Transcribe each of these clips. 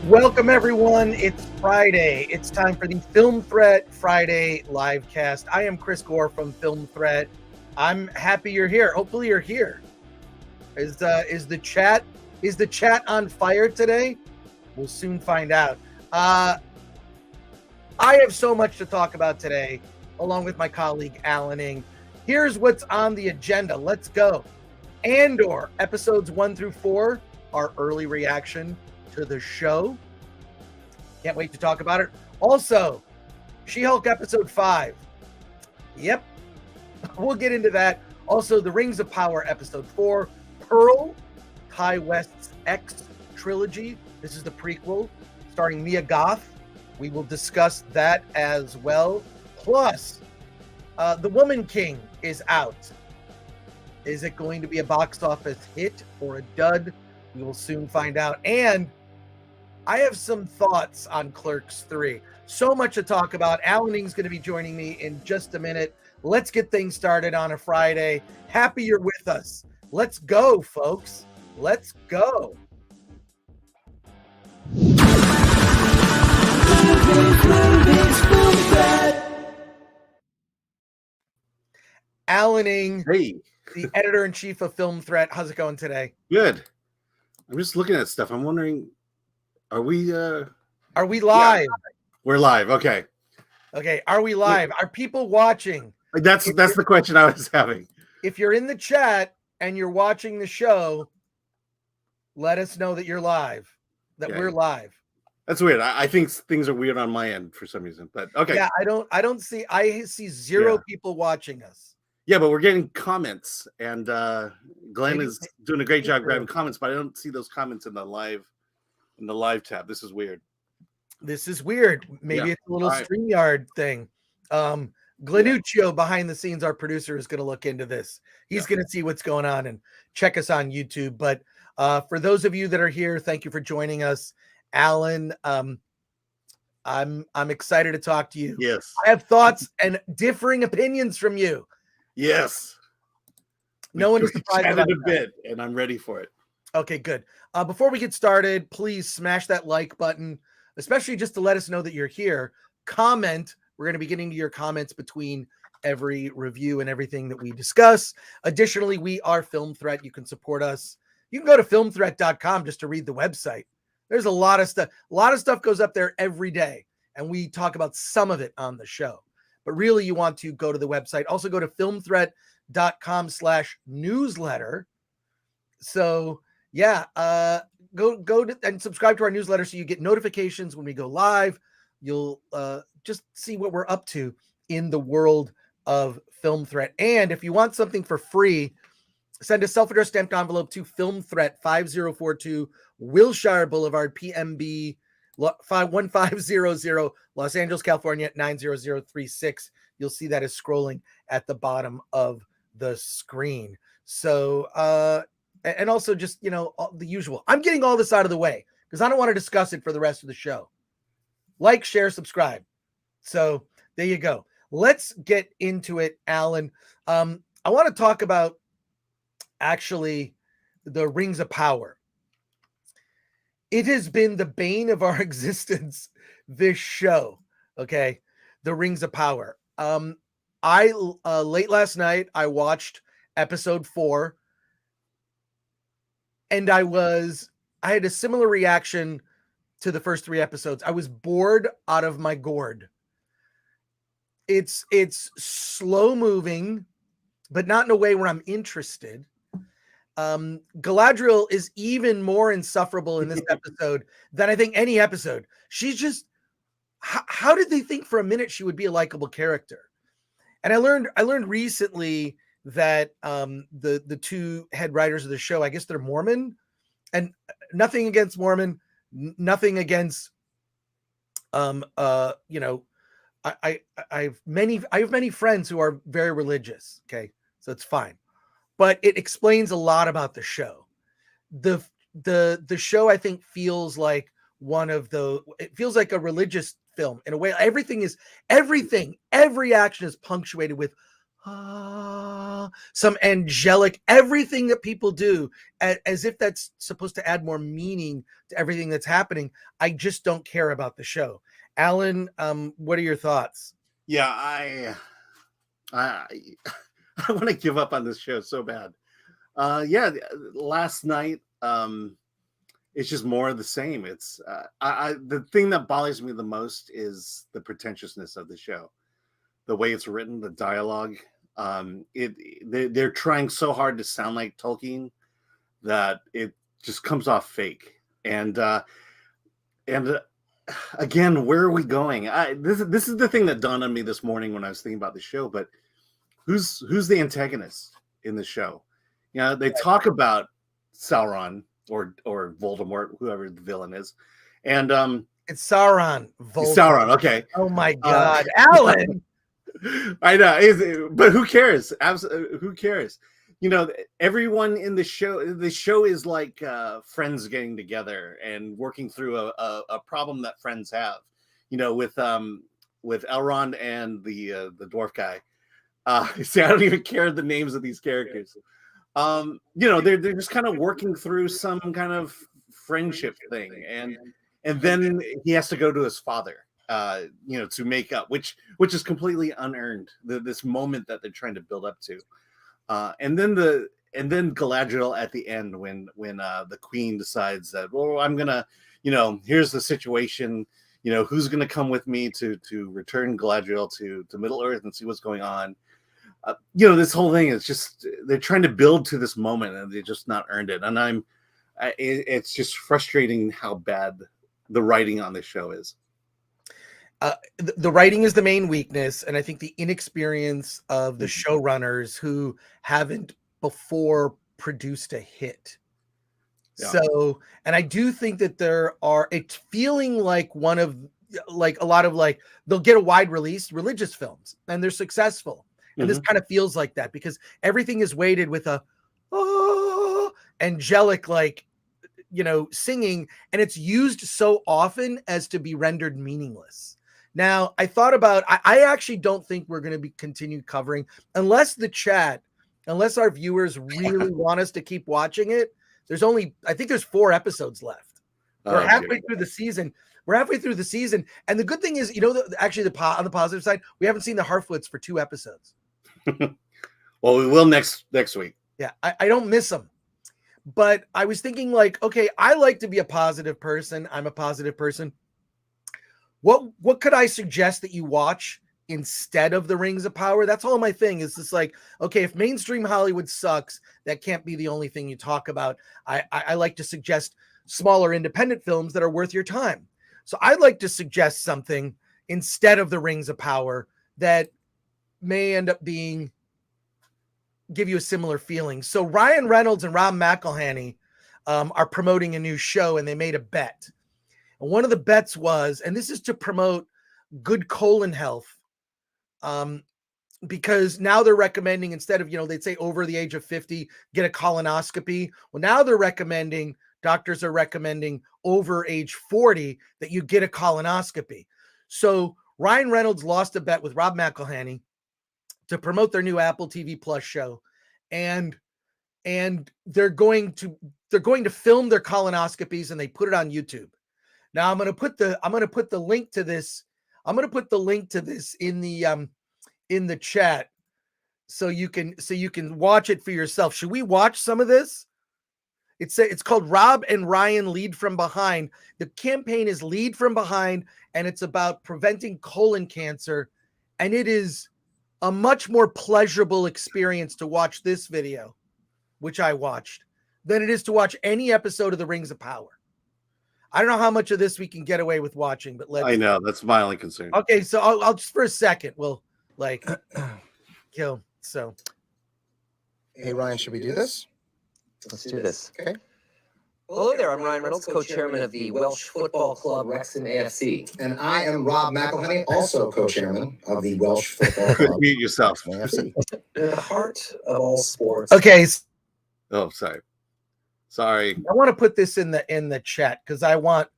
Welcome, everyone. It's Friday. It's time for the Film Threat Friday livecast. I am Chris Gore from Film Threat. I'm happy you're here. Hopefully you're here. Is the chat on fire today? We'll soon find out. I have so much to talk about today, along with my colleague Alan Ng. Here's what's on the agenda. Let's go. Andor, episodes 1 through 4, our early reaction to the show. Can't wait to talk about it. Also, She-Hulk episode 5. Yep. We'll get into that. Also, The Rings of Power episode 4. Pearl, Ty West's X trilogy. This is the prequel starring Mia Goth. We will discuss that as well. Plus, The Woman King is out. Is it going to be a box office hit or a dud? We will soon find out. And I have some thoughts on Clerks 3. So much to talk about. Alan Ng's going to be joining me in just a minute. Let's get things started on a Friday. Happy you're with us. Let's go, folks. Let's go. Alan Ng, hey, the editor-in-chief of Film Threat. How's it going today? Good. I'm just looking at stuff. I'm wondering, are we live? Yeah, we're live. Okay. Okay. Are we live? Are people watching? That's the question I was having. If you're in the chat and you're watching the show, let us know that you're live, that we're live. That's weird. I think things are weird on my end for some reason, but okay. Yeah, I see zero people watching us. Yeah, but we're getting comments, and Glenn is doing a great job grabbing comments, but I don't see those comments in the live tab. This is weird. Maybe it's a little StreamYard thing. Glenuccio behind the scenes, our producer, is going to look into this. He's going to see what's going on and check us on YouTube. But for those of you that are here, thank you for joining us. Alan, I'm excited to talk to you. Yes. I have thoughts and differing opinions from you. Yes. No one is surprised about a bit, and I'm ready for it. Okay, good. Before we get started, please smash that like button, especially just to let us know that you're here. Comment. We're going to be getting to your comments between every review and everything that we discuss. Additionally, we are Film Threat. You can support us. You can go to filmthreat.com just to read the website. There's a lot of stuff. A lot of stuff goes up there every day, and we talk about some of it on the show. But really, you want to go to the website. Also, go to filmthreat.com/newsletter. So, go and subscribe to our newsletter so you get notifications when we go live. You'll just see what we're up to in the world of Film Threat. And if you want something for free, send a self-addressed stamped envelope to Film Threat 5042 Wilshire Boulevard, PMB 1500, Los Angeles, California 90036. You'll see that is scrolling at the bottom of the screen. So, and also just, the usual. I'm getting all this out of the way because I don't want to discuss it for the rest of the show. Like, share, subscribe. So there you go. Let's get into it, Alan. I want to talk about actually the Rings of Power. It has been the bane of our existence, this show. Okay. The Rings of Power. I late last night, I watched episode 4, and I had a similar reaction to the first 3 episodes. I was bored out of my gourd. It's slow moving, but not in a way where I'm interested. Galadriel is even more insufferable in this episode than I think any episode. She's just, how did they think for a minute she would be a likable character? And I learned recently that the 2 head writers of the show, I guess they're Mormon, and nothing against Mormon, nothing against I have many friends who are very religious. Okay, so it's fine. But it explains a lot about the show. The show, I think, feels like it feels like a religious film in a way. Every action is punctuated with, some angelic, everything that people do, as if that's supposed to add more meaning to everything that's happening. I just don't care about the show. Alan, what are your thoughts? Yeah, I want to give up on this show so bad. Last night, it's just more of the same. It's the thing that bothers me the most is the pretentiousness of the show, the way it's written, the dialogue. They're trying so hard to sound like Tolkien that it just comes off fake. And again, where are we going? This is the thing that dawned on me this morning when I was thinking about the show. But who's the antagonist in the show? You know, they talk about Sauron or Voldemort, whoever the villain is, and it's Sauron. Sauron. Okay. Oh my God, Alan. I know, but who cares? Who cares? You know, everyone in the show is like friends getting together and working through a problem that friends have. You know, with Elrond and the dwarf guy. See, I don't even care the names of these characters. You know, they're just kind of working through some kind of friendship thing, and then he has to go to his father. You know, to make up, which is completely unearned. This moment that they're trying to build up to, and then Galadriel at the end when the queen decides that, well, I'm gonna, you know, here's the situation. You know, who's gonna come with me to return Galadriel to Middle Earth and see what's going on. You know, this whole thing is just they're trying to build to this moment and they just not earned it. And it's just frustrating how bad the writing on this show is. The writing is the main weakness, and I think the inexperience of the showrunners who haven't before produced a hit. Yeah. So, and I do think that it's feeling like a lot of like they'll get a wide release religious films and they're successful. And this kind of feels like that because everything is weighted with a angelic, like, you know, singing, and it's used so often as to be rendered meaningless. Now, I thought about, I actually don't think we're going to continue covering unless our viewers really want us to keep watching it. I think there's 4 episodes left. We're halfway through the season. And the good thing is, you know, on the positive side, we haven't seen the Harfoots for 2 episodes. Well, we will next week. Yeah, I don't miss them. But I was thinking like, okay, I like to be a positive person. I'm a positive person. What could I suggest that you watch instead of the Rings of Power? That's all my thing. Is just like, okay, if mainstream Hollywood sucks, that can't be the only thing you talk about. I like to suggest smaller independent films that are worth your time. So I'd like to suggest something instead of the Rings of Power that may end up give you a similar feeling. So Ryan Reynolds and Rob McElhenney are promoting a new show, and they made a bet. And one of the bets was, and this is to promote good colon health, because now they're recommending, instead of, you know, they'd say over the age of 50, get a colonoscopy. Well, now doctors are recommending over age 40 that you get a colonoscopy. So Ryan Reynolds lost a bet with Rob McElhenney to promote their new Apple TV Plus show. And they're going to film their colonoscopies, and they put it on YouTube. Now I'm going to put the link to this. I'm going to put the link to this in the chat so you can watch it for yourself. Should we watch some of this? It's called Rob and Ryan Lead from Behind. The campaign is Lead from Behind, and it's about preventing colon cancer. And it is a much more pleasurable experience to watch this video, which I watched, than it is to watch any episode of the Rings of Power. I don't know how much of this we can get away with watching, but I know that's my only concern. Okay, so I'll just for a second, we'll like kill. So, hey Ryan, should we do this? Let's do this. Okay. Hello there, I'm Ryan Reynolds, co-chairman of the Welsh Football Club Wrexham AFC. And I am Rob McElhenney, also co-chairman of the Welsh Football Club. Mute yourself. AFC. The heart of all sports. Okay. Oh, sorry. I want to put this in the chat because I want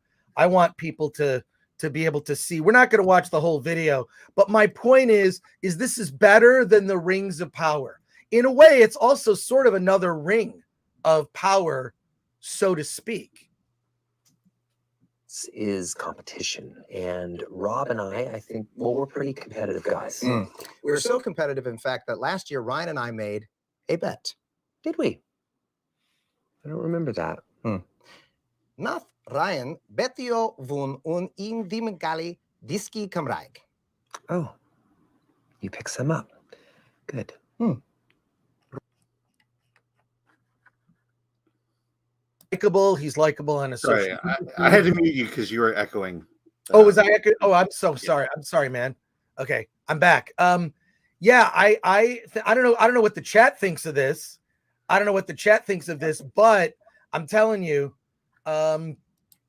people to to be able to see. We're not going to watch the whole video, but my point is this is better than the Rings of Power. In a way, it's also sort of another ring of power, so to speak. This is competition, and Rob and I think, well, we're pretty competitive guys. We're so competitive, in fact, that last year Ryan and I made a bet. Did we? I don't remember that. Nath Ryan betio vun un indimgali diski kamraig. Oh, you picked some up. Good. Likeable. He's likable on a social. Sorry, I had to mute you because you were echoing. Oh, was I echoing? Oh, I'm so sorry. I'm sorry, man. Okay, I'm back. Yeah, I don't know. I don't know what the chat thinks of this. I don't know what the chat thinks of this, but I'm telling you, and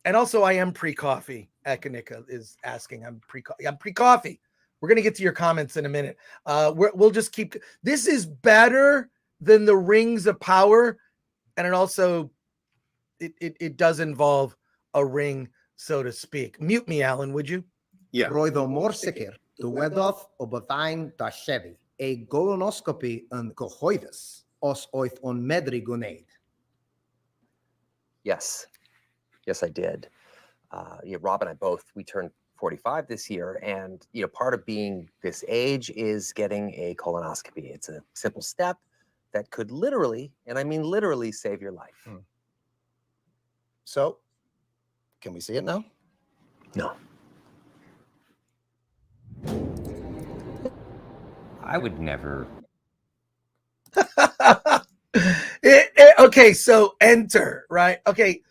also I am pre-coffee. Ekanika is asking. I'm pre-coffee. We're gonna get to your comments in a minute. We'll just keep. This is better than the Rings of Power, and it also it does involve a ring, so to speak. Mute me, Alan, would you? Yeah. Roedd o mor sicr, dywedodd o byddai'n darllefu ei colonoscopy yn gyhoeddus os oedd o'n medru gwneud. Yes, I did. Rob and I both, we turned 45 this year, and part of being this age is getting a colonoscopy. It's a simple step that could literally, and I mean literally, save your life. So, can we see it now? No. I would never. Okay, so enter, right? Okay,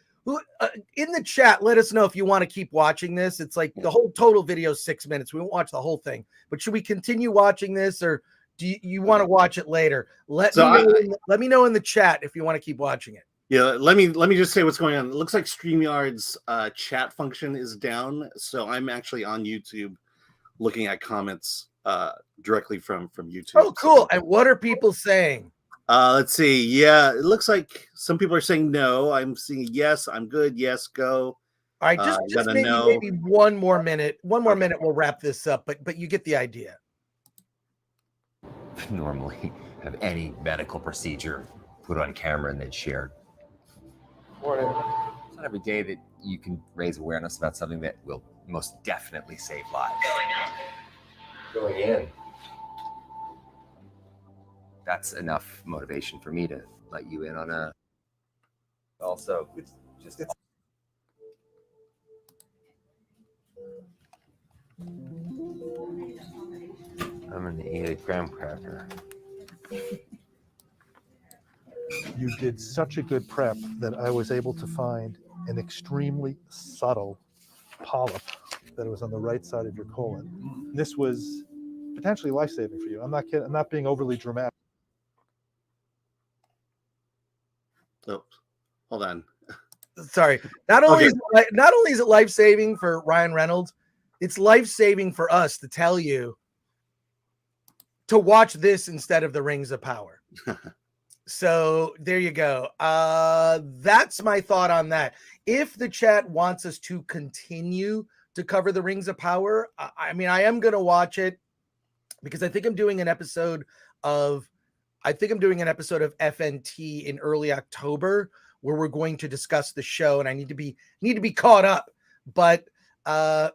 in the chat, let us know if you want to keep watching this. It's like the whole total video is 6 minutes. We won't watch the whole thing, but should we continue watching this, or do you want to watch it later? Let me know in the chat if you want to keep watching it. Yeah, let me just say what's going on. It looks like StreamYard's chat function is down, so I'm actually on YouTube looking at comments directly from YouTube. Oh, cool. And what are people saying? Let's see. Yeah, it looks like some people are saying no. I'm seeing yes, I'm good, yes, go. All right, just maybe one more minute. One more minute, we'll wrap this up, but you get the idea. Normally have any medical procedure put on camera and then shared. It's not every day that you can raise awareness about something that will most definitely save lives. Going in. That's enough motivation for me to let you in on a. Also, it's just. I'm gonna eat a graham cracker. You did such a good prep that I was able to find an extremely subtle polyp that was on the right side of your colon. This was potentially life-saving for you. I'm not kidding. I'm not being overly dramatic. Oh, hold on. Sorry. Not only is it life-saving for Ryan Reynolds, it's life-saving for us to tell you to watch this instead of the Rings of Power. So there you go. That's my thought on that. If the chat wants us to continue to cover the Rings of Power, I mean, I am going to watch it because I think I'm doing an episode of FNT in early October where we're going to discuss the show, and I need to be caught up. But but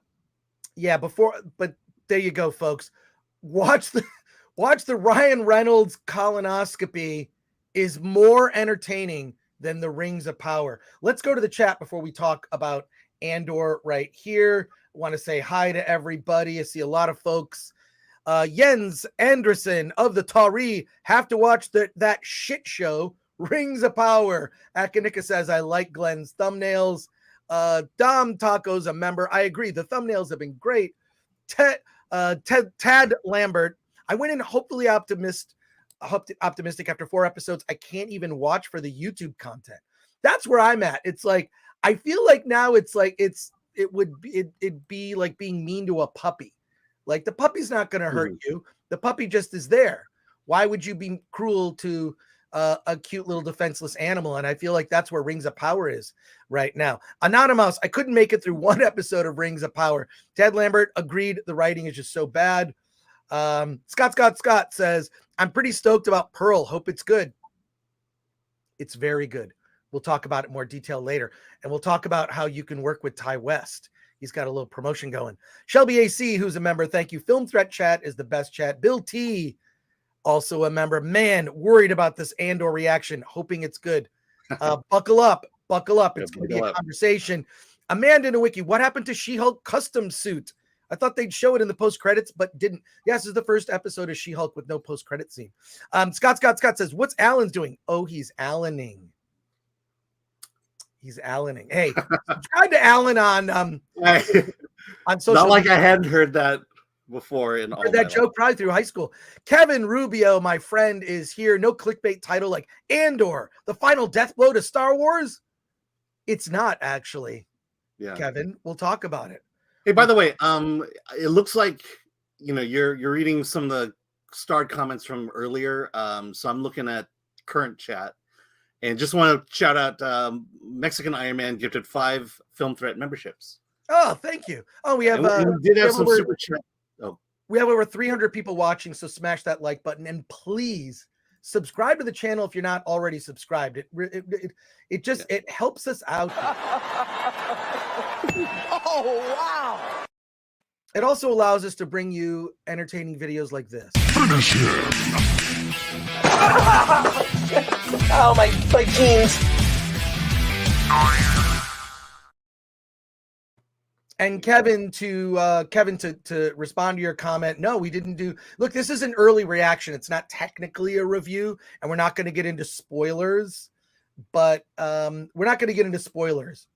there you go, folks. Watch the Ryan Reynolds colonoscopy is more entertaining than the Rings of Power. Let's go to the chat before we talk about Andor right here. I want to say hi to everybody. I see a lot of folks. Jens Anderson of the Tari have to watch that shit show, Rings of Power. Akanika says, I like Glenn's thumbnails. Dom Taco's a member. I agree. The thumbnails have been great. Tad Lambert. I went in hopefully optimistic after 4 episodes. I can't even watch for the YouTube content. That's where I'm at. It's like, I feel like now it's like, it'd be like being mean to a puppy. Like the puppy's not going to hurt you. The puppy just is there. Why would you be cruel to a cute little defenseless animal, and I feel like that's where Rings of Power is right now. Anonymous, I couldn't make it through one episode of Rings of Power. Ted Lambert agreed the writing is just so bad. Scott says, I'm pretty stoked about Pearl. Hope it's good. It's very good. We'll talk about it in more detail later. And we'll talk about how you can work with Ty West. He's got a little promotion going. Shelby AC, who's a member, thank you. Film Threat Chat is the best chat. Bill T, also a member. Man, worried about this Andor reaction, hoping it's good. Buckle up. It's going to be a conversation. Amanda Nowicki, what happened to She-Hulk custom suit? I thought they'd show it in the post-credits, but didn't. Yes, this is the first episode of She-Hulk with no post-credit scene. Scott says, what's Alan doing? Oh, he's Allening. He's Allening. Hey, subscribe to Alan on social Not like media. I hadn't heard that before in all Heard that joke probably through high school. Kevin Rubio, my friend, is here. No clickbait title like Andor, the final death blow to Star Wars. It's not actually. Yeah, Kevin, we'll talk about it. Hey, by the way, it looks like you're reading some of the starred comments from earlier. So I'm looking at current chat, and just want to shout out Mexican Iron Man gifted 5 Film Threat memberships. Oh, thank you. Oh, we have we did have some super chat. Oh, we have over 300 people watching, so smash that like button and please subscribe to the channel if you're not already subscribed. It helps us out. Oh, wow. It also allows us to bring you entertaining videos like this. Finish him. Oh, my jeans. And Kevin, to respond to your comment, no, we didn't do. Look, this is an early reaction. It's not technically a review, and we're not going to get into spoilers. But we're not going to get into spoilers.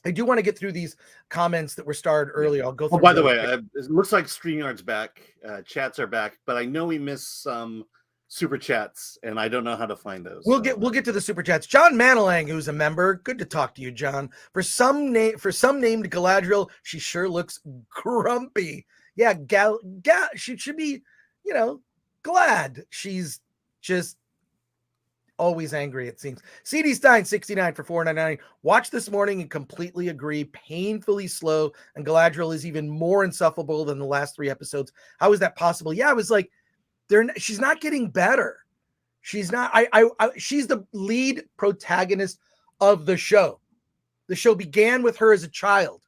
I do want to get through these comments that were starred earlier. I'll go through. Oh, by the way, it looks like StreamYard's back. Chats are back, but I know we missed some super chats, and I don't know how to find those. We'll get to the super chats. John Manilang, who's a member, good to talk to you, John. For some named Galadriel, she sure looks grumpy. Yeah, she should be, glad. She's just always angry, it seems. CD Stein 69 for $4.99. Watch this morning and completely agree. Painfully slow, and Galadriel is even more insufferable than the last 3 episodes. How is that possible? Yeah, I was like, she's not getting better. She's not. She's the lead protagonist of the show. The show began with her as a child.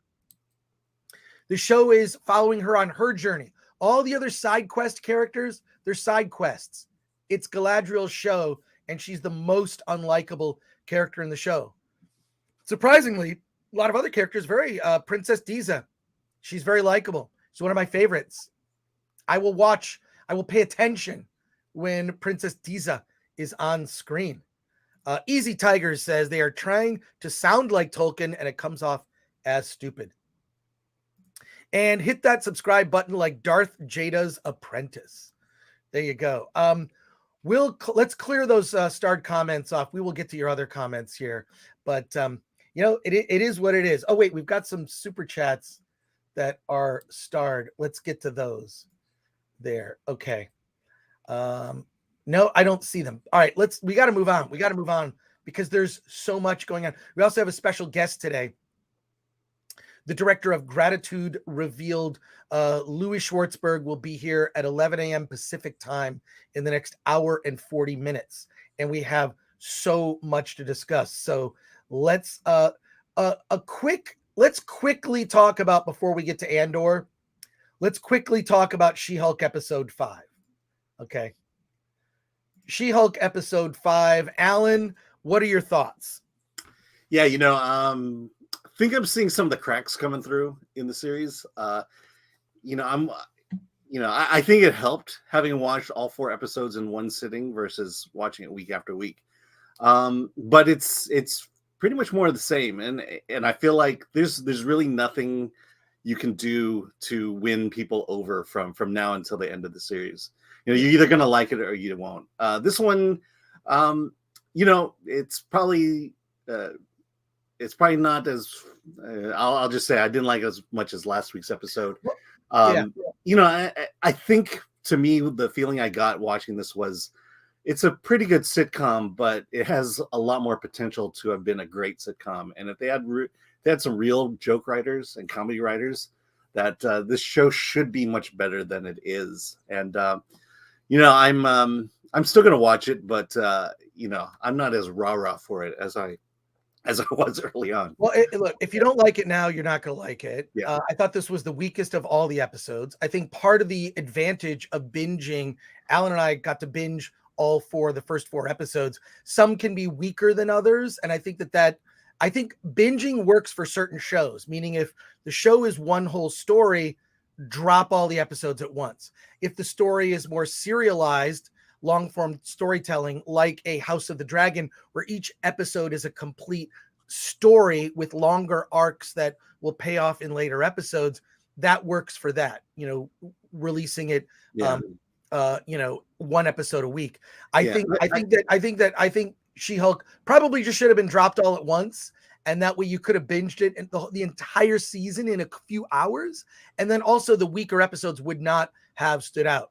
The show is following her on her journey. All the other side quest characters, they're side quests. It's Galadriel's show, and she's the most unlikable character in the show. Surprisingly, a lot of other characters, Princess Diza. She's very likable. She's one of my favorites. I will pay attention when Princess Diza is on screen. Easy Tigers says they are trying to sound like Tolkien, and it comes off as stupid. And hit that subscribe button like Darth Jada's apprentice. There you go. Let's clear those starred comments off. We will get to your other comments here, but it is what it is. Oh wait, we've got some super chats that are starred. Let's get to those. There. Okay. No, I don't see them. All right, we got to move on. We got to move on because there's so much going on. We also have a special guest today. The director of Gratitude revealed Louis Schwartzberg will be here at 11 a.m. Pacific time in the next hour and 40 minutes. And we have so much to discuss. So let's quickly talk about, before we get to Andor, let's quickly talk about She-Hulk episode 5. Okay. She-Hulk episode 5. Alan, what are your thoughts? Yeah, I think I'm seeing some of the cracks coming through in the series. I think it helped having watched all 4 episodes in one sitting versus watching it week after week. But it's pretty much more of the same, and I feel like there's really nothing you can do to win people over from now until the end of the series. You're either gonna like it or you won't. This one, it's probably not as. I'll just say I didn't like it as much as last week's episode. I think to me the feeling I got watching this was it's a pretty good sitcom, but it has a lot more potential to have been a great sitcom. And if they had some real joke writers and comedy writers, that this show should be much better than it is. And I'm still gonna watch it, but I'm not as rah-rah for it as I was early on. Well, look, if you don't like it now, you're not going to like it. Yeah. I thought this was the weakest of all the episodes. I think part of the advantage of binging, Alan and I got to binge the first 4 episodes. Some can be weaker than others. And I think I think binging works for certain shows, meaning if the show is one whole story, drop all the episodes at once. If the story is more serialized, long form storytelling, like a House of the Dragon, where each episode is a complete story with longer arcs that will pay off in later episodes, that works for that, releasing it, one episode a week. I think She-Hulk probably just should have been dropped all at once. And that way you could have binged it in the entire season in a few hours. And then also the weaker episodes would not have stood out.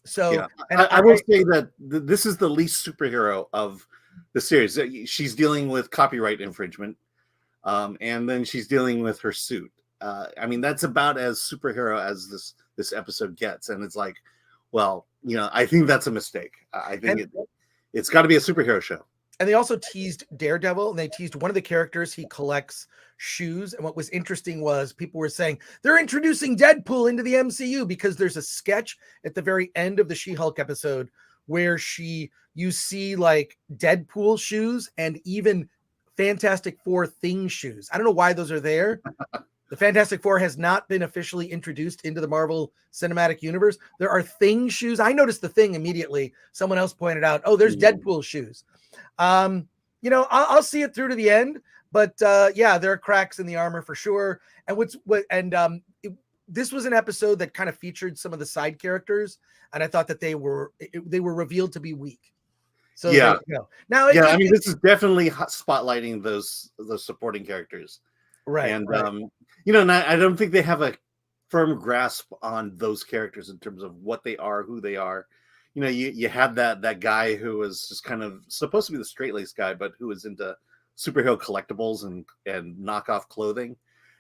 So yeah. I will say that this is the least superhero of the series. She's dealing with copyright infringement, and then she's dealing with her suit. I mean, that's about as superhero as this episode gets. And it's like, well, I think that's a mistake. I think it's got to be a superhero show. And they also teased Daredevil, and they teased one of the characters. He collects shoes. And what was interesting was people were saying they're introducing Deadpool into the MCU because there's a sketch at the very end of the She-Hulk episode where you see like Deadpool shoes and even Fantastic Four Thing shoes. I don't know why those are there. The Fantastic Four has not been officially introduced into the Marvel Cinematic Universe. There are Thing shoes. I noticed the Thing immediately. Someone else pointed out, oh, there's Deadpool shoes. I'll see it through to the end, but there are cracks in the armor for sure. And this was an episode that kind of featured some of the side characters, and I thought that they were revealed to be weak. So yeah, now I mean, this is definitely spotlighting those supporting characters, right? And right. I don't think they have a firm grasp on those characters in terms of what they are, who they are. You had that guy who was just kind of supposed to be the straight-laced guy, but who was into superhero collectibles and knockoff clothing.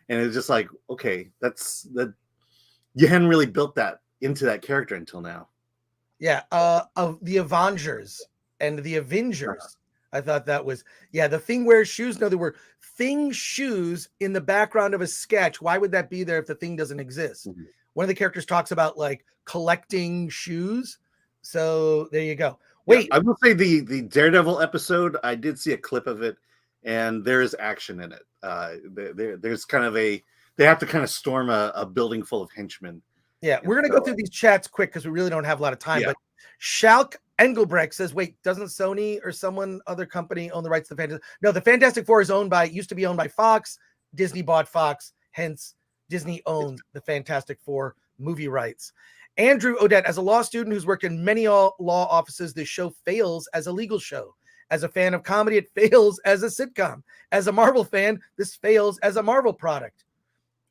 And it's just like, okay, you hadn't really built that into that character until now. Yeah. Of the Avengers and the Avengers. I thought that was, the Thing wears shoes. No, there were Thing shoes in the background of a sketch. Why would that be there if the Thing doesn't exist? Mm-hmm. One of the characters talks about like collecting shoes. So there you go. Wait, I will say the Daredevil episode, I did see a clip of it, and there is action in it. There's kind of they have to kind of storm a building full of henchmen. Yeah, we're gonna go through these chats quick because we really don't have a lot of time. Yeah. But Schalk Engelbrecht says, wait, doesn't Sony or other company own the rights to the Fantastic? No, the Fantastic Four used to be owned by Fox. Disney bought Fox, hence Disney owned the Fantastic Four movie rights. Andrew Odette, as a law student who's worked in many law offices, this show fails as a legal show. As a fan of comedy, it fails as a sitcom. As a Marvel fan, this fails as a Marvel product.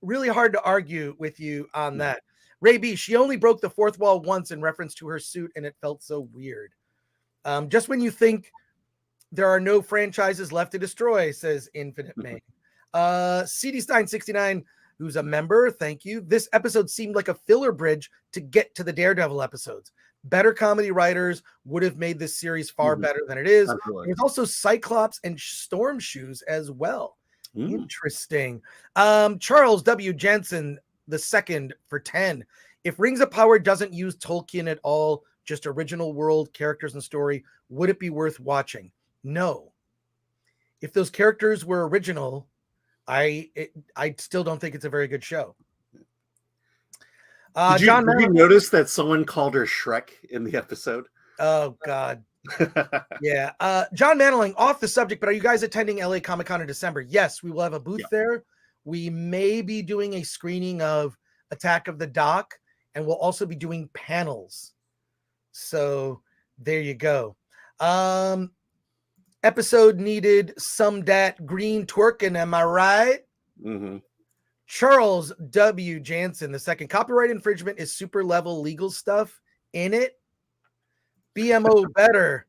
Really hard to argue with you on that. Ray B, she only broke the fourth wall once in reference to her suit, and it felt so weird. Just when you think there are no franchises left to destroy, says Infinite May. CD Stein 69, who's a member, thank you. This episode seemed like a filler bridge to get to the Daredevil episodes. Better comedy writers would have made this series far better than it is. Absolutely. There's also Cyclops and Storm shoes as well. Interesting. Charles W. Jensen, the second for 10. If Rings of Power doesn't use Tolkien at all, just original world characters and story, would it be worth watching? No. If those characters were original, I still don't think it's a very good show. Did you notice that someone called her Shrek in the episode? Oh, God. Yeah. John Manaling, off the subject, but are you guys attending LA Comic-Con in December? Yes, we will have a booth there. We may be doing a screening of Attack of the Doc, and we'll also be doing panels. So there you go. Episode needed some dat green twerking, am I right? Mm-hmm. Charles W. Jansen, the second. Copyright infringement is super level legal stuff in it. BMO better.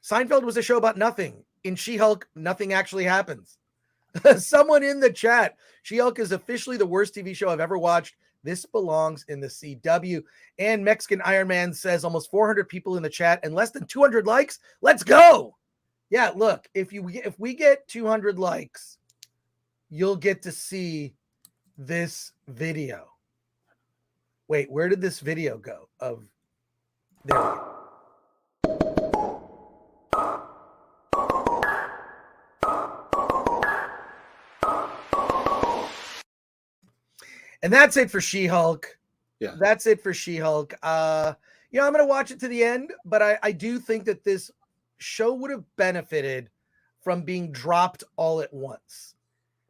Seinfeld was a show about nothing. In She-Hulk, nothing actually happens. Someone in the chat, She-Hulk is officially the worst TV show I've ever watched. This belongs in the CW. And Mexican Iron Man says almost 400 people in the chat and less than 200 likes. Let's go. Yeah, look, if we get 200 likes, you'll get to see this video. Wait, where did this video go? There we go. And that's it for She-Hulk. Yeah. That's it for She-Hulk. I'm going to watch it to the end, but I do think that this show would have benefited from being dropped all at once,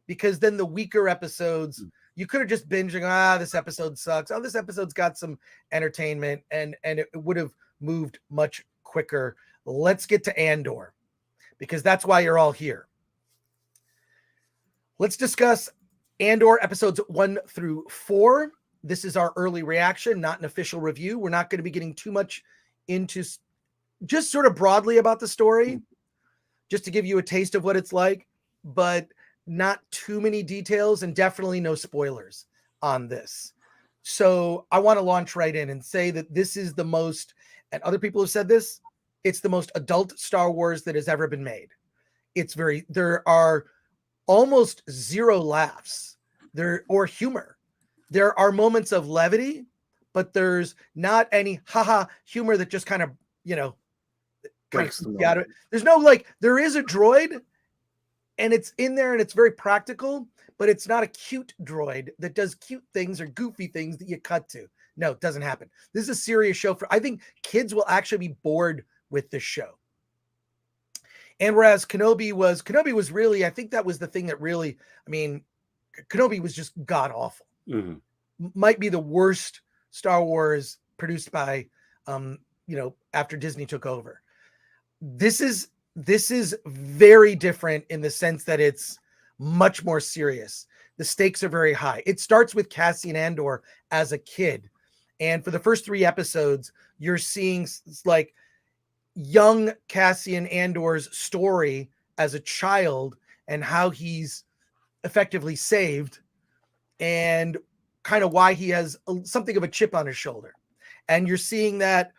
because then the weaker episodes, you could have just binging, this episode sucks. Oh, this episode's got some entertainment, and it would have moved much quicker. Let's get to Andor, because that's why you're all here. Let's discuss Andor episodes 1 through 4. This is our early reaction, not an official review. We're not going to be getting too much into just sort of broadly about the story, just to give you a taste of what it's like, but not too many details and definitely no spoilers on this. So I want to launch right in and say that this is the most, and other people have said this, it's the most adult Star Wars that has ever been made. There are almost zero laughs or humor. There are moments of levity, but there's not any haha humor that just kind of, out of it. There's no, there is a droid and it's in there and it's very practical, but it's not a cute droid that does cute things or goofy things that you cut to. No, it doesn't happen. This is a serious show I think kids will actually be bored with this show. And whereas Kenobi was really, I think that was the thing that really, Kenobi was just god awful. Mm-hmm. Might be the worst Star Wars produced by, after Disney took over. This is very different in the sense that it's much more serious. The stakes are very high. It starts with Cassian Andor as a kid. And for the first 3 episodes, you're seeing young Cassian Andor's story as a child and how he's effectively saved and kind of why he has something of a chip on his shoulder. And you're seeing that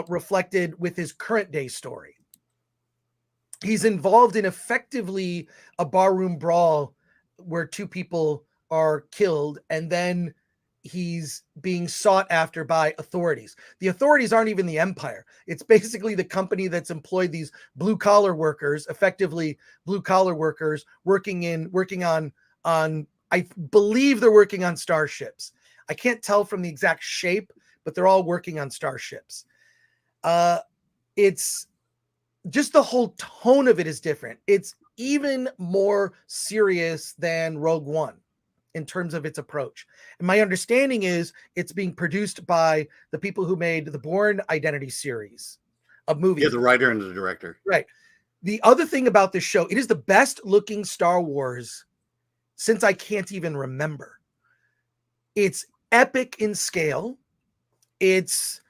reflected with his current day story. He's involved in effectively a barroom brawl where 2 people are killed, and then he's being sought after by authorities. The authorities aren't even the Empire. It's basically the company that's employed these blue collar workers, effectively blue collar workers working on, I believe they're working on starships. I can't tell from the exact shape, but they're all working on starships. It's just the whole tone of it is different. It's even more serious than Rogue One in terms of its approach. And my understanding is it's being produced by the people who made the Bourne Identity series of movies. Yeah, the writer and the director. Right. The other thing about this show, it is the best looking Star Wars since I can't even remember. It's epic in scale. It's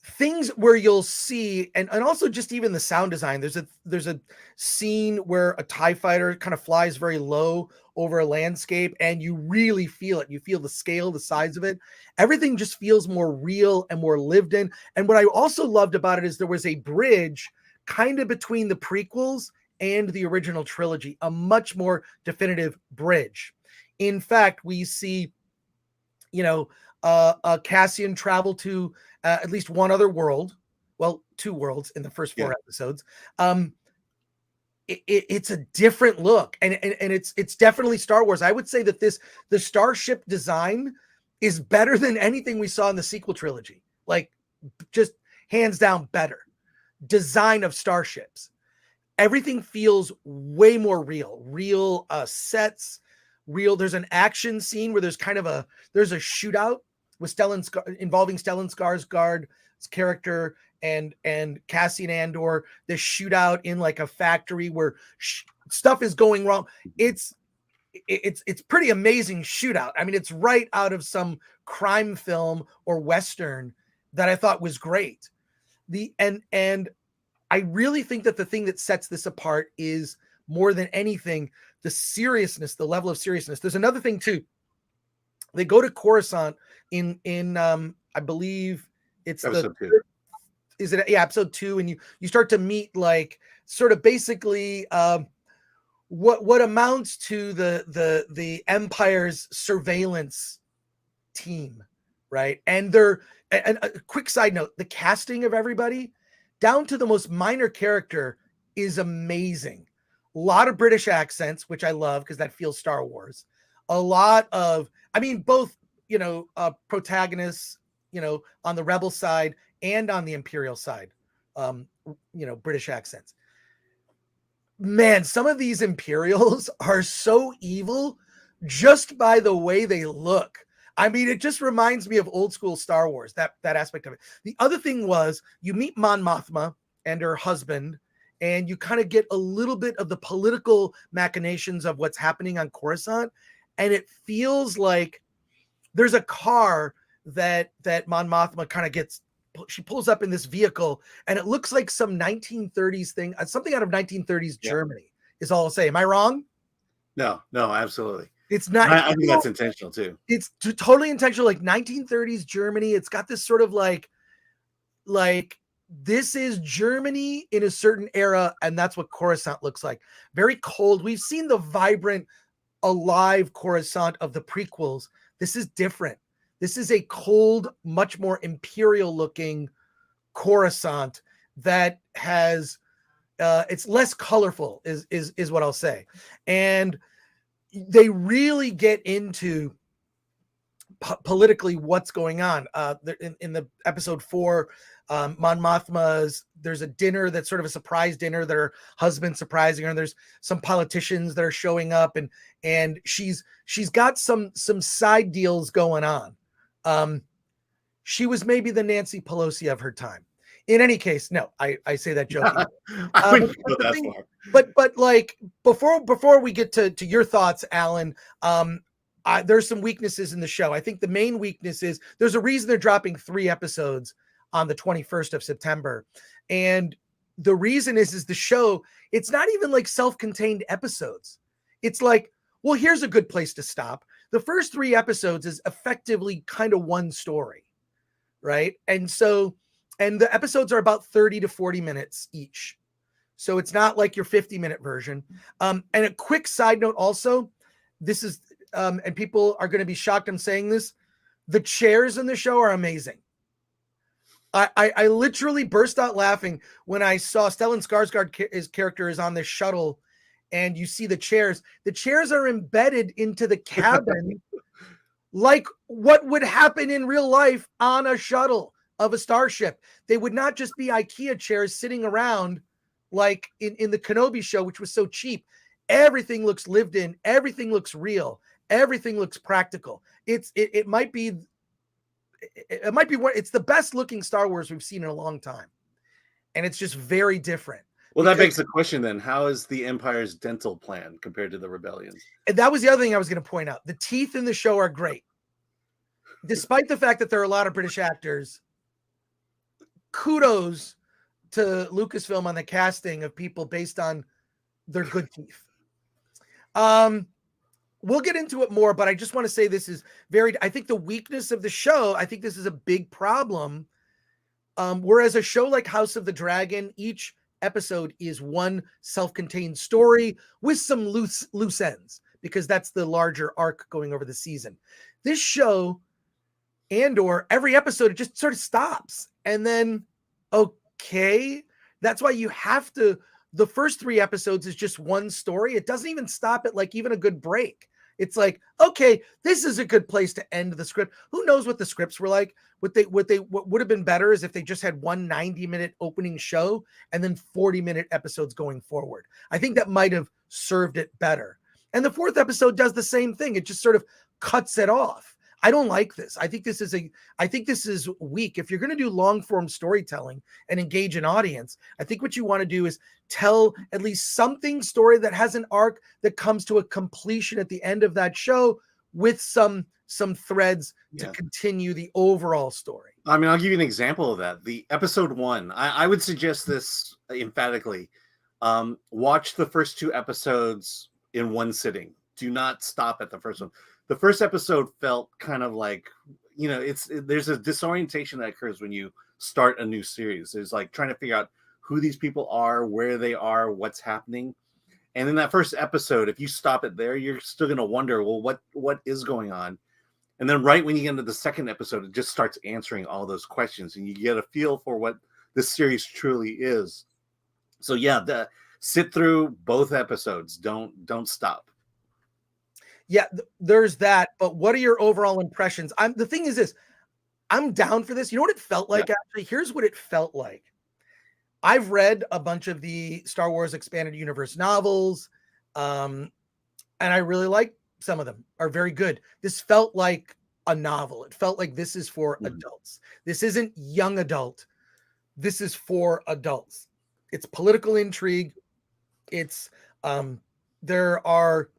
things where you'll see, and also just even the sound design. There's a scene where a TIE fighter kind of flies very low over a landscape, and you really feel it. You feel the scale, the size of it. Everything just feels more real and more lived in. And what I also loved about it is there was a bridge kind of between the prequels and the original trilogy, a much more definitive bridge. In fact, we see, Cassian travel to at least one other world. Well, 2 worlds in the first 4 episodes. It's a different look, and it's definitely Star Wars. I would say that the starship design is better than anything we saw in the sequel trilogy. Just hands down better. Design of starships. Everything feels way more real sets, real. There's an action scene where there's a shootout with involving Stellan Skarsgård's character and Cassian Andor. The shootout in a factory where stuff is going wrong. It's pretty amazing shootout. It's right out of some crime film or Western that I thought was great. And I really think that the thing that sets this apart is more than anything, the seriousness, the level of seriousness. There's another thing too. They go to Coruscant in I believe it's Episode 2. Is it episode 2, and you start to meet like sort of basically what amounts to the Empire's surveillance team, right? And a quick side note, the casting of everybody down to the most minor character is amazing. A lot of British accents, which I love because that feels Star Wars. A lot of, I mean, both, protagonists, on the Rebel side and on the Imperial side, British accents. Man, some of these Imperials are so evil just by the way they look. I mean, it just reminds me of old school Star Wars, that aspect of it. The other thing was you meet Mon Mothma and her husband, and you kind of get a little bit of the political machinations of what's happening on Coruscant. And it feels like there's a car that Mon Mothma kind of gets, she pulls up in this vehicle, and it looks like some 1930s thing, something out of 1930s Germany is all I'll say. Am I wrong? No, absolutely. It's not. I think that's intentional too. It's totally intentional, like 1930s Germany. It's got this sort of like this is Germany in a certain era, and that's what Coruscant looks like. Very cold. We've seen the vibrant, alive Coruscant of the prequels. This is different. This is a cold, much more imperial looking Coruscant that has it's less colorful is what I'll say. And they really get into politically what's going on. In the episode 4, Mon Mothma's, there's a dinner that's sort of a surprise dinner that her husband's surprising her, and there's some politicians that are showing up, and she's got some side deals going on. She was maybe the Nancy Pelosi of her time. In any case, no, I say that joking. But like before we get to your thoughts, Alan, there's some weaknesses in the show. I think the main weakness is there's a reason they're dropping 3 episodes on the 21st of September. And the reason is the show, it's not even like self-contained episodes. It's like, well, here's a good place to stop. The first 3 episodes is effectively kind of one story, right? And the episodes are about 30 to 40 minutes each. So it's not like your 50-minute version. And a quick side note also, this is, and people are going to be shocked I'm saying this, the chairs in the show are amazing. I literally burst out laughing when I saw Stellan Skarsgård's character is on this shuttle, and you see the chairs. The chairs are embedded into the cabin like what would happen in real life on a shuttle of a starship. They would not just be IKEA chairs sitting around like in the Kenobi show, which was so cheap. Everything looks lived in. Everything looks real. Everything looks practical. It might be what it's the best looking Star Wars we've seen in a long time. And it's just very different. Well, that begs the question then, how is the Empire's dental plan compared to the Rebellion's? And that was the other thing I was going to point out. The teeth in the show are great. Despite the fact that there are a lot of British actors, kudos to Lucasfilm on the casting of people based on their good teeth. We'll get into it more, but I just want to say this is I think the weakness of the show, I think this is a big problem. Whereas a show like House of the Dragon, each episode is one self-contained story with some loose ends, because that's the larger arc going over the season. This show, Andor, every episode, it just sort of stops. And then, okay, that's why you have to, the first 3 episodes is just one story. It doesn't even stop at like even a good break. It's like, okay, this is a good place to end the script. Who knows what the scripts were like? What would have been better is if they just had one 90-minute opening show and then 40-minute episodes going forward. I think that might have served it better. And the 4th episode does the same thing. It just sort of cuts it off. I don't like this. I think this is weak. If you're going to do long form storytelling and engage an audience, I think what you want to do is tell at least something story that has an arc that comes to a completion at the end of that show with some threads to Yeah. continue the overall story. I mean, I'll give you an example of that. The episode 1, I would suggest this emphatically. Watch the first 2 episodes in one sitting. Do not stop at the first one. The first episode felt kind of like, there's a disorientation that occurs when you start a new series. There's like trying to figure out who these people are, where they are, what's happening. And in that first episode, if you stop it there, you're still going to wonder, well, what is going on? And then right when you get into the second episode, it just starts answering all those questions, and you get a feel for what this series truly is. So yeah, sit through both episodes. Don't stop. Yeah, there's that. But what are your overall impressions? The thing is this, I'm down for this. You know what it felt like? Actually, here's what it felt like. I've read a bunch of the Star Wars Expanded Universe novels, and I really like some of them. Are very good. This felt like a novel. It felt like this is for adults. This isn't young adult. This is for adults. It's political intrigue. It's there are,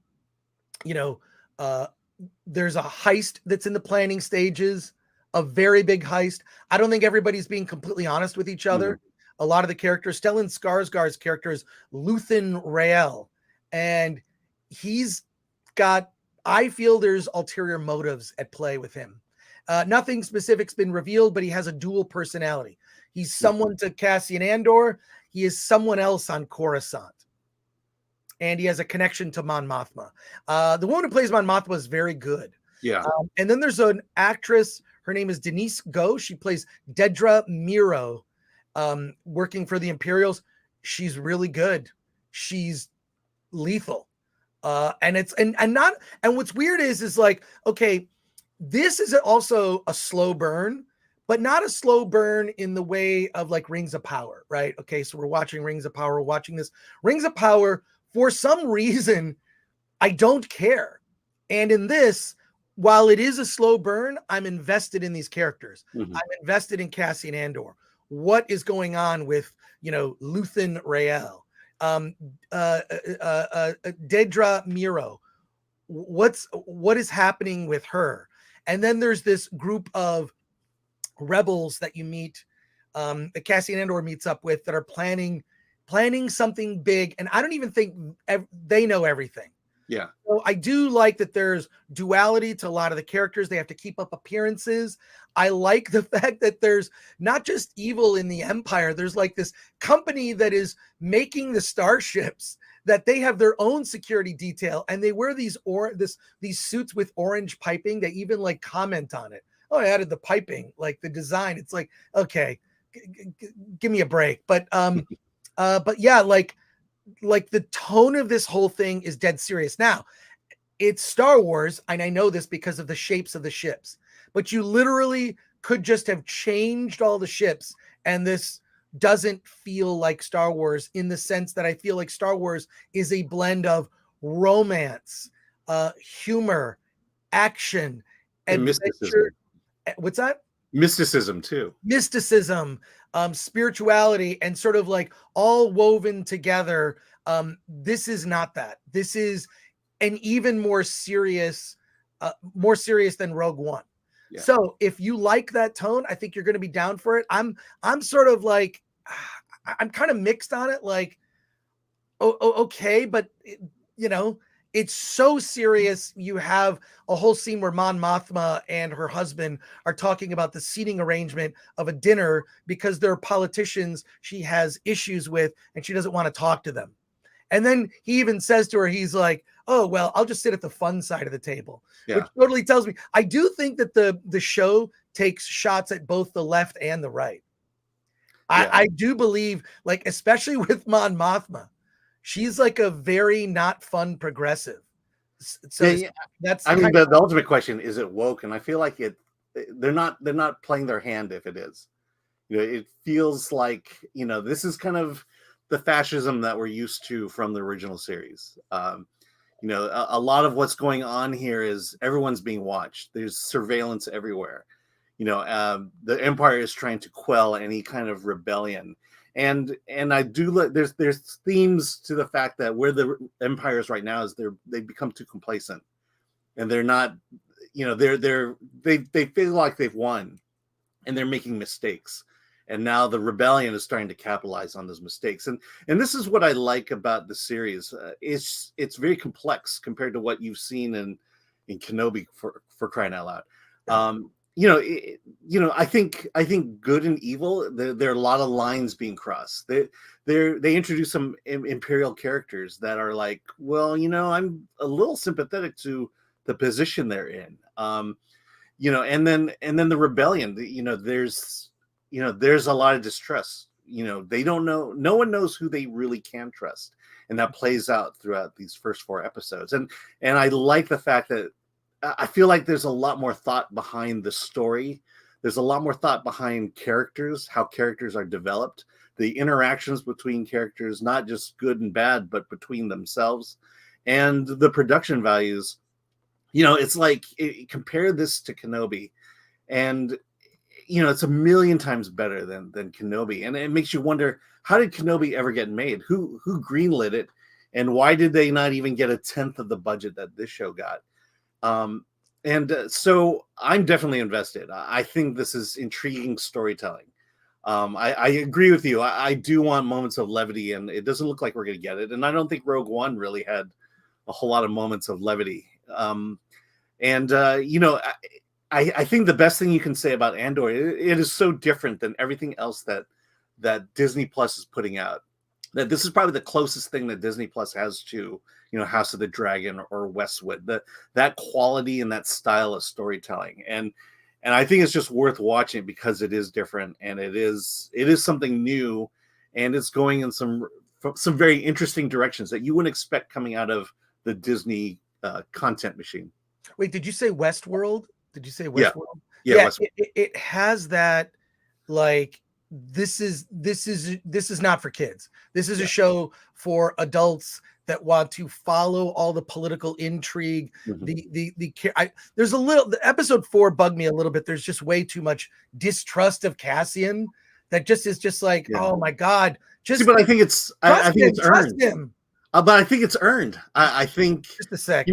there's a heist that's in the planning stages, a very big heist. I don't think everybody's being completely honest with each other. A lot of the characters, Stellan Skarsgård's character is Luthen Rael, and he's got, I feel there's ulterior motives at play with him. Nothing specific's been revealed, but he has a dual personality. He's someone to Cassian Andor. He is someone else on Coruscant. And he has a connection to Mon Mothma. The woman who plays Mon Mothma is very good. Yeah. And then there's an actress. Her name is Denise Go. She plays Dedra Miro, working for the Imperials. She's really good. She's lethal. And what's weird is like, okay, this is also a slow burn, but not a slow burn in the way of like Rings of Power, right? Okay, so we're watching Rings of Power, we're watching this Rings of Power. For some reason, I don't care. And in this, while it is a slow burn, I'm invested in these characters. I'm invested in Cassian Andor. What is going on with, Luthen Rael? Dedra Miro. What is happening with her? And then there's this group of rebels that you meet, that Cassian Andor meets up with, that are planning something big, and I don't even think they know everything. Yeah. So I do like that there's duality to a lot of the characters. They have to keep up appearances. I like the fact that there's not just evil in the Empire. There's like this company that is making the starships, that they have their own security detail, and they wear these suits with orange piping. They even like comment on it. Oh, I added the piping, like the design. It's like, okay, give me a break. But yeah, like the tone of this whole thing is dead serious. Now, it's Star Wars, and I know this because of the shapes of the ships, but you literally could just have changed all the ships, and this doesn't feel like Star Wars, in the sense that I feel like Star Wars is a blend of romance, humor, action, and mysticism. What's that? Mysticism too. Mysticism, spirituality, and sort of like all woven together. This is not that. This is an even more serious than Rogue One. Yeah. So if you like that tone, I think you're going to be down for it. I'm sort of like, I'm kind of mixed on it. Like, okay, but it's so serious. You have a whole scene where Mon Mothma and her husband are talking about the seating arrangement of a dinner because there are politicians she has issues with and she doesn't want to talk to them. And then he even says to her, he's like, oh, well, I'll just sit at the fun side of the table, which totally tells me. I do think that the show takes shots at both the left and the right. I do believe, like, especially with Mon Mothma, she's like a very not fun progressive. So that's, I mean, the ultimate question is, it woke? And I feel like they're not playing their hand if it is. It feels like, this is kind of the fascism that we're used to from the original series. A lot of what's going on here is everyone's being watched. There's surveillance everywhere. The Empire is trying to quell any kind of rebellion. And I do there's themes to the fact that where the Empire is right now is they've become too complacent. and they're not, they feel like they've won, and they're making mistakes. And now the rebellion is starting to capitalize on those mistakes. And this is what I like about the series. It's very complex compared to what you've seen in Kenobi, for crying out loud. I think good and evil, there are a lot of lines being crossed. They introduce some Imperial characters that are like, well, I'm a little sympathetic to the position they're in. And then the rebellion, there's a lot of distrust. They don't know, no one knows who they really can trust. And that plays out throughout these first 4 episodes. And I like the fact that I feel like there's a lot more thought behind the story. There's a lot more thought behind characters, how characters are developed, the interactions between characters, not just good and bad, but between themselves, and the production values. It's like, compare this to Kenobi, and it's a million times better than Kenobi. And it makes you wonder, how did Kenobi ever get made? Who greenlit it? And why did they not even get 1/10 of the budget that this show got? So I'm definitely invested. I think this is intriguing storytelling. I agree with you. I do want moments of levity, and it doesn't look like we're going to get it. And I don't think Rogue One really had a whole lot of moments of levity. I think the best thing you can say about Andor, it is so different than everything else that Disney Plus is putting out, that this is probably the closest thing that Disney Plus has to, House of the Dragon or Westwood, that quality and that style of storytelling. And I think it's just worth watching because it is different, and it is something new, and it's going in some very interesting directions that you wouldn't expect coming out of the Disney content machine. Wait, did you say Westworld? Did you say Westworld? Yeah. It has that, like, this is not for kids. This is a show for adults that want to follow all the political intrigue. Mm-hmm. There's a little, the episode 4 bugged me a little bit. There's just way too much distrust of Cassian that just is just like, oh my God. But I think it's earned. Him. But I think it's earned. I think just a sec.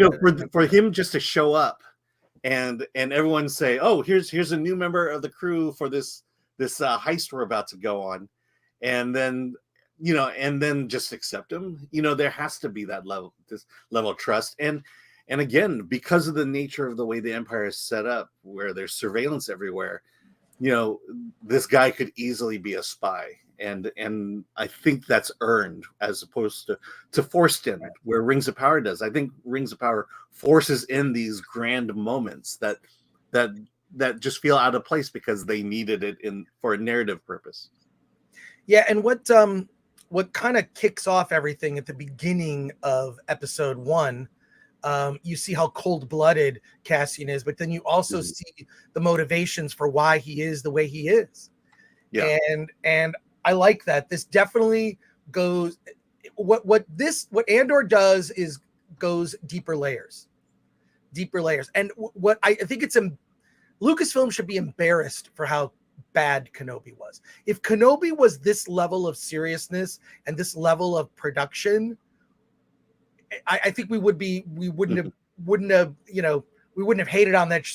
For him just to show up and everyone say, oh, here's a new member of the crew for this heist we're about to go on, and then just accept him. There has to be this level of trust, and again, because of the nature of the way the Empire is set up, where there's surveillance everywhere, this guy could easily be a spy, and I think that's earned as opposed to forced in, where Rings of Power does. I think Rings of Power forces in these grand moments that just feel out of place because they needed it for a narrative purpose. Yeah, and what kind of kicks off everything at the beginning of episode 1, you see how cold-blooded Cassian is, but then you also see the motivations for why he is the way he is. Yeah, and I like that. This definitely goes. What Andor does is goes deeper layers, and what I think it's Lucasfilm should be embarrassed for how bad Kenobi was. If Kenobi was this level of seriousness and this level of production, I think we wouldn't have hated on that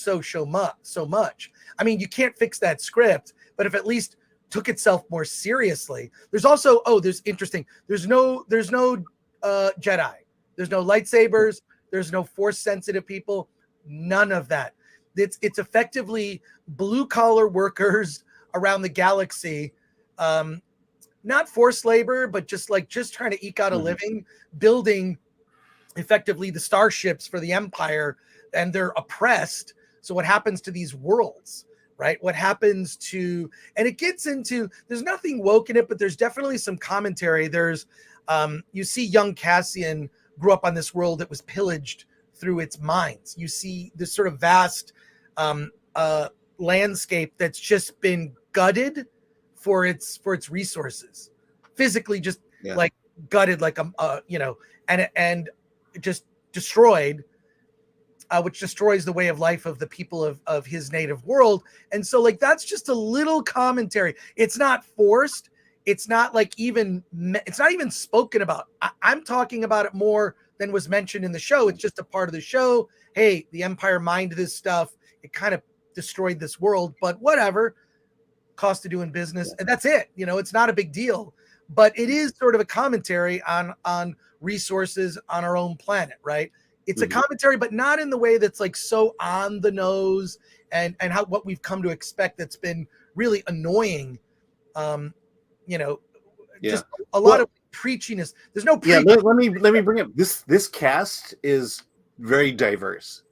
so much. I mean, you can't fix that script, but if at least took itself more seriously. There's also there's no Jedi. There's no lightsabers. There's no force sensitive people. None of that. It's effectively blue collar workers around the galaxy, not forced labor, but just trying to eke out a living, building effectively the starships for the Empire, and they're oppressed. So what happens to these worlds, right? What happens to, and it gets into, there's nothing woke in it, but there's definitely some commentary. There's, you see young Cassian grew up on this world that was pillaged through its mines. You see this sort of vast landscape that's just been gutted for its resources, physically just like gutted, like and just destroyed, which destroys the way of life of the people of his native world. And so like that's just a little commentary. It's not forced. It's not like it's not even spoken about. I'm talking about it more than was mentioned in the show. It's just a part of the show. Hey, the Empire mined this stuff. It kind of destroyed this world, but whatever. Cost of doing business, and that's it. It's not a big deal, but it is sort of a commentary on resources on our own planet, right? It's a commentary, but not in the way that's like so on the nose and what we've come to expect. That's been really annoying. Just a lot of preachiness. There's no let me bring up this cast is very diverse.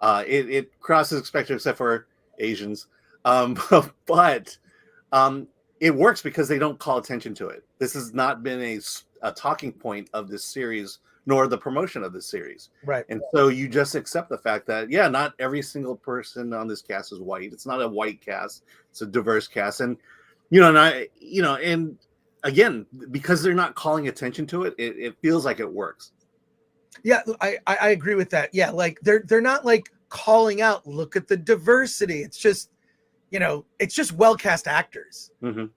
It crosses spectrum except for Asians, but it works because they don't call attention to it. This has not been a talking point of this series, nor the promotion of this series. Right. And so you just accept the fact that, not every single person on this cast is white. It's not a white cast. It's a diverse cast. And, and again, because they're not calling attention to it, it feels like it works. Yeah, I agree with that. Yeah, like they're not like calling out, look at the diversity. It's just, it's just well-cast actors.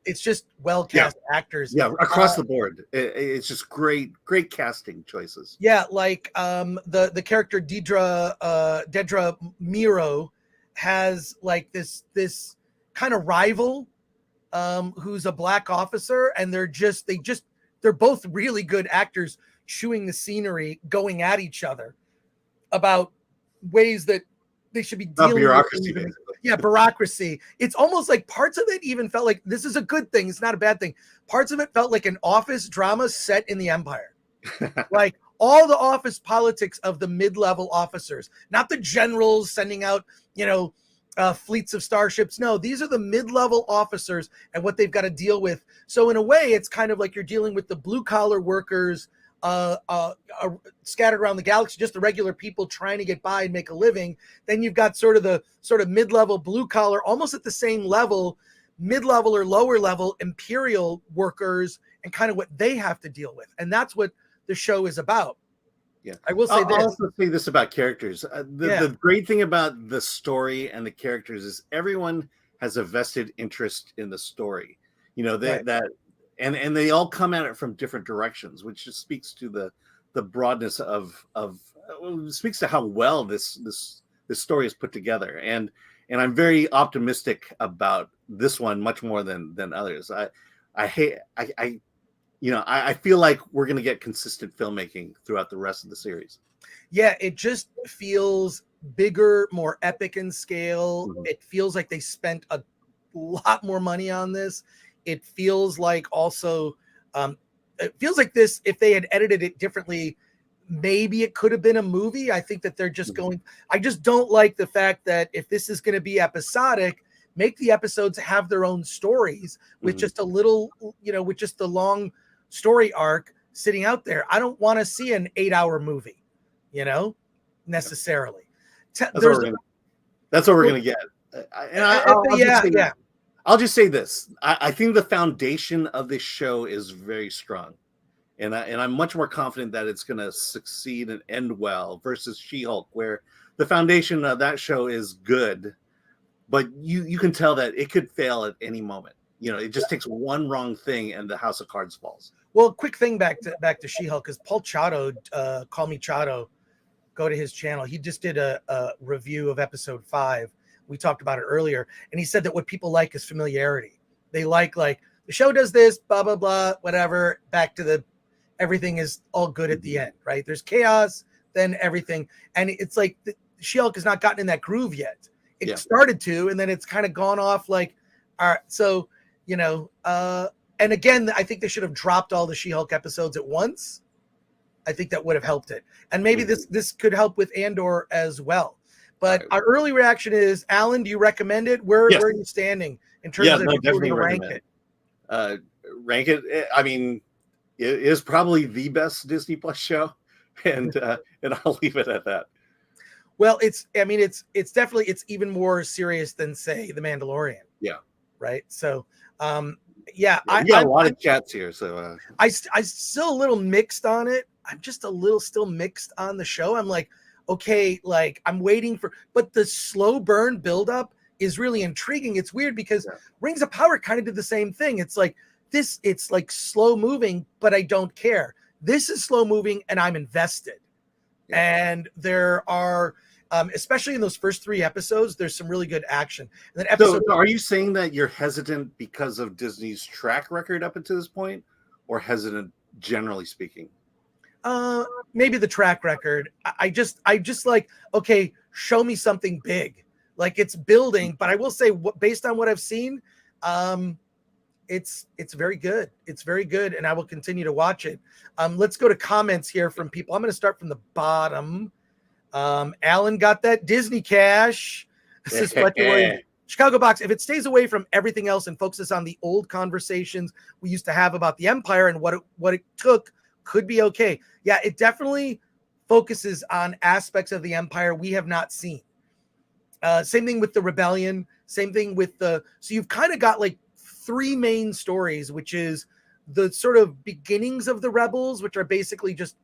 It's just well-cast actors. Yeah, across the board. It's just great casting choices. Yeah, like the character Dedra Miro has like this kind of rival who's a black officer, and they're both really good actors chewing the scenery, going at each other about ways that they should be dealing bureaucracy, with. Yeah, bureaucracy. It's almost like parts of it even felt like this is a good thing. It's not a bad thing. Parts of it felt like an office drama set in the Empire. Like all the office politics of the mid-level officers, not the generals sending out, fleets of starships. No, these are the mid-level officers and what they've got to deal with. So in a way, it's kind of like you're dealing with the blue-collar workers scattered around the galaxy, just the regular people trying to get by and make a living. Then you've got sort of mid-level blue collar, almost at the same level, mid-level or lower level imperial workers and kind of what they have to deal with. And that's what the show is about. Yeah, I will say I'll also say this about characters. The great thing about the story and the characters is everyone has a vested interest in the story. And they all come at it from different directions, which just speaks to the broadness of speaks to how well this story is put together. And I'm very optimistic about this one much more than others. I feel like we're going to get consistent filmmaking throughout the rest of the series. Yeah, it just feels bigger, more epic in scale. It feels like they spent a lot more money on this. It feels like also, it feels like this, if they had edited it differently, maybe it could have been a movie. I think that they're just I just don't like the fact that if this is going to be episodic, make the episodes have their own stories with just a little, with just the long story arc sitting out there. I don't want to see an 8-hour movie, necessarily. That's what we're going to get. I'll just say this. I think the foundation of this show is very strong. And I'm much more confident that it's going to succeed and end well versus She-Hulk, where the foundation of that show is good, but you can tell that it could fail at any moment. It just takes one wrong thing and the house of cards falls. Well, quick thing back to She-Hulk, because Paul Chato, Call Me Chato, go to his channel. He just did a review of episode 5. We talked about it earlier, and he said that what people like is familiarity. They like the show does this, blah blah blah, whatever. Back to everything is all good at the end, right? There's chaos, then everything, and it's like She-Hulk has not gotten in that groove yet. It started to, and then it's kind of gone off like, all right. So and again, I think they should have dropped all the She-Hulk episodes at once. I think that would have helped it, and maybe this could help with Andor as well. But our early reaction is, Alan, do you recommend it? Where are you standing in terms of definitely rank it? Rank it. I mean, it is probably the best Disney Plus show, and I'll leave it at that. Well, it's definitely, it's even more serious than, say, The Mandalorian. Yeah. Right. So, we got a lot of chats here. So I'm still a little mixed on it. I'm just a little still mixed on the show. I'm like, okay, like I'm waiting but the slow burn buildup is really intriguing. It's weird because Rings of Power kind of did the same thing. It's like it's like slow moving, but I don't care. This is slow moving, and I'm invested. And there are, especially in those first 3 episodes, there's some really good action. And then So are you saying that you're hesitant because of Disney's track record up until this point, or hesitant generally speaking? Maybe the track record. I just like, okay, show me something big. Like, it's building, but I will say, based on what I've seen, it's very good. It's very good, and I will continue to watch it. Let's go to comments here from people. I'm going to start from the bottom. Alan got that Disney cash. This is Fletcher Williams. Chicago Box, if it stays away from everything else and focuses on the old conversations we used to have about the Empire and what it took, could be okay. Yeah, it definitely focuses on aspects of the Empire we have not seen. Same thing with the Rebellion. Same thing with so you've kind of got like 3 main stories, which is the sort of beginnings of the rebels, which are basically just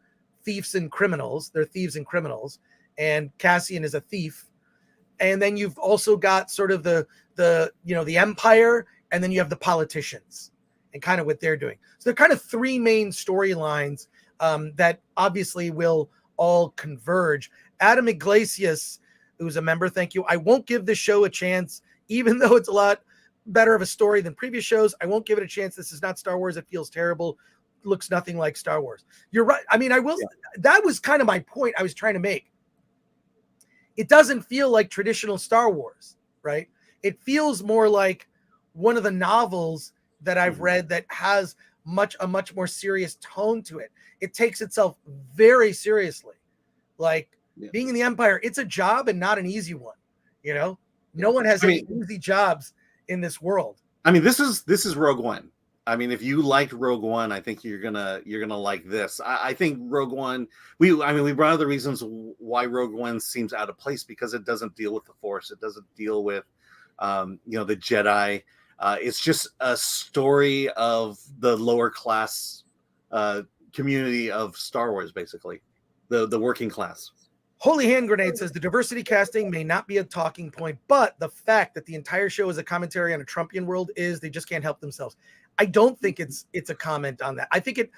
thieves and criminals. They're thieves and criminals, and Cassian is a thief. And then you've also got sort of the Empire, and then you have the politicians and kind of what they're doing. So they're kind of 3 main storylines that obviously will all converge. Adam Iglesias, who's a member, thank you. I won't give this show a chance, even though it's a lot better of a story than previous shows. I won't give it a chance. This is not Star Wars. It feels terrible. Looks nothing like Star Wars. You're right. I mean, that was kind of my point I was trying to make. It doesn't feel like traditional Star Wars, right? It feels more like one of the novels that I've read that has a much more serious tone to it. It takes itself very seriously. Like, being in the Empire, it's a job and not an easy one. No one has any easy jobs in this world. I mean, this is Rogue One. I mean, if you liked Rogue One, I think you're gonna like this. I think Rogue One. We brought up the reasons why Rogue One seems out of place, because it doesn't deal with the Force. It doesn't deal with the Jedi. It's just a story of the lower class community of Star Wars, basically the working class. Holy Hand Grenade says the diversity casting may not be a talking point, but the fact that the entire show is a commentary on a Trumpian world is they just can't help themselves. I don't think it's a comment on that. I think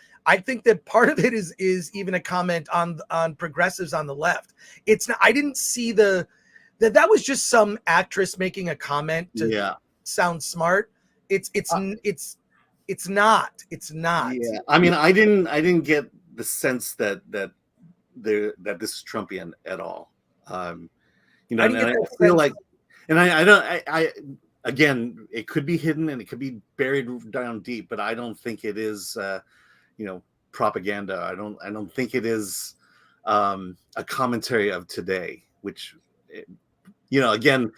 that part of it is even a comment on progressives on the left. It's not. I didn't see that was just some actress making a comment to sound smart. It's not. Yeah. I mean, I didn't get the sense that this is Trumpian at all. I feel like, and I again, it could be hidden and it could be buried down deep, but I don't think it is propaganda. I don't think it is a commentary of today, which again,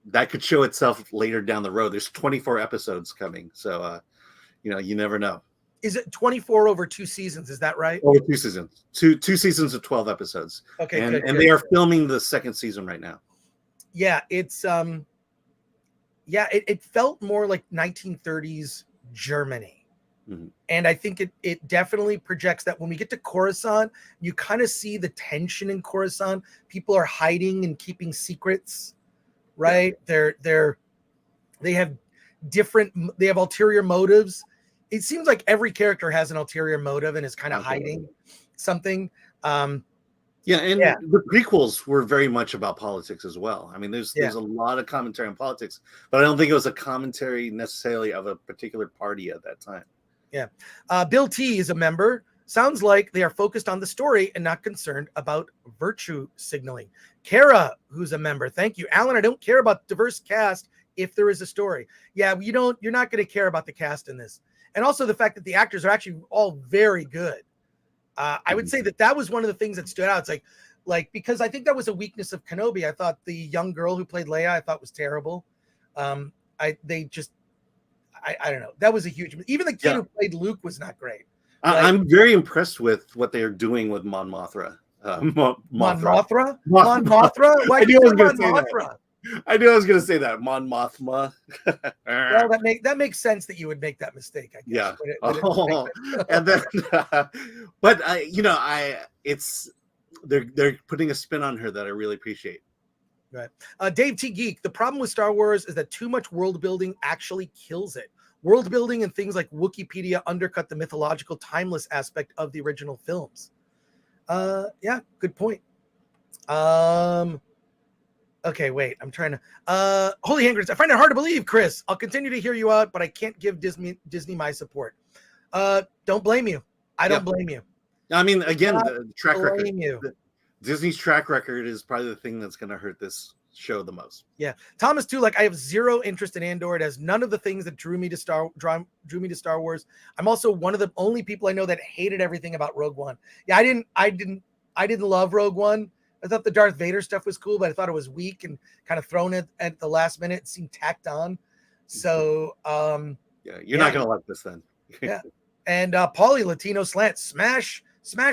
that could show itself later down the road. There's 24 episodes coming, so you never know. Is it 24 over 2 seasons? Is that right? Over 2 seasons. Two seasons of 12 episodes. Okay, and good. They are filming the 2nd season right now. Yeah, it's it felt more like 1930s Germany. Mm-hmm. And I think it definitely projects that when we get to Coruscant, you kind of see the tension in Coruscant. People are hiding and keeping secrets, right? Yeah. They have ulterior motives. It seems like every character has an ulterior motive and is kind of hiding something. The prequels were very much about politics as well. I mean, there's a lot of commentary on politics, but I don't think it was a commentary necessarily of a particular party at that time. Yeah. Bill T is a member. Sounds like they are focused on the story and not concerned about virtue signaling. Kara, who's a member. Thank you. Alan, I don't care about diverse cast if there is a story. Yeah, you're not going to care about the cast in this. And also the fact that the actors are actually all very good. I would say that was one of the things that stood out. It's like because I think that was a weakness of Kenobi. I thought the young girl who played Leia, I thought was terrible. I don't know. That was a huge. Even the kid who played Luke was not great. I'm very impressed with what they are doing with Mon Mothra. Mon Mothra? Mon Mothra? Why do you say Mon Mothra? I knew I was going to say that. Mon Mothma. Well, that makes sense that you would make that mistake, I guess. Yeah. And then, but they're putting a spin on her that I really appreciate. Right. Dave T. Geek, the problem with Star Wars is that too much world building actually kills it. World building and things like Wikipedia undercut the mythological, timeless aspect of the original films. Yeah, good point. Okay, wait, I'm trying to. Holy Handgrids, I find it hard to believe, Chris. I'll continue to hear you out, but I can't give Disney my support. Don't blame you. I don't blame you. I mean, again, the track record. You. Disney's track record is probably the thing that's going to hurt this show the most. Yeah, Thomas too. Like, I have zero interest in Andor. It has none of the things that drew me to Star Wars. I'm also one of the only people I know that hated everything about Rogue One. Yeah, I didn't love Rogue One. I thought the Darth Vader stuff was cool, but I thought it was weak and kind of thrown at the last minute. It seemed tacked on. So, you're not going to like this then. Yeah. And Paulie, Latino Slant, smash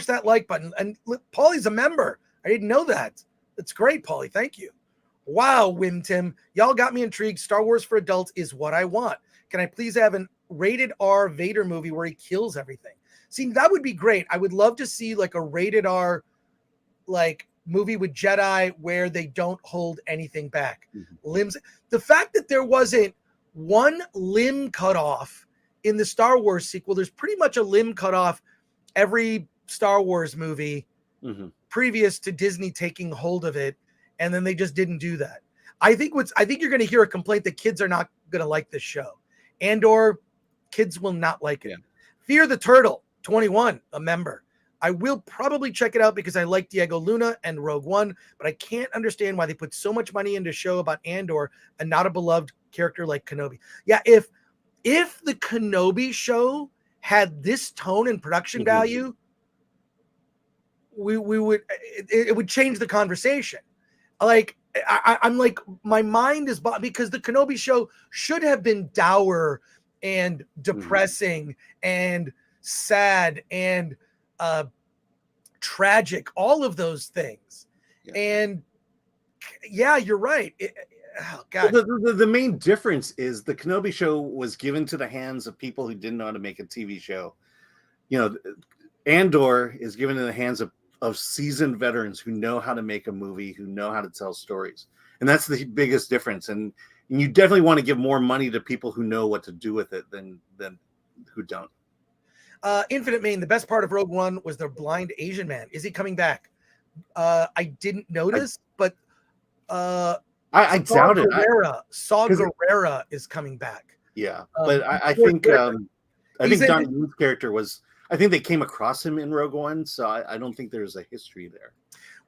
that like button. And Paulie's a member. I didn't know that. That's great, Paulie. Thank you. Wow, Wim Tim. Y'all got me intrigued. Star Wars for adults is what I want. Can I please have an rated R Vader movie where he kills everything? See, that would be great. I would love to see like a rated R like movie with Jedi where they don't hold anything back. Limbs. The fact that there wasn't one limb cut off in the Star Wars sequel, there's pretty much a limb cut off every Star Wars movie previous to Disney taking hold of it, and then they just didn't do that. I think you're going to hear a complaint that kids are not going to like this show. Andor, kids will not like it. Yeah. Fear the Turtle, 21, a member. I will probably check it out because I like Diego Luna and Rogue One, but I can't understand why they put so much money into a show about Andor and not a beloved character like Kenobi. Yeah, if the Kenobi show had this tone and production value, we would it would change the conversation. Like I'm like, my mind is because the Kenobi show should have been dour and depressing and sad and tragic, all of those things. And yeah, you're right. Oh God. Well, the main difference is the Kenobi show was given to the hands of people who didn't know how to make a TV show. You know, Andor is given in the hands of seasoned veterans who know how to make a movie, who know how to tell stories. And that's the biggest difference. And you definitely want to give more money to people who know what to do with it than who don't. Infinite Main, the best part of Rogue One was the blind Asian man. Is he coming back? I didn't notice, but I doubt it. Saw Gerrera is coming back. Yeah, but I think Don Yoon's character was. I think they came across him in Rogue One, so I don't think there's a history there.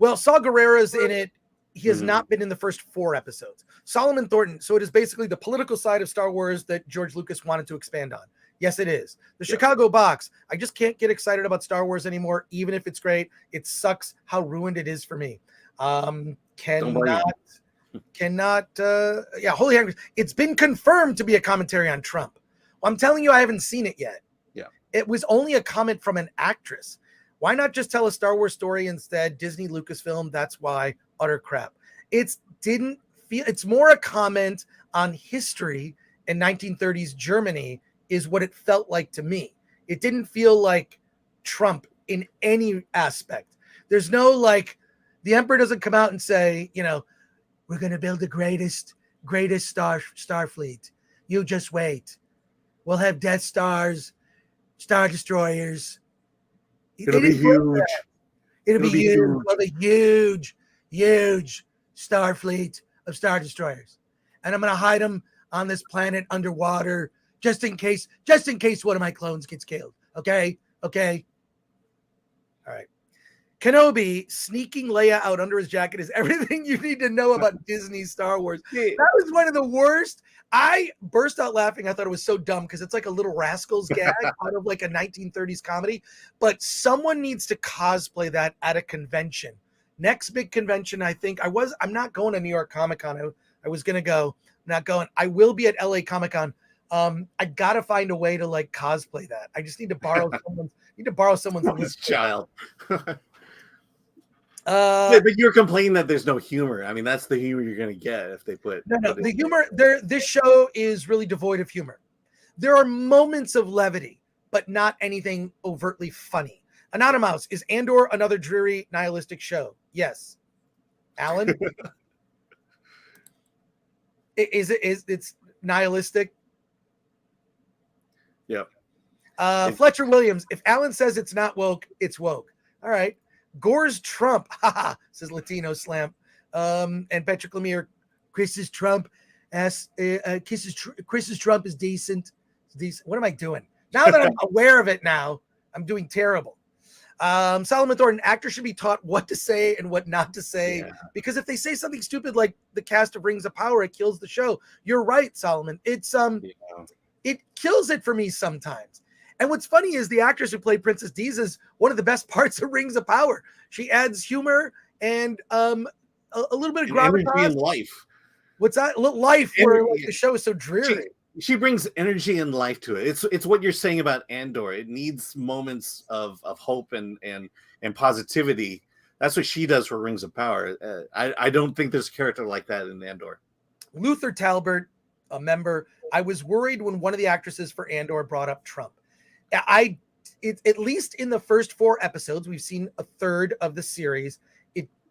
Well, Saw Gerrera's in it. He has not been in the first 4 episodes. Solomon Thornton. So it is basically the political side of Star Wars that George Lucas wanted to expand on. Yes, it is. The Chicago Box. I just can't get excited about Star Wars anymore, even if it's great. It sucks how ruined it is for me. Holy Hungry. It's been confirmed to be a commentary on Trump. Well, I'm telling you, I haven't seen it yet. Yeah. It was only a comment from an actress. Why not just tell a Star Wars story instead? Disney, Lucasfilm, that's why. Utter crap. It's more a comment on history in 1930s Germany is what it felt like to me. It didn't feel like Trump in any aspect. There's no like, the Emperor doesn't come out and say, you know, we're going to build the greatest Starfleet. You just wait. We'll have Death Stars, Star Destroyers. It'll be huge. It'll be huge. We'll have a huge Starfleet of Star Destroyers. And I'm going to hide them on this planet underwater just in case one of my clones gets killed. Okay? All right. Kenobi sneaking Leia out under his jacket is everything you need to know about Disney Star Wars. That was one of the worst. I burst out laughing. I thought it was so dumb because it's like a Little Rascals gag out of like a 1930s comedy. But someone needs to cosplay that at a convention. Next big convention, I think I'm not going to New York Comic Con. I was going to go, not going. I will be at LA Comic Con. I got to find a way to like cosplay that. I just need to borrow someone's child. But you're complaining that there's no humor. I mean, that's the humor you're going to get if they put. No, the humor there. This show is really devoid of humor. There are moments of levity, but not anything overtly funny. Anonymous, is Andor another dreary, nihilistic show? Yes. Alan, it's nihilistic? Yep. Fletcher Williams, if Alan says it's not woke, it's woke. All right. Gore's Trump, haha, says Latino Slam. And Patrick Lemire, Chris's Trump, Chris's Trump is decent. What am I doing? Now that I'm aware of it now, I'm doing terrible. Solomon Thornton, actors should be taught what to say and what not to say, because if they say something stupid like the cast of Rings of Power, it kills the show. You're right, Solomon. It's it kills it for me sometimes. And what's funny is the actress who played Princess Diza is one of the best parts of Rings of Power. She adds humor and a little bit of energy gravitas and life. What's that? Life, where like, the show is so dreary. She brings energy and life to it. It's what you're saying about Andor. It needs moments of hope and positivity. That's what she does for Rings of Power. I don't think there's a character like that in Andor. Luther Talbert, a member. I was worried when one of the actresses for Andor brought up Trump. At least in the first 4 episodes, we've seen a third of the series.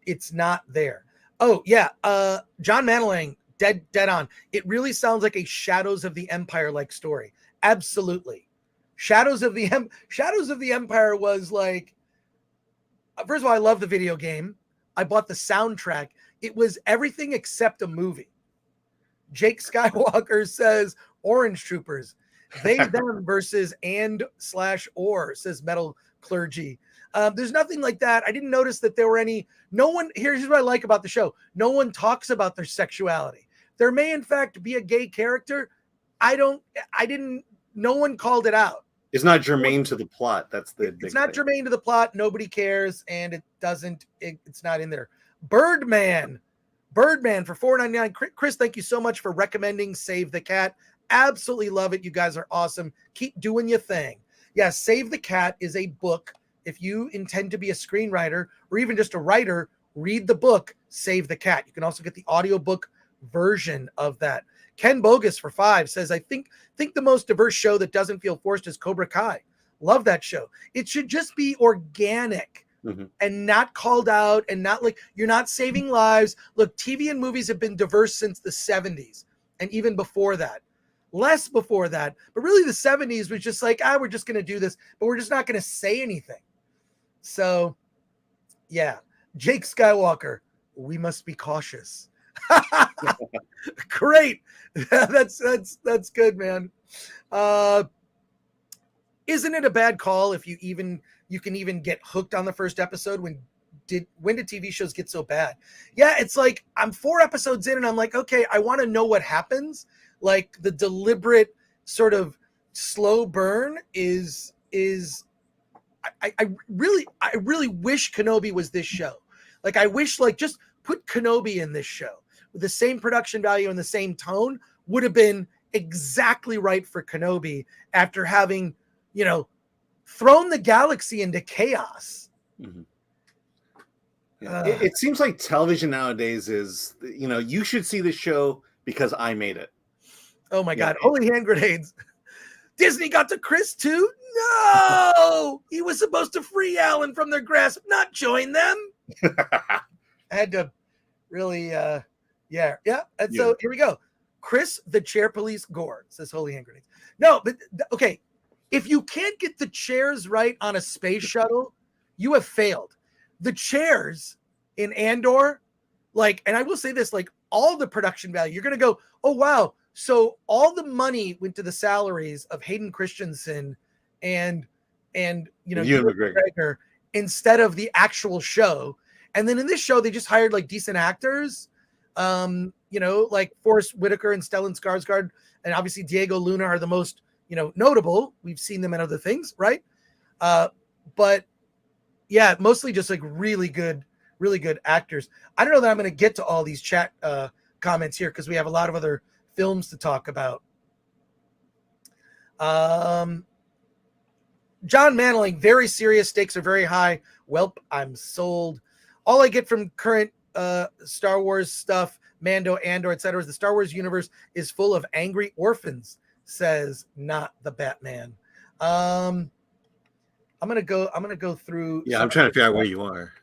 It's not there. Oh yeah, John Manalang, dead on. It really sounds like a Shadows of the Empire like story. Absolutely, Shadows of the Empire was like. First of all, I love the video game. I bought the soundtrack. It was everything except a movie. Jake Skywalker says Orange Troopers. They, them versus and/or, says Metal Clergy. There's nothing like that. I didn't notice that there were any. No one. Here's what I like about the show. No one talks about their sexuality. There may, in fact, be a gay character. I didn't. No one called it out. It's not germane to the plot. That's the big It's not thing. germane to the plot. Nobody cares, and it doesn't. It's not in there. Birdman for $4.99. Chris, thank you so much for recommending Save the Cat. Absolutely love it. You guys are awesome. Keep doing your thing. Yeah, Save the Cat is a book. If you intend to be a screenwriter or even just a writer, read the book, Save the Cat. You can also get the audiobook version of that. Ken Bogus for $5 says, I think the most diverse show that doesn't feel forced is Cobra Kai. Love that show. It should just be organic and not called out and not like you're not saving lives. Look, TV and movies have been diverse since the 70s and even before that. Less before that, but really the 70s was just like, we're just going to do this, but we're just not going to say anything. So, yeah, Jake Skywalker, we must be cautious. Great. That's good, man. Isn't it a bad call if you can even get hooked on the first episode? When did TV shows get so bad? Yeah, it's like I'm 4 episodes in and I'm like, okay, I want to know what happens. Like the deliberate sort of slow burn is I really wish Kenobi was this show. Like I wish just put Kenobi in this show with the same production value and the same tone would have been exactly right for Kenobi after having, thrown the galaxy into chaos. Mm-hmm. Yeah. It seems like television nowadays is, you should see the show because I made it. Oh my God. Holy hand grenades. Disney got to Chris too? No! He was supposed to free Alan from their grasp, not join them. I had to really, yeah. And so here we go. Chris, the chair police Gore, says Holy hand grenades. No, but okay. If you can't get the chairs right on a space shuttle, you have failed. The chairs in Andor, and I will say this, all the production value, you're going to go, oh, wow. So all the money went to the salaries of Hayden Christensen and Ewan McGregor instead of the actual show. And then in this show, they just hired decent actors, like Forrest Whitaker and Stellan Skarsgård, and obviously Diego Luna are the most, notable. We've seen them in other things, right? But yeah, mostly just really good actors. I don't know that I'm going to get to all these chat comments here because we have a lot of other films to talk about. John Manaling, very serious, stakes are very high. Welp, I'm sold. All I get from current Star Wars stuff, Mando, Andor, etc., is the Star Wars universe is full of angry orphans, says not the Batman. I'm gonna go through. Yeah, I'm trying to figure out where you are.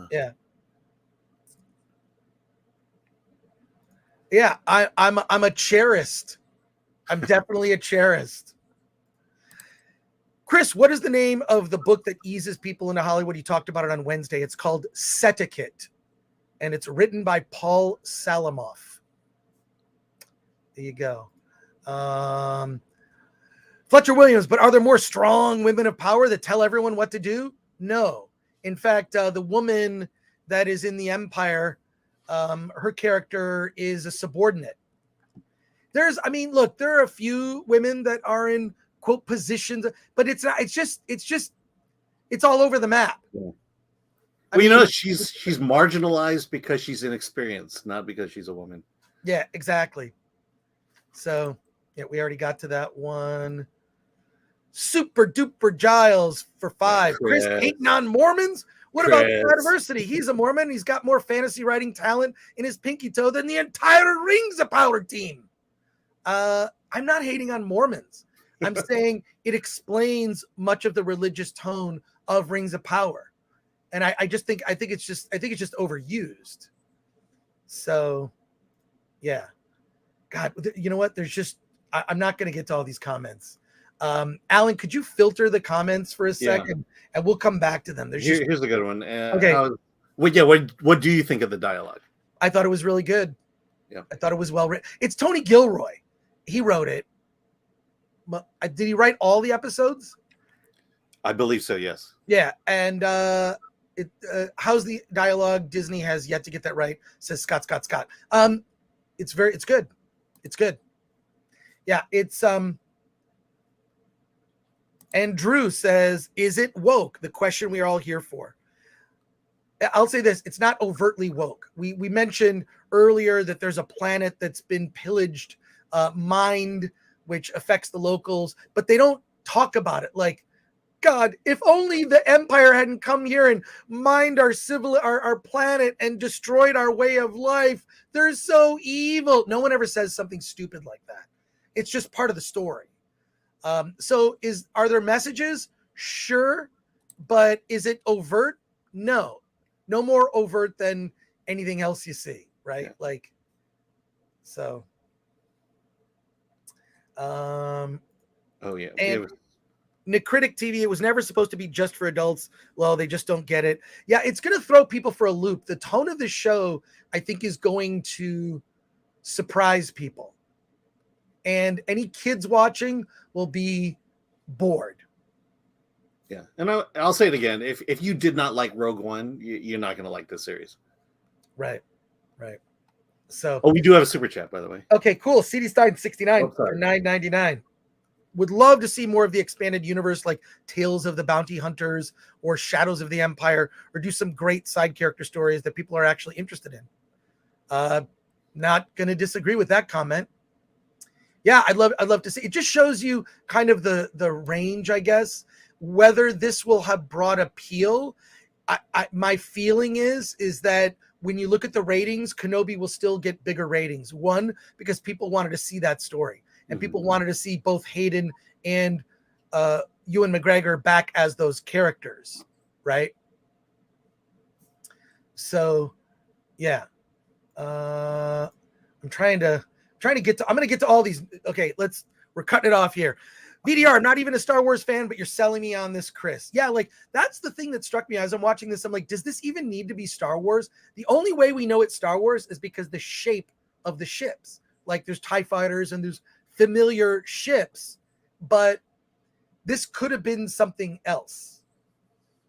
Yeah. Yeah, I'm a chairist. I'm definitely a chairist. Chris, what is the name of the book that eases people into Hollywood? You talked about it on Wednesday. It's called Setiquette, and it's written by Paul Salamoff. There you go. Fletcher Williams, but are there more strong women of power that tell everyone what to do? No. In fact, the woman that is in the Empire, her character is a subordinate. Look, there are a few women that are in quote positions, but it's not, it's all over the map. Yeah. Well, she's marginalized because she's inexperienced, not because she's a woman. Yeah, exactly. So, yeah, we already got to that one. Super duper Giles for 5. Chris hating on Mormons? What about diversity? He's a Mormon. He's got more fantasy writing talent in his pinky toe than the entire Rings of Power team. I'm not hating on Mormons. I'm saying it explains much of the religious tone of Rings of Power. And I think it's just overused. So yeah. God, you know what? I'm not going to get to all these comments. Alan, could you filter the comments for a second, and we'll come back to them. Here's a good one. Okay. What do you think of the dialogue? I thought it was really good. Yeah. I thought it was well written. It's Tony Gilroy. He wrote it. Did he write all the episodes? I believe so, yes. Yeah. And how's the dialogue? Disney has yet to get that right, says Scott. It's good. It's good. Yeah, it's and Drew says, is it woke? The question we are all here for. I'll say this, it's not overtly woke. We mentioned earlier that there's a planet that's been pillaged, mined, which affects the locals, but they don't talk about it. Like, God, if only the Empire hadn't come here and mined our planet and destroyed our way of life. They're so evil. No one ever says something stupid like that. It's just part of the story. So are there messages? Sure. But is it overt? No. No more overt than anything else you see, right? Yeah. Like, so. Oh yeah. And Necritic TV, it was never supposed to be just for adults. Well, they just don't get it. Yeah, it's going to throw people for a loop. The tone of the show, I think, is going to surprise people. And any kids watching will be bored. Yeah, and I'll say it again. If you did not like Rogue One, you're not going to like this series. Right. So. Oh, we do have a super chat, by the way. Okay, cool. CD Stein 69 for $9.99. Would love to see more of the expanded universe, like Tales of the Bounty Hunters or Shadows of the Empire, or do some great side character stories that people are actually interested in. Not going to disagree with that comment. Yeah, I'd love to see. It just shows you kind of the range, I guess. Whether this will have broad appeal, my feeling is that when you look at the ratings, Kenobi will still get bigger ratings. One, because people wanted to see that story, and people wanted to see both Hayden and Ewan McGregor back as those characters, right? So, yeah, I'm trying to get to. I'm going to get to all these. Okay, we're cutting it off here. VDR, I'm not even a Star Wars fan, but you're selling me on this, Chris. Yeah, like that's the thing that struck me as I'm watching this. I'm like, does this even need to be Star Wars? The only way we know it's Star Wars is because the shape of the ships. Like there's TIE fighters and there's familiar ships, but this could have been something else.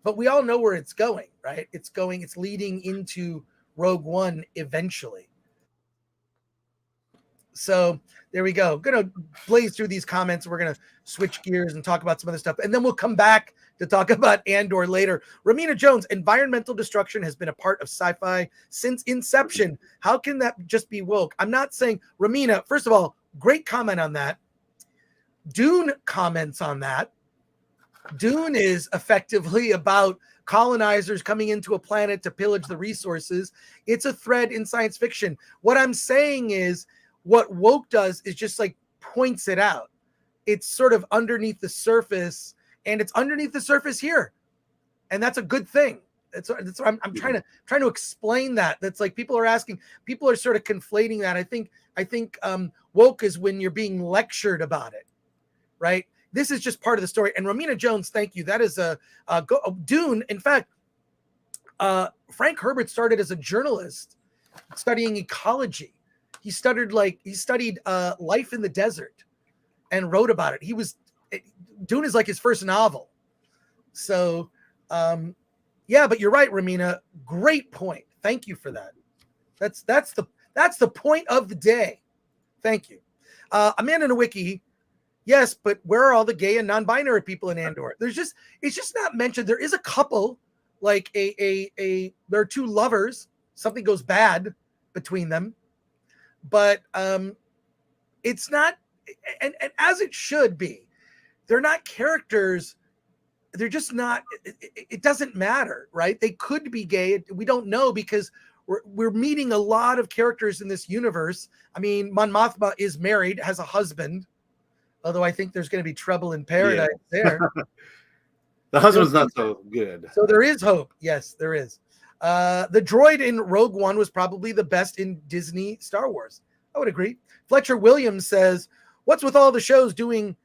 But we all know where it's going, right? It's leading into Rogue One eventually. So there we go. Going to blaze through these comments. We're going to switch gears and talk about some other stuff. And then we'll come back to talk about Andor later. Ramina Jones, environmental destruction has been a part of sci-fi since inception. How can that just be woke? I'm not saying, Ramina, first of all, great comment on that. Dune comments on that. Dune is effectively about colonizers coming into a planet to pillage the resources. It's a thread in science fiction. What I'm saying is, what woke does is just like points it out. It's sort of underneath the surface, and it's underneath the surface here, and that's a good thing. That's what I'm trying to explain that. That's like people are sort of conflating that. I think woke is when you're being lectured about it, right? this is just part of the story. And Romina Jones, thank you. That is Dune. In fact, Frank Herbert started as a journalist studying ecology. He studied life in the desert and wrote about it. Dune is like his first novel. So, yeah, but you're right, Romina. Great point. Thank you for that. That's the point of the day. Thank you. Amanda Nowicki, yes, but where are all the gay and non-binary people in Andor? It's just not mentioned. There is a couple, like there are two lovers. Something goes bad between them, but it's not, and as it should be. They're not characters. They're just not. It doesn't matter, right? They could be gay. We don't know because we're meeting a lot of characters in this universe. I mean, Mon Mothma is married, has a husband, although I think there's going to be trouble in paradise there. The husband's not so good. So there is hope. Yes, there is. The droid in Rogue One was probably the best in Disney Star Wars. I would agree. Fletcher Williams says, what's with all the shows doing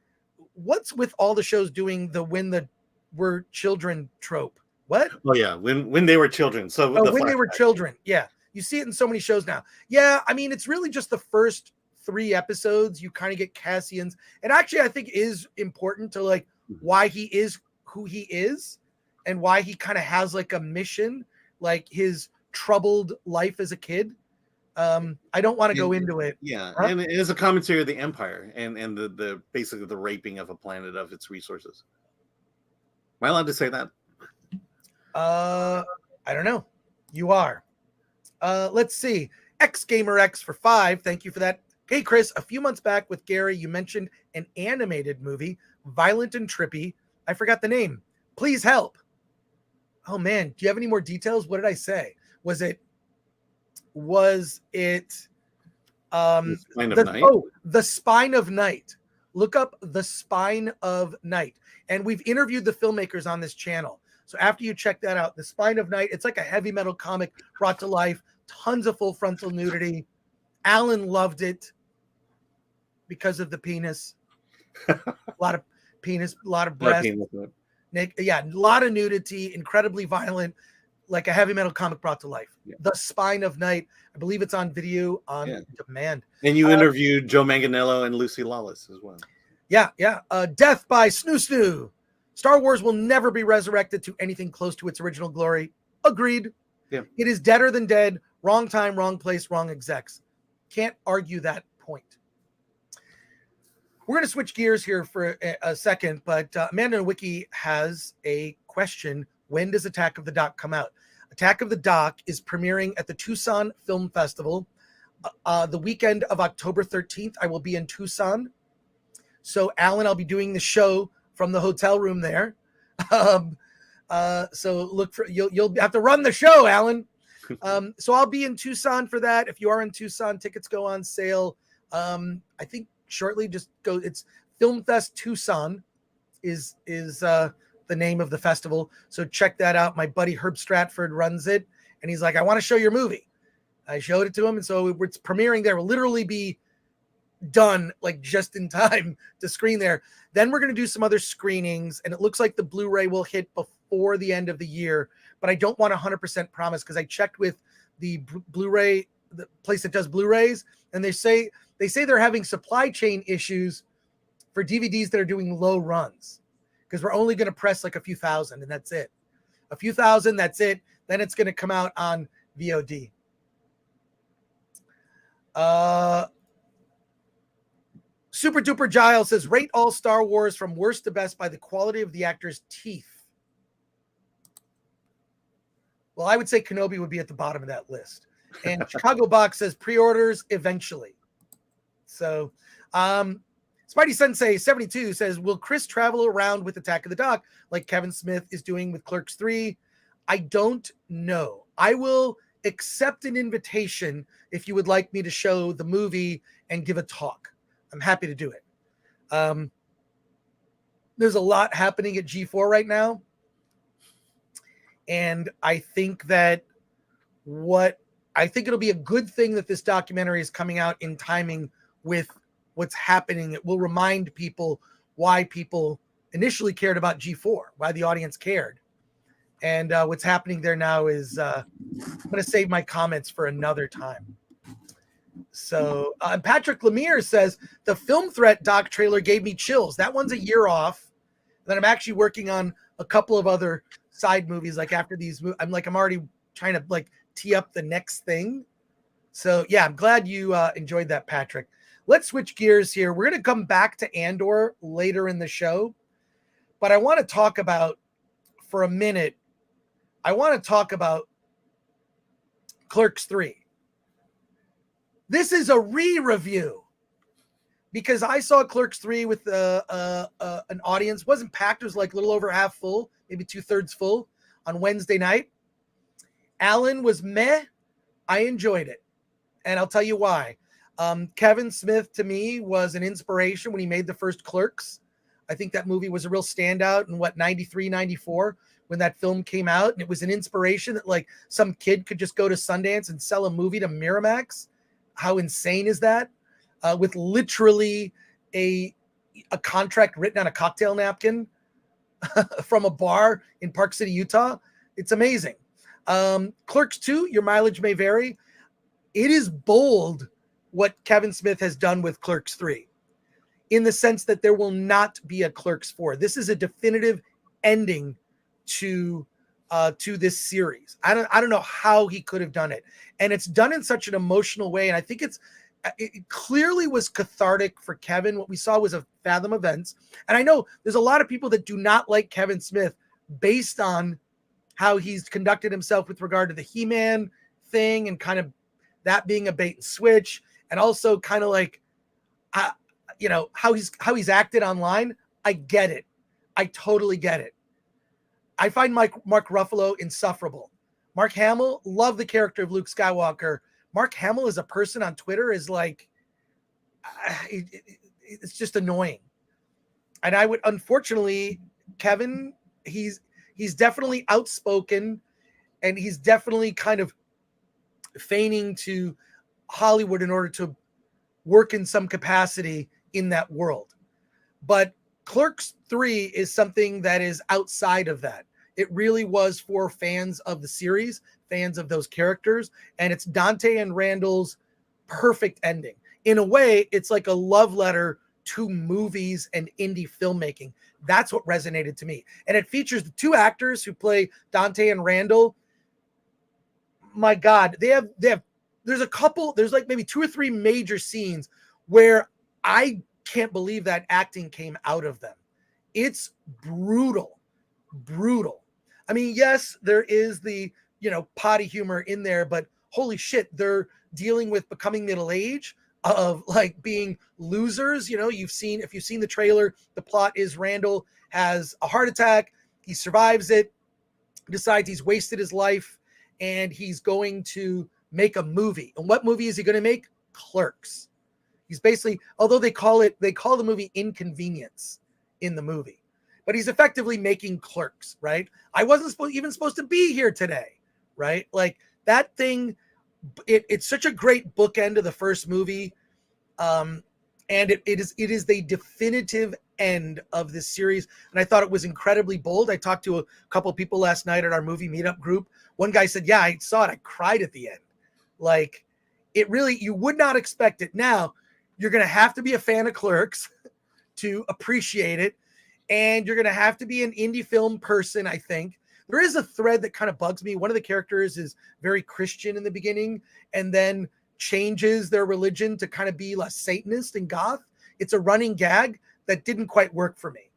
the when the were children trope? What? Oh yeah, when they were children. So when they were children. Yeah. You see it in so many shows now. Yeah, I mean, it's really just the first 3 episodes. You kind of get Cassian's. And actually, I think is important to like why he is who he is and why he kind of has like a mission, like his troubled life as a kid. I don't want to go into it. Yeah, and it is a commentary of the Empire and the basically the raping of a planet of its resources. Am I allowed to say that? I don't know. You are. Let's see. XGamerX for 5. Thank you for that. Hey, Chris, a few months back with Gary, you mentioned an animated movie, violent and trippy. I forgot the name. Please help. Oh, man. Do you have any more details? What did I say? Was it The Spine of Night. Look up The Spine of Night. And we've interviewed the filmmakers on this channel. So after you check that out, The Spine of Night, it's like a heavy metal comic brought to life. Tons of full frontal nudity. Alan loved it because of the penis. A lot of penis, a lot of breast. Yeah, a lot of nudity, incredibly violent, like a heavy metal comic brought to life. Yeah. The Spine of Night. I believe it's on video on demand. And you interviewed Joe Manganiello and Lucy Lawless as well. Yeah. Death by Snoo Snoo. Star Wars will never be resurrected to anything close to its original glory. Agreed. Yeah. It is deader than dead. Wrong time, wrong place, wrong execs. Can't argue that point. We're going to switch gears here for a second, but Amanda Wiki has a question. When does Attack of the Dock come out? Attack of the Dock is premiering at the Tucson Film Festival the weekend of October 13th. I will be in Tucson. So, Alan, I'll be doing the show from the hotel room there. So look for you'll have to run the show, Alan. So I'll be in Tucson for that. If you are in Tucson, tickets go on sale. I think shortly. Just go. It's Film Fest Tucson is the name of the festival. So check that out. My buddy Herb Stratford runs it, and he's like, "I want to show your movie." I showed it to him, and so it's premiering there. Will literally be done like just in time to screen there. Then we're going to do some other screenings, and it looks like the Blu-ray will hit before the end of the year, but I don't want 100% promise because I checked with the Blu-ray, the place that does Blu-rays, and they say they're having supply chain issues for DVDs that are doing low runs because we're only going to press like a few thousand, and that's it. A few thousand, that's it. Then it's going to come out on VOD. Super Duper Giles says, rate all Star Wars from worst to best by the quality of the actor's teeth. Well, I would say Kenobi would be at the bottom of that list. And Chicago Box says pre-orders eventually. So, Spidey Sensei 72 says, will Chris travel around with Attack of the Dock like Kevin Smith is doing with Clerks III? I don't know. I will accept an invitation if you would like me to show the movie and give a talk. I'm happy to do it. There's a lot happening at G4 right now. And I think that it'll be a good thing that this documentary is coming out in timing with what's happening. It will remind people why people initially cared about G4, why the audience cared. And what's happening there now is I'm going to save my comments for another time. So Patrick Lemire says, the Film Threat doc trailer gave me chills. That one's a year off. And then I'm actually working on a couple of other side movies. Like after these, I'm already trying to like tee up the next thing. So yeah, I'm glad you enjoyed that, Patrick. Let's switch gears here. We're going to come back to Andor later in the show. But I want to talk about, for a minute, I want to talk about Clerks III. This is a re-review because I saw Clerks III with an audience. It wasn't packed. It was like a little over half full, maybe 2/3 full on Wednesday night. Alan was meh. I enjoyed it. And I'll tell you why. Kevin Smith, to me, was an inspiration when he made the first Clerks. I think that movie was a real standout in 93, 94 when that film came out. And it was an inspiration that like some kid could just go to Sundance and sell a movie to Miramax. How insane is that? With literally a contract written on a cocktail napkin from a bar in Park City, Utah. It's amazing. Clerks 2, your mileage may vary. It is bold what Kevin Smith has done with Clerks 3 in the sense that there will not be a Clerks 4. This is a definitive ending to this series. I don't know how he could have done it. And it's done in such an emotional way. And I think it clearly was cathartic for Kevin. What we saw was a Fathom Events. And I know there's a lot of people that do not like Kevin Smith based on how he's conducted himself with regard to the He-Man thing and kind of that being a bait and switch. And also kind of like, how he's acted online. I get it. I totally get it. I find Mark Ruffalo insufferable. Mark Hamill, love the character of Luke Skywalker. Mark Hamill as a person on Twitter is like, it's just annoying. And I would, unfortunately, Kevin, he's definitely outspoken and he's definitely kind of feigning to Hollywood in order to work in some capacity in that world. But Clerks 3 is something that is outside of that. It really was for fans of the series, fans of those characters, and it's Dante and Randall's perfect ending. In a way, it's like a love letter to movies and indie filmmaking. That's what resonated to me. And it features the two actors who play Dante and Randall. My God, there's like maybe 2 or 3 major scenes where I can't believe that acting came out of them. It's brutal. I mean, yes, there is the, potty humor in there, but holy shit, they're dealing with becoming middle age, of like being losers. If you've seen the trailer, the plot is Randall has a heart attack. He survives it, decides he's wasted his life, and he's going to make a movie. And what movie is he going to make? Clerks. He's basically, although they call the movie Inconvenience in the movie, but he's effectively making Clerks, right? I wasn't even supposed to be here today, right? Like that thing, it's such a great bookend of the first movie. And it is the definitive end of this series. And I thought it was incredibly bold. I talked to a couple of people last night at our movie meetup group. One guy said, yeah, I saw it. I cried at the end. Like it really, you would not expect it. Now you're going to have to be a fan of Clerks to appreciate it. And you're going to have to be an indie film person, I think. There is a thread that kind of bugs me. One of the characters is very Christian in the beginning and then changes their religion to kind of be less Satanist and goth. It's a running gag that didn't quite work for me.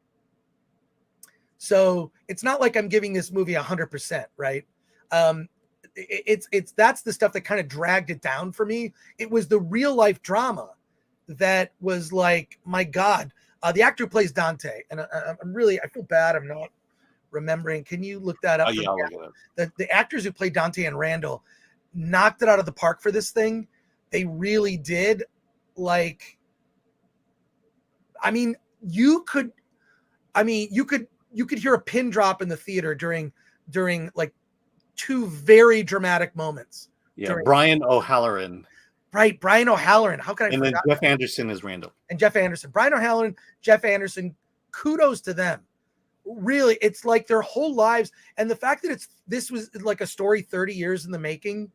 So it's not like I'm giving this movie 100%, right? That's the stuff that kind of dragged it down for me. It was the real life drama that was like, my God. The actor who plays Dante, and I feel bad I'm not remembering. Can you look that up? Oh, yeah, I'll look it up. The actors who play Dante and Randall knocked it out of the park for this thing. They really did. Like, I mean, you could hear a pin drop in the theater during like 2 very dramatic moments. Yeah, Brian O'Halloran. Right, Brian O'Halloran. How can I forget? And then Jeff Anderson is Randall. And Jeff Anderson. Brian O'Halloran, Jeff Anderson, kudos to them. Really, it's like their whole lives. And the fact that this was like a story 30 years in the making.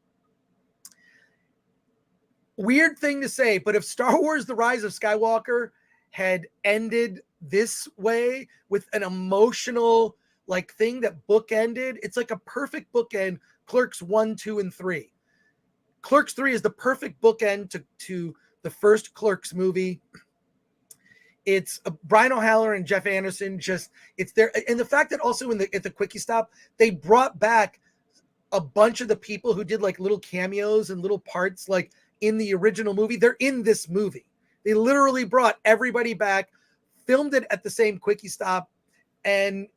Weird thing to say, but if Star Wars The Rise of Skywalker had ended this way with an emotional like thing that bookended, it's like a perfect bookend. Clerks 1, 2, and 3. Clerks 3 is the perfect bookend to the first Clerks movie. It's Brian O'Halloran and Jeff Anderson. It's there, and the fact that also at the Quickie Stop they brought back a bunch of the people who did like little cameos and little parts like in the original movie. They're in this movie. They literally brought everybody back, filmed it at the same Quickie Stop, and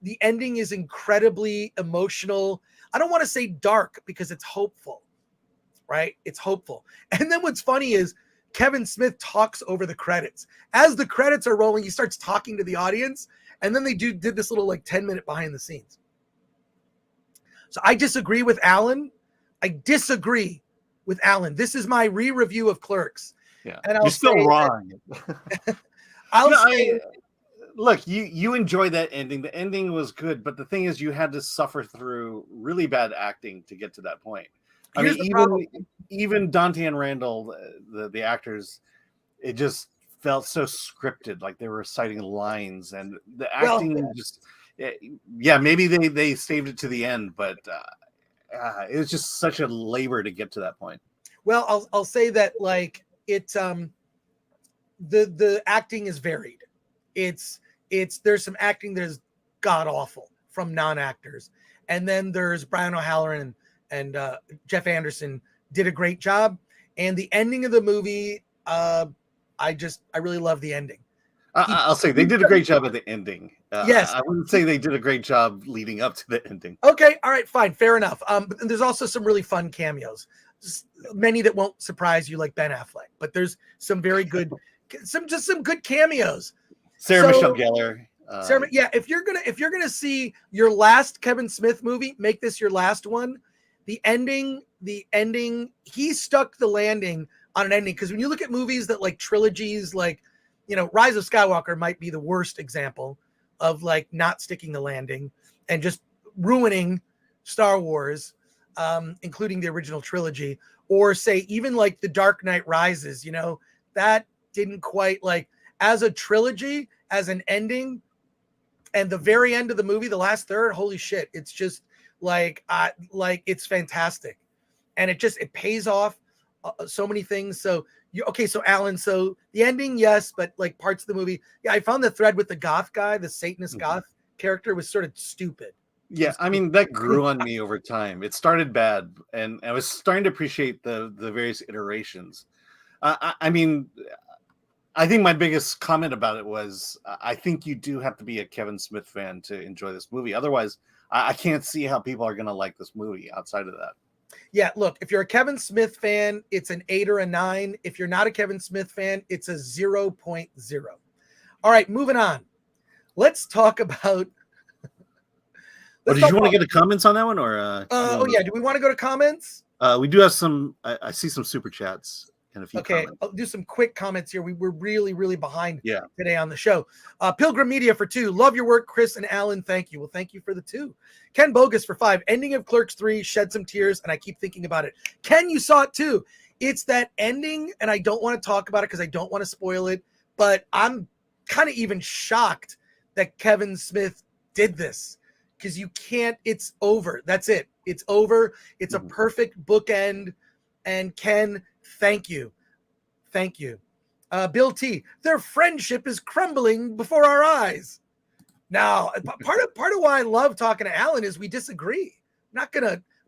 the ending is incredibly emotional. I don't want to say dark because it's hopeful, right? It's hopeful. And then what's funny is Kevin Smith talks over the credits. As the credits are rolling, he starts talking to the audience, and then they did this little like 10-minute behind the scenes. So I disagree with Alan. This is my re-review of Clerks. Yeah, and you're still wrong. Look, you enjoy that ending. The ending was good, but the thing is, you had to suffer through really bad acting to get to that point. I mean, even Dante and Randall, the actors, it just felt so scripted, like they were reciting lines, and the acting maybe they saved it to the end, but it was just such a labor to get to that point. Well, I'll say that like it's the acting is varied. There's some acting that is god awful from non-actors, and then there's Brian O'Halloran and Jeff Anderson did a great job. And the ending of the movie, I really love the ending. I'll say they did a great job at the ending. Yes, I wouldn't say they did a great job leading up to the ending. Okay, all right, fine, fair enough. But there's also some really fun cameos, many that won't surprise you, like Ben Affleck. But there's some very good, some good cameos. Sarah Michelle Gellar. If you're gonna see your last Kevin Smith movie, make this your last one. The ending, he stuck the landing on an ending, because when you look at movies that like trilogies, like Rise of Skywalker might be the worst example of like not sticking the landing and just ruining Star Wars, including the original trilogy, or say even like The Dark Knight Rises. That didn't quite like as a trilogy, as an ending, and the very end of the movie, the last third. Holy shit! It's just like it's fantastic, and it pays off so many things. So Alan, so the ending, yes, but like parts of the movie, I found the thread with the goth guy, the Satanist goth character, was sort of stupid. Yeah, I mean, that grew on me over time. It started bad, and I was starting to appreciate the various iterations. I mean, I think my biggest comment about it was, I think you do have to be a Kevin Smith fan to enjoy this movie. Otherwise, I can't see how people are going to like this movie outside of that. Yeah, look, if you're a Kevin Smith fan, it's an 8 or a 9. If you're not a Kevin Smith fan, it's a 0.0. All right, moving on. Let's talk about... Did you want to get the comments on that one? Or do we want to go to comments? We do have some... I see some super chats. And a few comments. I'll do some quick comments here. We're really, really behind today on the show. Pilgrim Media for 2. Love your work, Chris and Alan. Thank you. Well, thank you for the 2. Ken Bogus for 5. Ending of Clerks 3 shed some tears, and I keep thinking about it. Ken, you saw it too. It's that ending, and I don't want to talk about it because I don't want to spoil it, but I'm kind of even shocked that Kevin Smith did this, because you can't. It's over. That's it. It's over. It's a perfect bookend. And Ken, thank you. Bill T, their friendship is crumbling before our eyes. Now, part of why I love talking to Alan is we disagree. I'm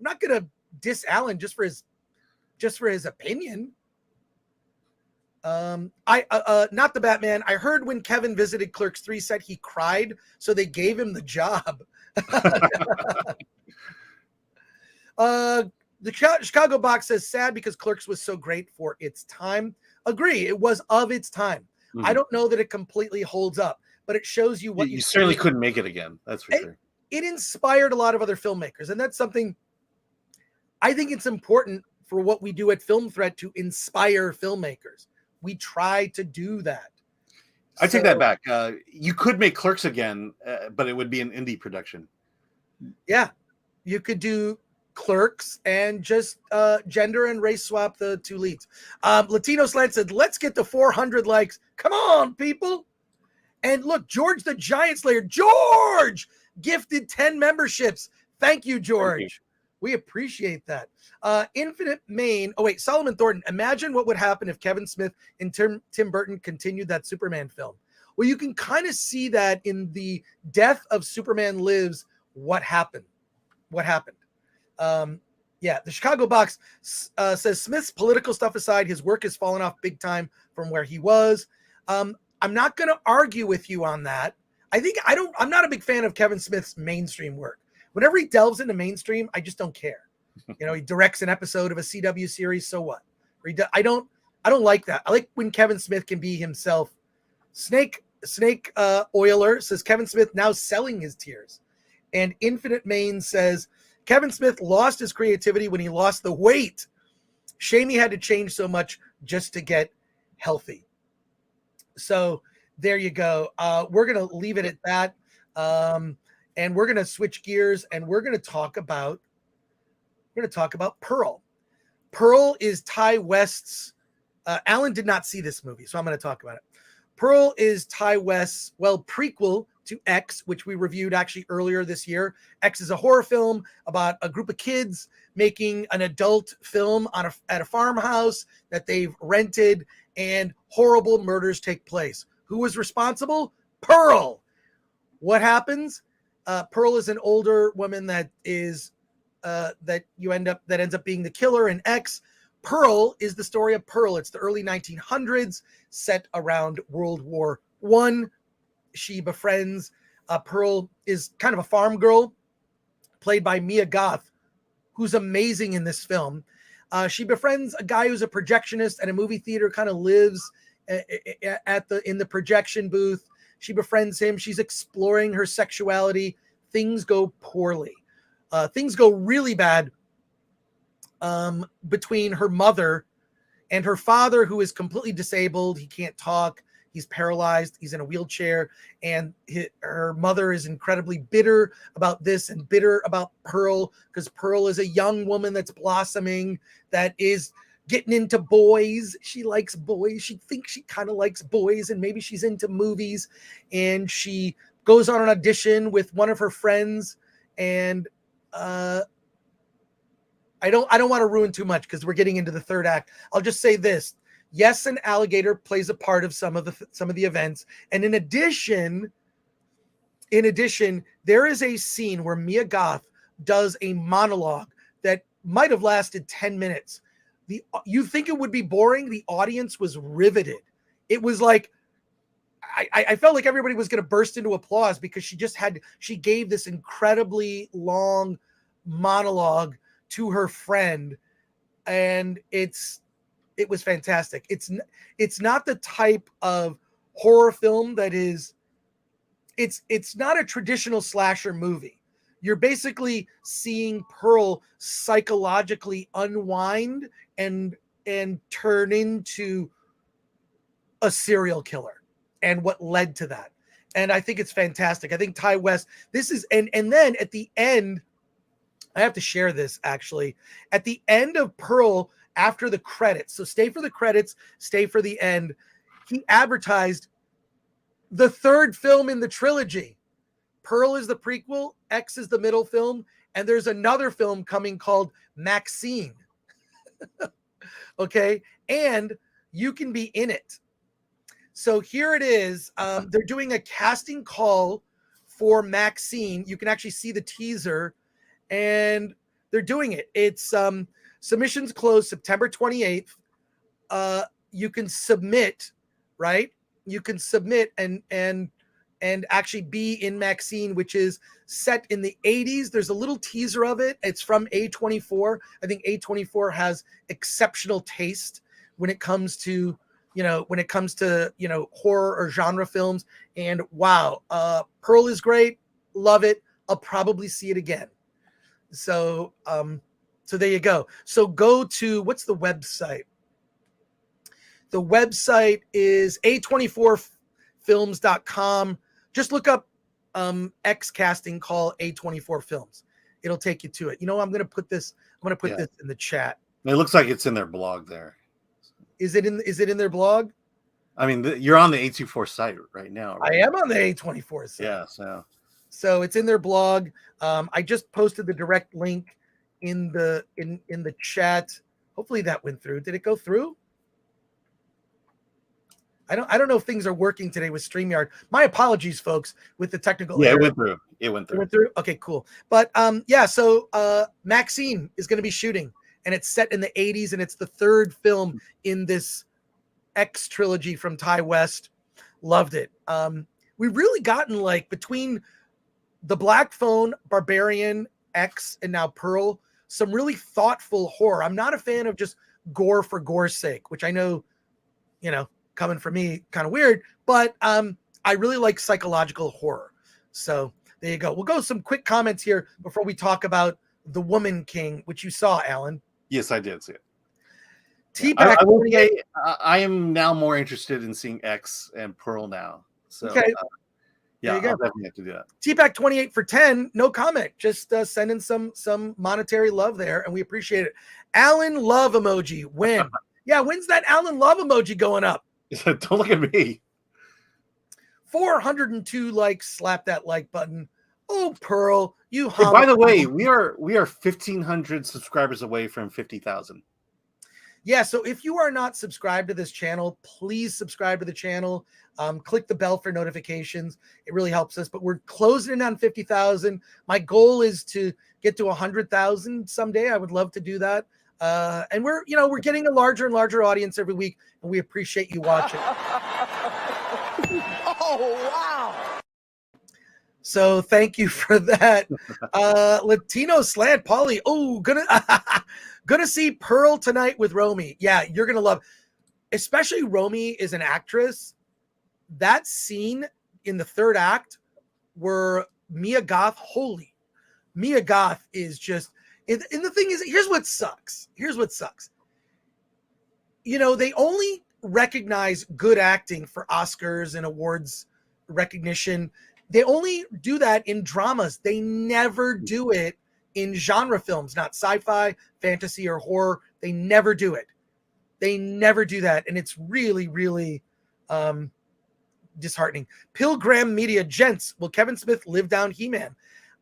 not gonna diss Alan just for his opinion. Not the Batman. I heard when Kevin visited Clerks 3 set he cried, so they gave him the job. The Chicago box says sad because Clerks was so great for its time. Agree, it was of its time. I don't know that it completely holds up, but it shows you what you certainly couldn't make it again. That's for sure. It inspired a lot of other filmmakers, and that's something I think it's important for what we do at Film Threat to inspire filmmakers. We try to do that. I take that back. You could make Clerks again, but it would be an indie production. Yeah, you could do Clerks and just gender and race swap the two leads. Latino Slant said, let's get to 400 likes. Come on, people. And look, George the Giant Slayer, George gifted 10 memberships. Thank you, George. Thank you. We appreciate that. Infinite Main. Oh, wait, Solomon Thornton. Imagine what would happen if Kevin Smith and Tim Burton continued that Superman film. Well, you can kind of see that in the death of Superman Lives. What happened? Yeah, the Chicago Box says Smith's political stuff aside, his work has fallen off big time from where he was. I'm not going to argue with you on that. I'm not a big fan of Kevin Smith's mainstream work. Whenever he delves into mainstream, I just don't care. He directs an episode of a CW series, so what? I don't like that. I like when Kevin Smith can be himself. Snake Oiler says Kevin Smith now selling his tears. And Infinite Main says Kevin Smith lost his creativity when he lost the weight. Shame he had to change so much just to get healthy. So there you go. We're going to leave it at that. And we're going to switch gears and we're going to talk about Pearl. Pearl is Ty West's, Alan did not see this movie, so I'm going to talk about it. Pearl is Ty West's, prequel to X, which we reviewed actually earlier this year. X is a horror film about a group of kids making an adult film at a farmhouse that they've rented, and horrible murders take place. Who was responsible? Pearl. What happens? Pearl is an older woman that ends up being the killer in X. Pearl is the story of Pearl. It's the early 1900s, set around World War I. She befriends Pearl is kind of a farm girl, played by Mia Goth, who's amazing in this film. She befriends a guy who's a projectionist at a movie theater, kind of lives in the projection booth. She befriends him. She's exploring her sexuality. Things go poorly. Things go really bad between her mother and her father, who is completely disabled. He can't talk. He's paralyzed. He's in a wheelchair. And her mother is incredibly bitter about this and bitter about Pearl, because Pearl is a young woman that's blossoming, that is getting into boys. She likes boys. She thinks she kind of likes boys, and maybe she's into movies. And she goes on an audition with one of her friends. And I don't want to ruin too much because we're getting into the third act. I'll just say this. Yes, an alligator plays a part of some of the events. And in addition, there is a scene where Mia Goth does a monologue that might have lasted 10 minutes. You think it would be boring? The audience was riveted. It was like, I felt like everybody was going to burst into applause because she gave this incredibly long monologue to her friend, and it was fantastic. It's not the type of horror film that is, it's not a traditional slasher movie. You're basically seeing Pearl psychologically unwind and turn into a serial killer, and what led to that. And I think it's fantastic. I think Ty West, and then at the end, I have to share this actually. At the end of Pearl, after the credits, so stay for the credits, stay for the end, he advertised the third film in the trilogy. Pearl is the prequel, X is the middle film, and there's another film coming called Maxine. Okay, and you can be in it. So here it is. They're doing a casting call for Maxine. You can actually see the teaser, and they're doing it. It's submissions close September 28th. You can submit, right? You can submit and actually be in Maxine, which is set in the 80s. There's a little teaser of it. It's from A24. I think A24 has exceptional taste when it comes to horror or genre films. And wow, Pearl is great. Love it. I'll probably see it again. So there you go. So go to, what's the website? The website is A24 A24films.com. Just look up X casting call A24 Films. It'll take you to it. You know, I'm gonna put this this in the chat. It looks like it's in their blog there. Is it in their blog? I mean, you're on the A24 site right now. Right? I am on the A24 site. Yeah, so it's in their blog. I just posted the direct link in the chat. Hopefully that went through. Did it go through? I don't know if things are working today with StreamYard. My apologies, folks, with the technical error. It went through. It went through. Okay, cool. But so Maxine is going to be shooting, and it's set in the 80s, and it's the third film in this X trilogy from Ty West. Loved it. We've really gotten, like, between the Black Phone, Barbarian, X, and now Pearl, some really thoughtful horror. I'm not a fan of just gore for gore's sake, which I know, coming from me, kind of weird, but I really like psychological horror. So there you go. We'll go some quick comments here before we talk about The Woman King, which you saw, Alan. Yes, I did see it. T-Back I will say I am now more interested in seeing X and Pearl now. So okay. I'll definitely have to do that. T-Back 28 for 10, no comment. Just sending some monetary love there, and we appreciate it. Alan Love emoji, when? Yeah, when's that Alan Love emoji going up? Don't look at me. 402 likes. Slap that like button. Oh, Pearl, you. Hey, by the way, we are 1,500 subscribers away from 50,000. Yeah, so if you are not subscribed to this channel, please subscribe to the channel. Click the bell for notifications. It really helps us. But we're closing in on 50,000. My goal is to get to 100,000 someday. I would love to do that. And we're getting a larger and larger audience every week, and we appreciate you watching. Oh, wow. So thank you for that. Latino Slant Polly. Oh, gonna see Pearl tonight with Romy. Yeah, you're gonna love. Especially Romy is an actress. That scene in the third act where Mia Goth, Mia Goth is just. And the thing is, here's what sucks. They only recognize good acting for Oscars and awards recognition. They only do that in dramas. They never do it in genre films, not sci-fi, fantasy, or horror. They never do it. They never do that. And it's really, really disheartening. Pilgrim Media, gents, will Kevin Smith live down He-Man?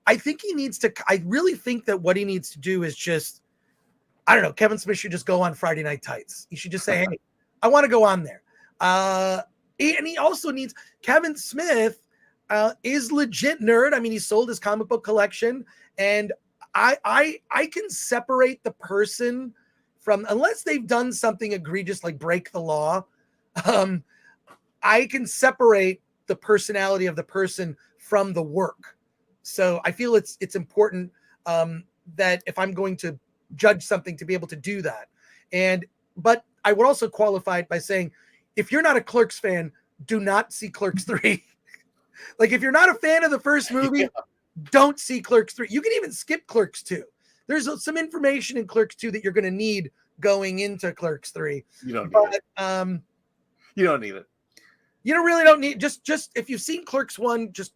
I really think that what he needs to do is just, I don't know, Kevin Smith should just go on Friday Night Tights. He should just say, hey, I want to go on there. And he also needs, Kevin Smith is legit nerd. I mean, he sold his comic book collection, and I can separate the person from, unless they've done something egregious like break the law, I can separate the personality of the person from the work. So I feel it's important that if I'm going to judge something, to be able to do that. But I would also qualify it by saying, if you're not a Clerks fan, do not see Clerks 3. Like, if you're not a fan of the first movie, don't see Clerks 3. You can even skip Clerks 2. There's some information in Clerks 2 that you're going to need going into Clerks 3. You don't need it. You don't need it. You really don't need, just if you've seen Clerks 1, just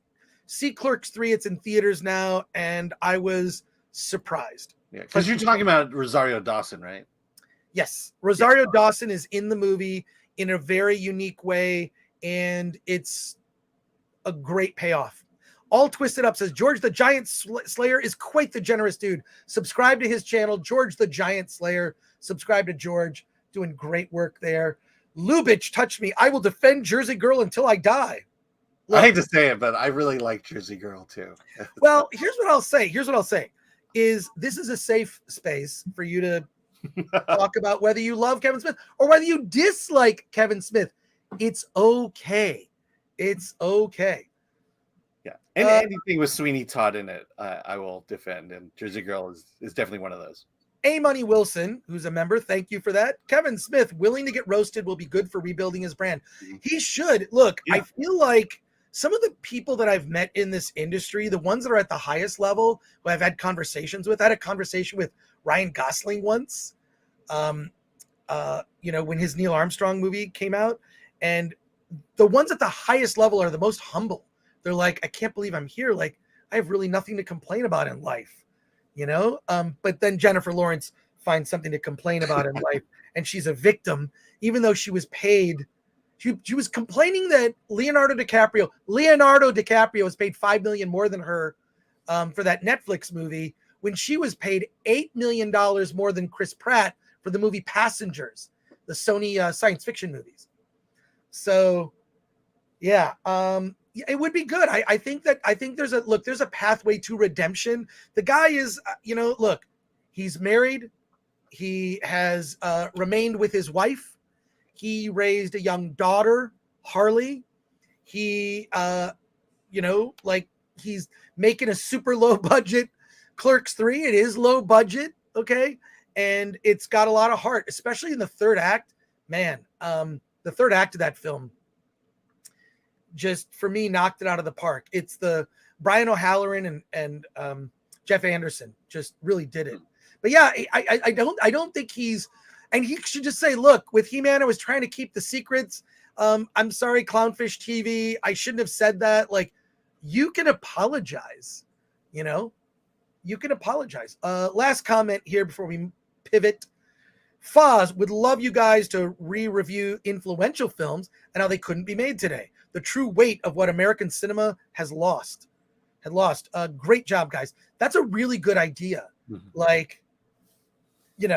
see Clerks 3. It's in theaters now, and I was surprised. Yeah, because you're talking about Rosario Dawson, right? Yes. Rosario Dawson is in the movie in a very unique way, and it's a great payoff. All Twisted Up says, George the Giant Slayer is quite the generous dude. Subscribe to his channel, George the Giant Slayer. Subscribe to George. Doing great work there. Lubitch, touch me. I will defend Jersey Girl until I die. Look, I hate to say it, but I really like Jersey Girl too. Well, here's what I'll say. Is this is a safe space for you to talk about whether you love Kevin Smith or whether you dislike Kevin Smith. It's okay. It's okay. Yeah. And anything with Sweeney Todd in it, I will defend. And Jersey Girl is definitely one of those. A Money Wilson, who's a member, thank you for that. Kevin Smith, willing to get roasted will be good for rebuilding his brand. He should. Look, yeah. I feel like some of the people that I've met in this industry, the ones that are at the highest level, who I've had conversations with, I had a conversation with Ryan Gosling once, when his Neil Armstrong movie came out. And the ones at the highest level are the most humble. They're like, I can't believe I'm here. Like, I have really nothing to complain about in life, you know? But then Jennifer Lawrence finds something to complain about in life, and she's a victim, even though she was paid. She was complaining that Leonardo DiCaprio was paid $5 million more than her for that Netflix movie, when she was paid $8 million more than Chris Pratt for the movie Passengers, the Sony science fiction movies. So, yeah, it would be good. I think there's a pathway to redemption. The guy is, look, he's married. He has remained with his wife. He raised a young daughter, Harley. He, he's making a super low budget Clerks 3. It is low budget, okay? And it's got a lot of heart, especially in the third act. Man, the third act of that film just, for me, knocked it out of the park. It's the Brian O'Halloran and Jeff Anderson just really did it. But yeah, I don't think he's, and he should just say, look, with He-Man, I was trying to keep the secrets. I'm sorry, Clownfish TV. I shouldn't have said that. Like, you can apologize, you can apologize. Last comment here before we pivot. Foz would love you guys to re-review influential films and how they couldn't be made today. The true weight of what American cinema has lost. Great job, guys. That's a really good idea. Mm-hmm. Like, we've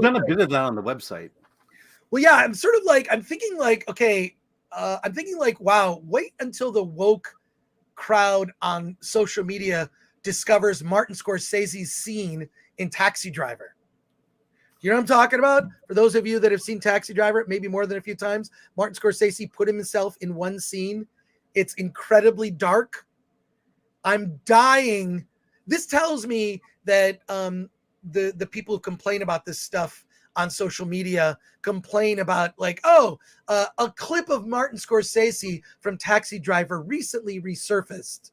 done a bit of that on the website. Well, yeah, I'm thinking wow, wait until the woke crowd on social media discovers Martin Scorsese's scene in Taxi Driver. You know what I'm talking about? For those of you that have seen Taxi Driver, maybe more than a few times, Martin Scorsese put himself in one scene. It's incredibly dark. I'm dying. This tells me that the people who complain about this stuff on social media complain about a clip of Martin Scorsese from Taxi Driver recently resurfaced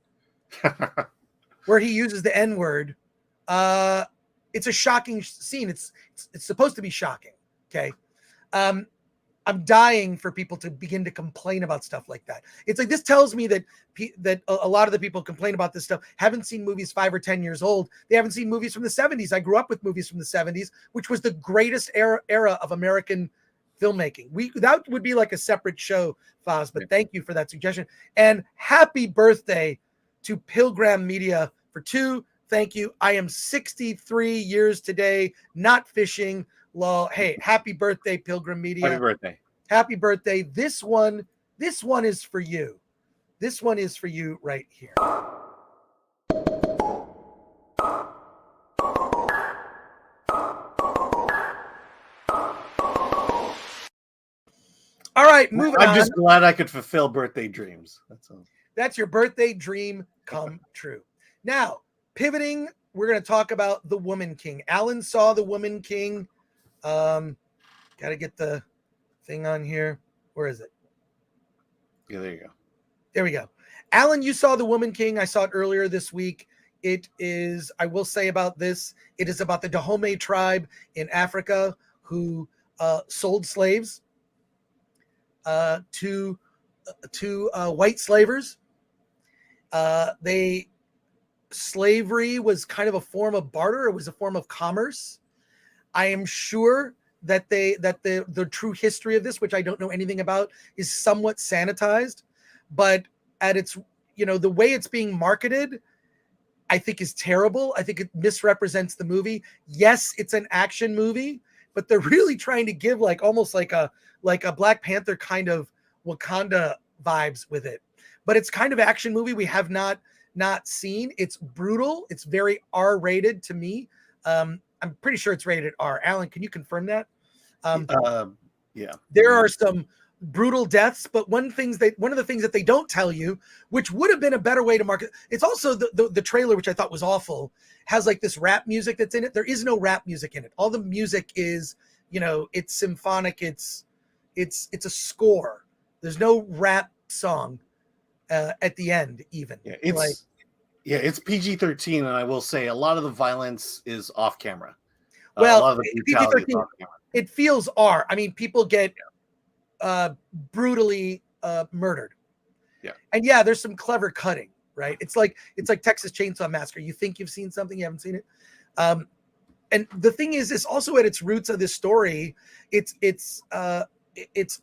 where he uses the N-word. It's a shocking scene. It's supposed to be shocking. Okay. I'm dying for people to begin to complain about stuff like that. It's like, this tells me that a lot of the people who complain about this stuff haven't seen movies 5 or 10 years old. They haven't seen movies from the 70s. I grew up with movies from the 70s, which was the greatest era of American filmmaking. That would be like a separate show, Foz, but thank you for that suggestion. And happy birthday to Pilgrim Media for 2. Thank you. I am 63 years today, not fishing. Lol. Hey, happy birthday, Pilgrim Media. Happy birthday. Happy birthday. This one is for you. This one is for you right here. All right, moving on. I'm just glad I could fulfill birthday dreams. That's all. That's your birthday dream come true. Now, pivoting, we're going to talk about The Woman King. Alan saw The Woman King. Got to get the thing on here. Where is it? Yeah, there you go. There we go. Alan, you saw The Woman King. I saw it earlier this week. It is, I will say about this, it is about the Dahomey tribe in Africa who sold slaves to white slavers. Slavery was kind of a form of barter. It was a form of commerce. I am sure that the true history of this, which I don't know anything about, is somewhat sanitized, but at its, the way it's being marketed, I think is terrible. I think it misrepresents the movie. Yes, it's an action movie, but they're really trying to give almost like a Black Panther kind of Wakanda vibes with it. But it's kind of action movie we have not seen. It's brutal. It's very R-rated to me. I'm pretty sure it's rated R. Alan, can you confirm that? Yeah. There are some brutal deaths, but one of the things that they don't tell you, which would have been a better way to market, it's also the trailer, which I thought was awful, has this rap music that's in it. There is no rap music in it. All the music is, it's symphonic. It's a score. There's no rap song at the end even. Yeah, it's PG-13, and I will say a lot of the violence is off camera. Well, a lot of the brutality is off camera. It feels R. I mean, people get brutally murdered. Yeah. And yeah, there's some clever cutting, right? It's like Texas Chainsaw Massacre. You think you've seen something, you haven't seen it. And the thing is also at its roots of this story, it's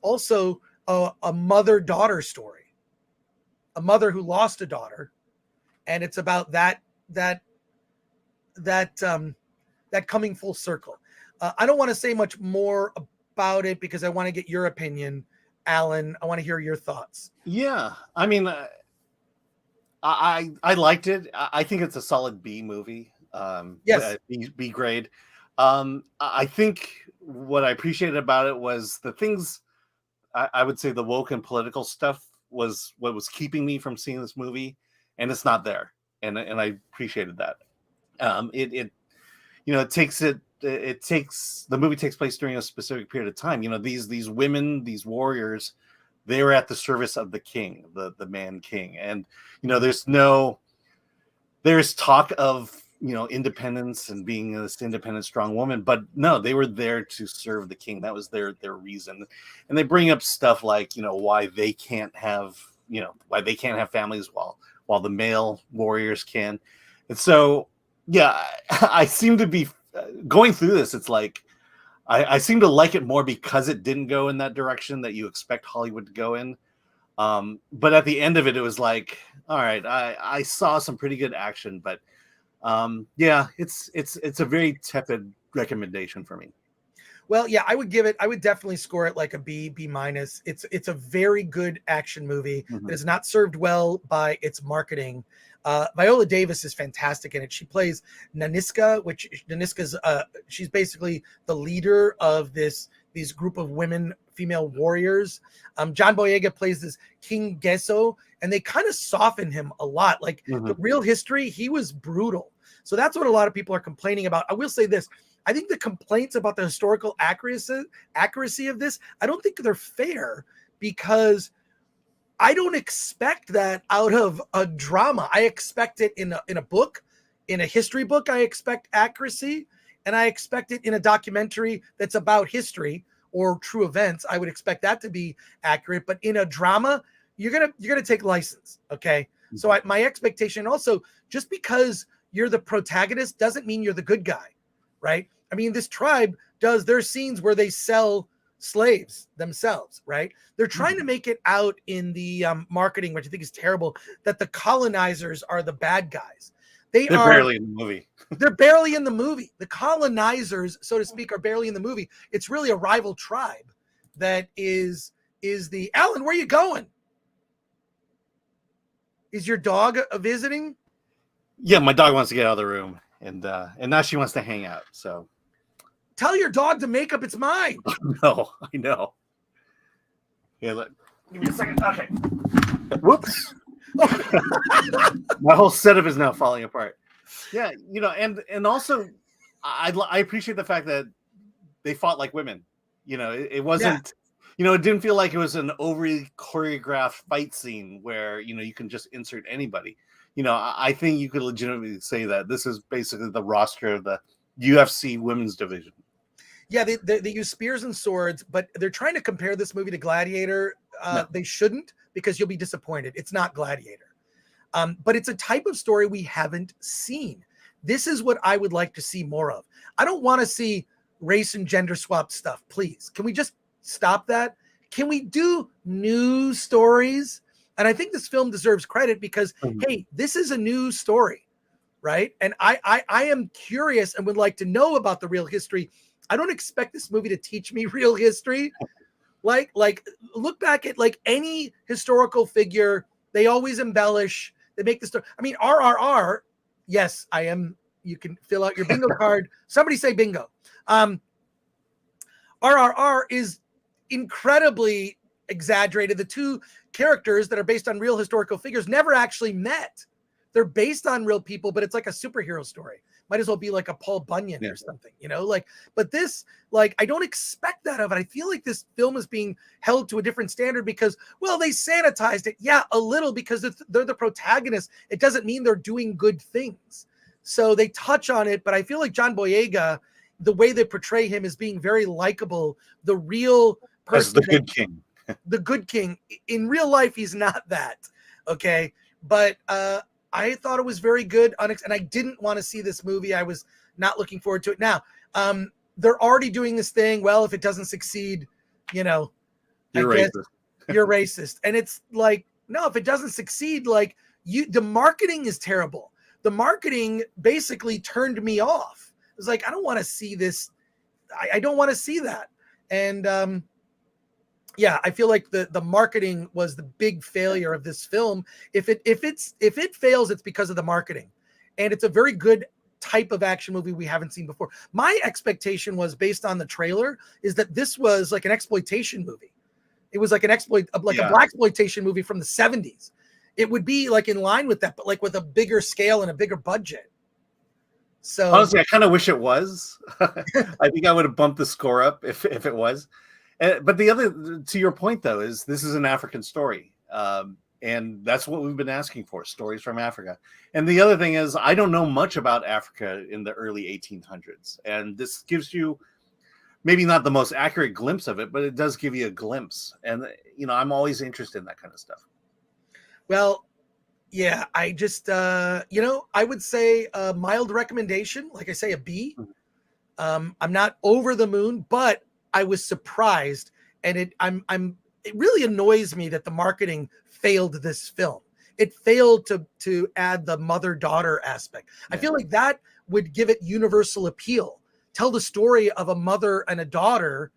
also a mother-daughter story, a mother who lost a daughter, and it's about that coming full circle. I don't want to say much more about it because I want to get your opinion, Alan. I want to hear your thoughts. Yeah, I mean, I liked it. I think it's a solid B movie. Yes. B grade. I think what I appreciated about it was the things. I would say the woke and political stuff was what was keeping me from seeing this movie, and it's not there, and I appreciated that. It takes the movie takes place during a specific period of time. These women, these warriors, they were at the service of the king, the man king, and there's talk of independence and being this independent, strong woman, but no, they were there to serve the king. That was their reason. And they bring up stuff like why they can't have families while the male warriors can. And so yeah, I seem to be going through this. It's like I seem to like it more because it didn't go in that direction that you expect Hollywood to go in. But at the end of it was like, all right, I saw some pretty good action, but yeah, it's a very tepid recommendation for me. Well, yeah, I would definitely score it like a B minus. It's a very good action movie that is not served well by its marketing. Viola Davis is fantastic in it. She plays Naniska, she's basically the leader of these group of women, female warriors. John Boyega plays this King Gesso, and they kind of soften him a lot. Like the real history, he was brutal. So that's what a lot of people are complaining about. I will say this. I think the complaints about the historical accuracy of this, I don't think they're fair, because I don't expect that out of a drama. I expect it in a book, in a history book. I expect accuracy, and I expect it in a documentary that's about history or true events. I would expect that to be accurate. But in a drama, you're gonna take license, okay? So my expectation also, just because you're the protagonist doesn't mean you're the good guy, right? I mean, this tribe does their scenes where they sell slaves themselves, right? They're trying to make it out in the marketing, which I think is terrible, that the colonizers are the bad guys. They're barely in the movie. They're barely in the movie. The colonizers, so to speak, are barely in the movie. It's really a rival tribe that is the Alan. Where are you going? Is your dog visiting? Yeah, my dog wants to get out of the room, and now she wants to hang out. So tell your dog to make up its mind. No, I know. Yeah, give me a second. Okay. Whoops. My whole setup is now falling apart. Yeah, and also I appreciate the fact that they fought like women. It wasn't. It didn't feel like it was an overly choreographed fight scene where you can just insert anybody. I think you could legitimately say that this is basically the roster of the UFC women's division. Yeah, they use spears and swords, but they're trying to compare this movie to Gladiator. No. They shouldn't, because you'll be disappointed. It's not Gladiator. But it's a type of story we haven't seen. This is what I would like to see more of. I don't want to see race and gender swap stuff. Please, can we just stop that? Can we do new stories? And I think this film deserves credit because, hey, this is a new story, right? And I am curious and would like to know about the real history. I don't expect this movie to teach me real history. Like look back at like any historical figure. They always embellish. They make the story. I mean, RRR. Yes, I am. You can fill out your bingo card. Somebody say bingo. RRR is incredibly exaggerated. The two characters that are based on real historical figures never actually met. They're based on real people, but it's like a superhero story. Might as well be like a Paul Bunyan or something, but this, I don't expect that of it. I feel like this film is being held to a different standard because, well, they sanitized it. Yeah, a little, because they're the protagonists. It doesn't mean they're doing good things. So they touch on it, but I feel like John Boyega, the way they portray him as being very likable, the real person. As the good king. the good king. In real life, he's not that. Okay. But I thought it was very good. And I didn't want to see this movie. I was not looking forward to it. Now, they're already doing this thing. Well, if it doesn't succeed, you know, You're racist. You're racist. And it's like, no, if it doesn't succeed, like the marketing is terrible. The marketing basically turned me off. It was like, I don't want to see this. I don't want to see that. And yeah, I feel like the marketing was the big failure of this film. If it fails, it's because of the marketing. And it's a very good type of action movie we haven't seen before. My expectation was, based on the trailer, is that this was like an exploitation movie. It was like a blaxploitation movie from the 70s. It would be like in line with that, but like with a bigger scale and a bigger budget. So honestly, I kind of wish it was. I think I would have bumped the score up if it was. But the other, to your point though, is this is an African story. And that's what we've been asking for, stories from Africa. And the other thing is, I don't know much about Africa in the early 1800s. And this gives you maybe not the most accurate glimpse of it, but it does give you a glimpse. And, you know, I'm always interested in that kind of stuff. Well, yeah, I just, you know, I would say a mild recommendation, like I say, a B. I'm not over the moon, but I was surprised. And it really annoys me that the marketing failed this film. It failed to add the mother-daughter aspect. Yeah. I feel like that would give it universal appeal. Tell the story of a mother and a daughter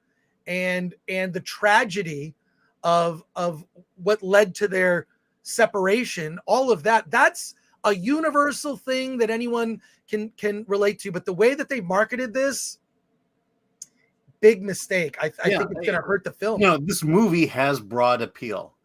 and the tragedy of what led to their separation, all of that. That's a universal thing that anyone can relate to. But the way that they marketed this, big mistake. I think it's going to hurt the film. You know, this movie has broad appeal.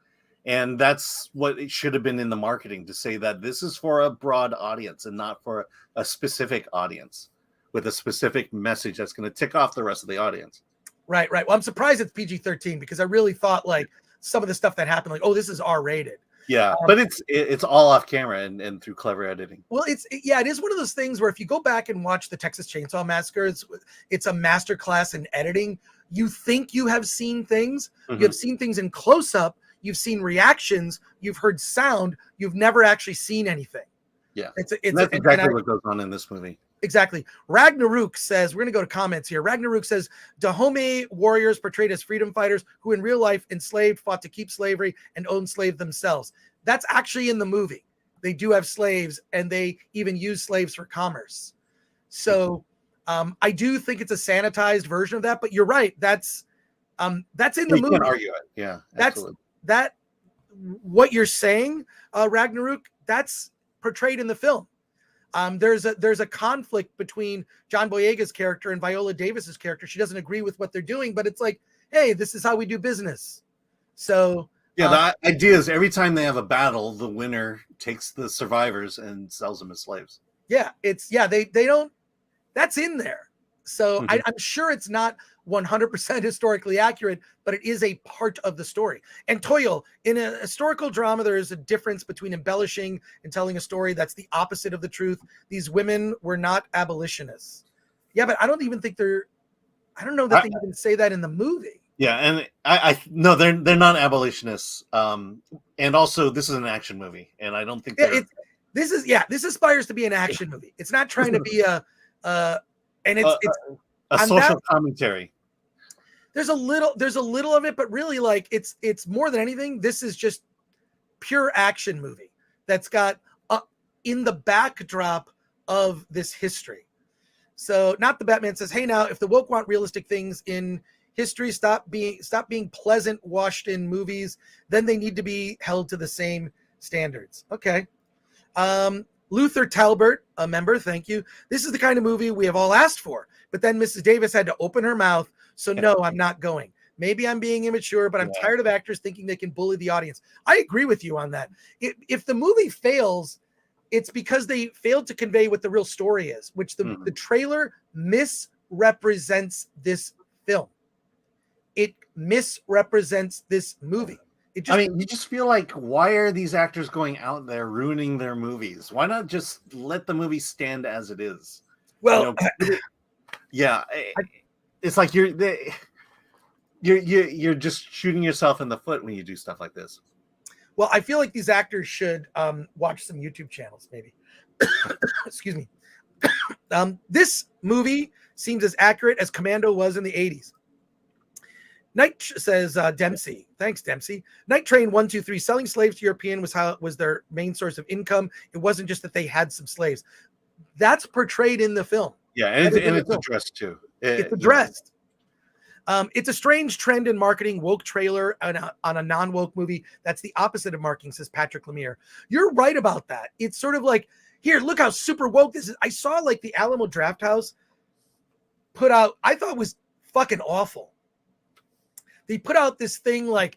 And that's what it should have been in the marketing, to say that this is for a broad audience and not for a specific audience with a specific message that's going to tick off the rest of the audience. Right. Well, I'm surprised it's PG-13 because I really thought like some of the stuff that happened, like, oh, this is R-rated. Yeah, but it's all off camera and through clever editing. Well, it is one of those things where if you go back and watch the Texas Chainsaw Massacre, it's a masterclass in editing. You think you have seen things. Mm-hmm. You have seen things in close-up. You've seen reactions. You've heard sound. You've never actually seen anything. Yeah, that's exactly what goes on in this movie. Exactly. Ragnarok says, we're going to go to comments here. Ragnarok says, Dahomey warriors portrayed as freedom fighters who in real life enslaved, fought to keep slavery, and owned slaves themselves. That's actually in the movie. They do have slaves, and they even use slaves for commerce. So I do think it's a sanitized version of that, but you're right. That's in the movie. You can't argue it. Yeah, absolutely. That what you're saying, Ragnarok, that's portrayed in the film. There's a conflict between John Boyega's character and Viola Davis's character. She doesn't agree with what they're doing, but it's like, hey, this is how we do business. So yeah, the idea is every time they have a battle, the winner takes the survivors and sells them as slaves. Yeah, they don't. That's in there. So I'm sure it's not 100% historically accurate, but it is a part of the story. And Toyo, in a historical drama, there is a difference between embellishing and telling a story that's the opposite of the truth. These women were not abolitionists. Yeah, but I don't even think I don't know that they even say that in the movie. Yeah, and I no, they're not abolitionists. And also, this is an action movie, and I don't think this aspires to be an action movie. It's not trying to be a social commentary. There's a little of it, but really, like, it's more than anything, this is just pure action movie that's got in the backdrop of this history. So not the Batman says, hey, now if the woke want realistic things in history, stop being pleasant, washed in movies, then they need to be held to the same standards. Okay. Luther Talbert, a member, thank you. This is the kind of movie we have all asked for, but then Mrs. Davis had to open her mouth. So no, I'm not going. Maybe I'm being immature, but I'm tired of actors thinking they can bully the audience. I agree with you on that. If the movie fails, it's because they failed to convey what the real story is, which the trailer misrepresents this film. It misrepresents this movie. You just feel like, why are these actors going out there ruining their movies? Why not just let the movie stand as it is? Well, it's like you're you're just shooting yourself in the foot when you do stuff like this. Well, I feel like these actors should watch some YouTube channels, maybe. Excuse me. This movie seems as accurate as Commando was in the 80s. Night says Dempsey. Thanks, Dempsey. Night Train 123. Selling slaves to European was their main source of income. It wasn't just that they had some slaves. That's portrayed in the film. Yeah, and it's addressed too. It's addressed. It's a strange trend in marketing, woke trailer on a non-woke movie. That's the opposite of marketing, says Patrick Lemire. You're right about that. It's sort of like, here, look how super woke this is. I saw like the Alamo Drafthouse put out, I thought it was fucking awful. They put out this thing like,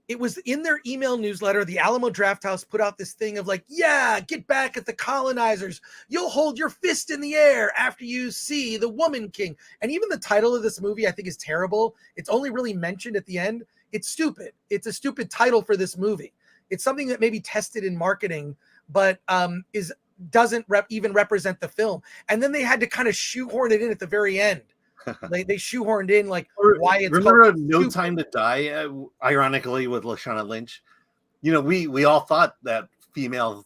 it was in their email newsletter. The Alamo Drafthouse put out this thing of like, yeah, get back at the colonizers. You'll hold your fist in the air after you see the Woman King. And even the title of this movie, I think, is terrible. It's only really mentioned at the end. It's stupid. It's a stupid title for this movie. It's something that may be tested in marketing, but doesn't even represent the film. And then they had to kind of shoehorn it in at the very end. They shoehorned in like why it's remember No Time to Die, ironically, with Lashana Lynch. You know, we all thought that female,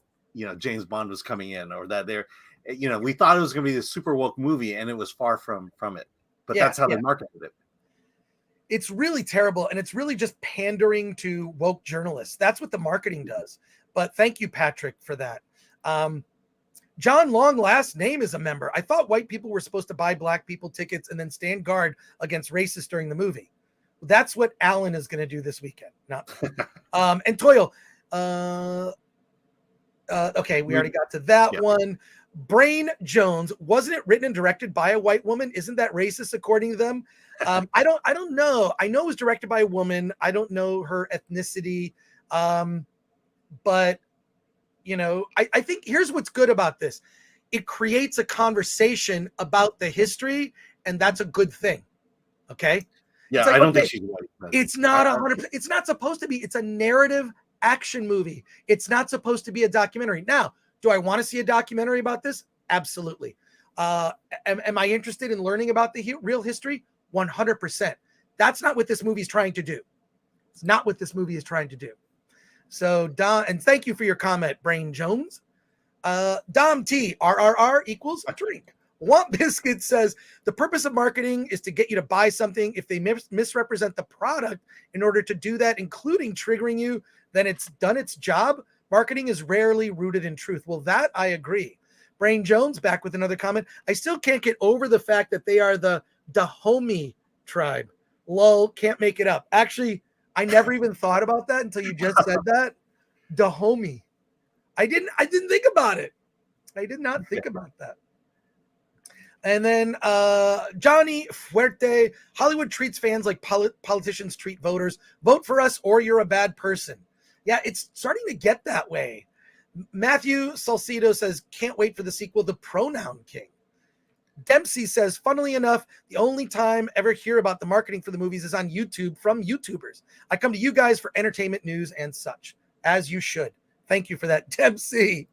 James Bond was coming in, or that we thought it was going to be this super woke movie, and it was far from it. But that's how they marketed it. It's really terrible, and it's really just pandering to woke journalists. That's what the marketing does. But thank you, Patrick, for that. John Long last name is a member. I thought white people were supposed to buy black people tickets and then stand guard against racists during the movie. That's what Alan is going to do this weekend. And Toil. Okay, we already got to that one. Brain Jones, wasn't it written and directed by a white woman? Isn't that racist according to them? I don't know. I know it was directed by a woman. I don't know her ethnicity. But I think here's what's good about this. It creates a conversation about the history, and that's a good thing. Okay. Yeah. Like, I don't think she's white. It's not 100%. It's not supposed to be. It's a narrative action movie. It's not supposed to be a documentary. Now, do I want to see a documentary about this? Absolutely. Am I interested in learning about the real history? 100%. That's not what this movie is trying to do. It's not what this movie is trying to do. So Dom, and thank you for your comment, Brain Jones. Dom T, RRR equals a drink. Want Biscuit says, the purpose of marketing is to get you to buy something. If they misrepresent the product in order to do that, including triggering you, then it's done its job. Marketing is rarely rooted in truth. Well, that I agree. Brain Jones back with another comment. I still can't get over the fact that they are the Dahomey tribe. Lol, can't make it up. Actually, I never even thought about that until you just said that. Dahomey. I didn't think about it. I did not think about that. And then Johnny Fuerte, Hollywood treats fans like politicians treat voters. Vote for us or you're a bad person. Yeah, it's starting to get that way. Matthew Salcido says, can't wait for the sequel, The Pronoun King. Dempsey says, funnily enough, the only time I ever hear about the marketing for the movies is on YouTube from YouTubers. I come to you guys for entertainment news and such, as you should. Thank you for that, Dempsey.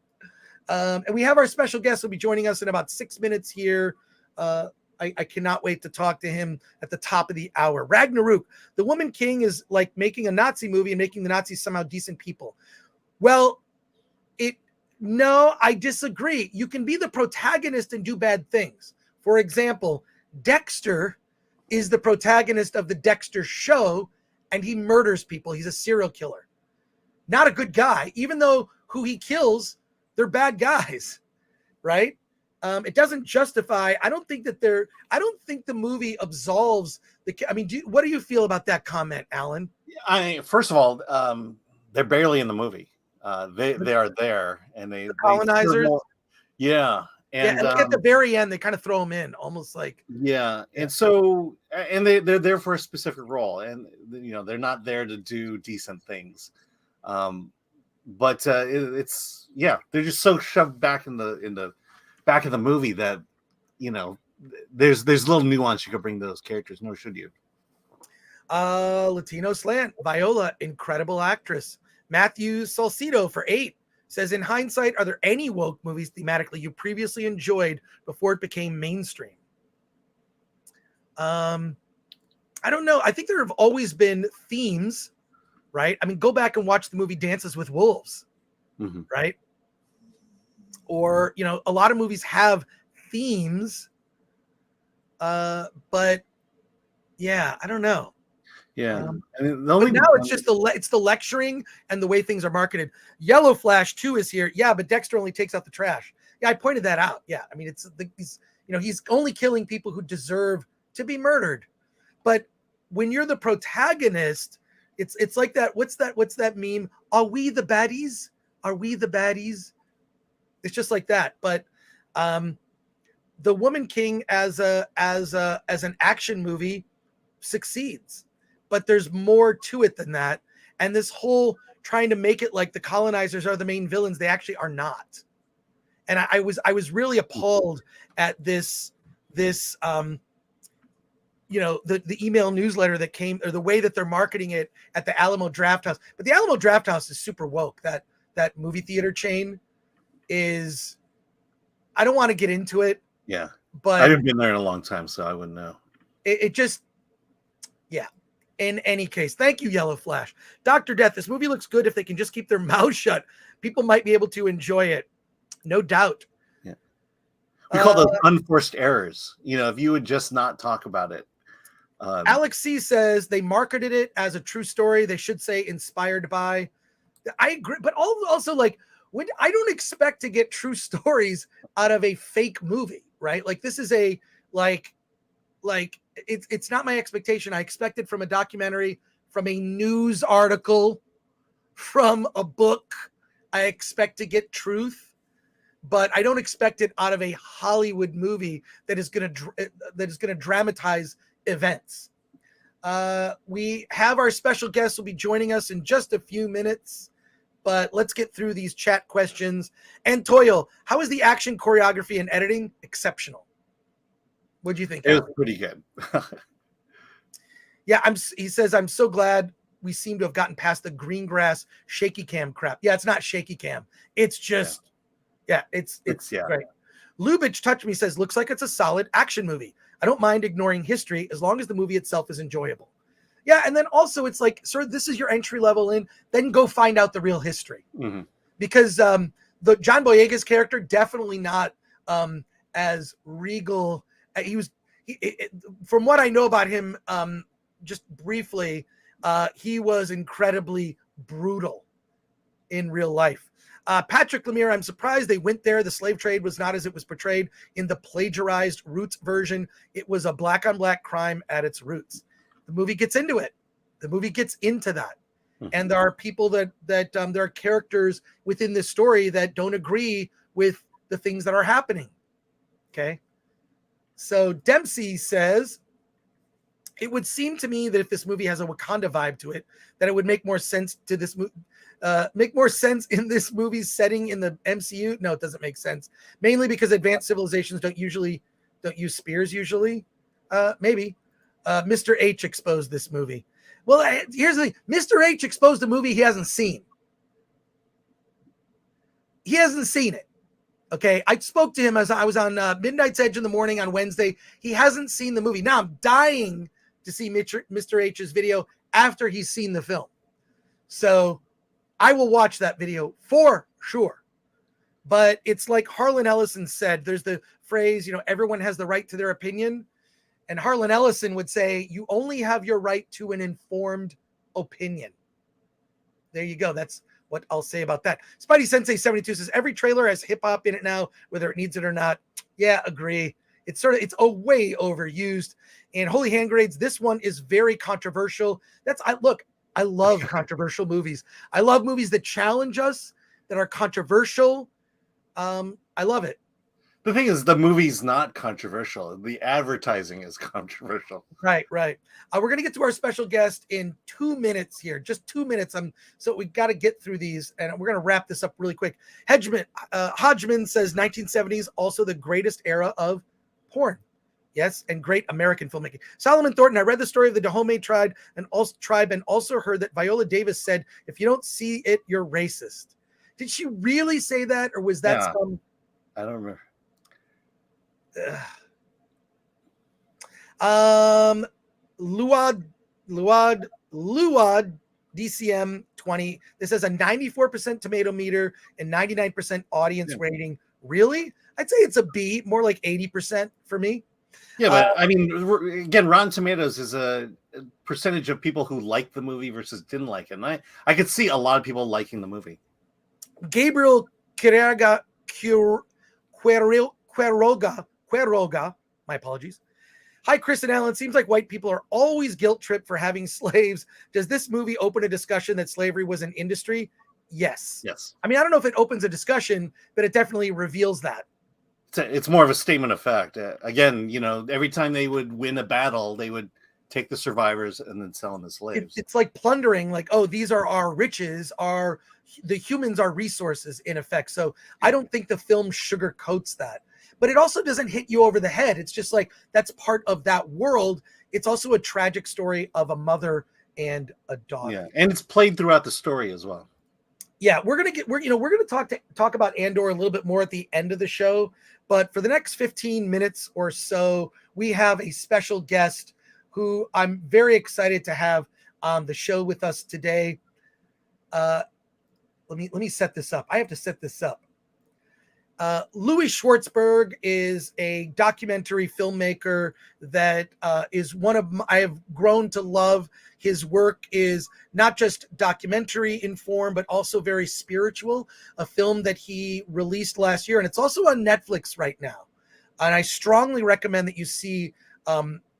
And we have our special guest who'll be joining us in about 6 minutes here. I cannot wait to talk to him at the top of the hour. Ragnarok, The Woman King is like making a Nazi movie and making the Nazis somehow decent people. Well, no, I disagree. You can be the protagonist and do bad things. For example, Dexter is the protagonist of the Dexter show, and he murders people. He's a serial killer. Not a good guy, even though who he kills, they're bad guys, right? It doesn't justify. I don't think the movie absolves what do you feel about that comment, Alan? First of all, they're barely in the movie. They are there, and the colonizers. And look at the very end, they kind of throw them in, almost like and so they're there for a specific role, and they're not there to do decent things. But they're just so shoved back in the back of the movie that there's little nuance you could bring to those characters, nor should you. Latino Slant, Viola, incredible actress. Matthew Salcido for 8 says, in hindsight, are there any woke movies thematically you previously enjoyed before it became mainstream? I don't know. I think there have always been themes, right? I mean, go back and watch the movie Dances with Wolves, right? Or, you know, a lot of movies have themes, but yeah, I don't know. Yeah, but now it's just the lecturing and the way things are marketed. Yellow Flash 2 is here. Yeah, but Dexter only takes out the trash. Yeah, I pointed that out. Yeah, I mean, he's only killing people who deserve to be murdered. But when you're the protagonist, it's like that. What's that meme? Are we the baddies? Are we the baddies? It's just like that. But the Woman King as an action movie succeeds, but there's more to it than that. And this whole trying to make it like the colonizers are the main villains, they actually are not. And I was really appalled at this you know, the email newsletter that came, or the way that they're marketing it at the Alamo Drafthouse. But the Alamo Drafthouse is super woke. That movie theater chain is, I don't want to get into it. Yeah, but I haven't been there in a long time, so I wouldn't know. It just, yeah. In any case, thank you, Yellow Flash. Dr. Death, this movie looks good if they can just keep their mouths shut. People might be able to enjoy it. No doubt. Yeah. We call those unforced errors. You know, if you would just not talk about it. Alex C says they marketed it as a true story. They should say inspired by. I agree, but also like, when I don't expect to get true stories out of a fake movie, right? Like this is a like it's not my expectation. I expect it from a documentary, from a news article, from a book. I expect to get truth, but I don't expect it out of a Hollywood movie that is going to dramatize events. We have our special guest will be joining us in just a few minutes, but let's get through these chat questions. And Toyo, how is the action choreography and editing? Exceptional. What do you think? It was pretty good. Yeah, he says, I'm so glad we seem to have gotten past the green grass shaky cam crap. Yeah, it's not shaky cam. It's just, it's great. Lubitch Touch Me says, looks like it's a solid action movie. I don't mind ignoring history as long as the movie itself is enjoyable. Yeah, and then also it's like, sir, this is your entry level in, then go find out the real history. Because the John Boyega's character, definitely not as regal. From what I know about him, just briefly, he was incredibly brutal in real life. Patrick Lemire, I'm surprised they went there. The slave trade was not as it was portrayed in the plagiarized Roots version. It was a black on black crime at its roots. The movie gets into it. The movie gets into that. And there are people that there are characters within this story that don't agree with the things that are happening. Okay. So Dempsey says, it would seem to me that if this movie has a Wakanda vibe to it, that it would make more sense to this make more sense in this movie's setting in the MCU. No, it doesn't make sense. Mainly because advanced civilizations don't use spears usually. Maybe. Mr. H exposed this movie. Well, here's the thing. Mr. H exposed a movie he hasn't seen. He hasn't seen it. Okay, I spoke to him as I was on Midnight's Edge in the morning on Wednesday. He hasn't seen the movie. Now I'm dying to see Mr. H's video after he's seen the film. So I will watch that video for sure. But it's like Harlan Ellison said, there's the phrase, you know, everyone has the right to their opinion. And Harlan Ellison would say, you only have your right to an informed opinion. There you go. That's what I'll say about that. Spidey Sensei 72 says every trailer has hip hop in it now, whether it needs it or not. Yeah, agree. It's a way overused. And Holy Hand Grenades, this one is very controversial. I love controversial movies. I love movies that challenge us, that are controversial. I love it. The thing is, the movie's not controversial. The advertising is controversial. Right. We're going to get to our special guest in 2 minutes here. Just 2 minutes. So we got to get through these, and we're going to wrap this up really quick. Hodgman says 1970s, also the greatest era of porn. Yes, and great American filmmaking. Solomon Thornton, I read the story of the Dahomey tribe and also heard that Viola Davis said, if you don't see it, you're racist. Did she really say that, or was that some... I don't remember. Luad DCM 20. This has a 94% tomato meter and 99% audience rating. Really? I'd say it's a B, more like 80% for me. Yeah, but I mean, again, Rotten Tomatoes is a percentage of people who like the movie versus didn't like it. And I could see a lot of people liking the movie. Gabriel Quiroga, my apologies. Hi, Chris and Alan. Seems like white people are always guilt tripped for having slaves. Does this movie open a discussion that slavery was an industry? Yes. Yes. I mean, I don't know if it opens a discussion, but it definitely reveals that. It's more of a statement of fact. Again, you know, every time they would win a battle, they would take the survivors and then sell them as slaves. It's like plundering, like, oh, these are our riches, the humans are resources in effect. So I don't think the film sugarcoats that. But it also doesn't hit you over the head. It's just like, that's part of that world. It's also a tragic story of a mother and a daughter. Yeah, and it's played throughout the story as well. Yeah, we're gonna talk about Andor a little bit more at the end of the show. But for the next 15 minutes or so, we have a special guest who I'm very excited to have on the show with us today. Let me set this up. I have to set this up. Louis Schwartzberg is a documentary filmmaker that is I have grown to love. His work is not just documentary informed, but also very spiritual. A film that he released last year, and it's also on Netflix right now. And I strongly recommend that you see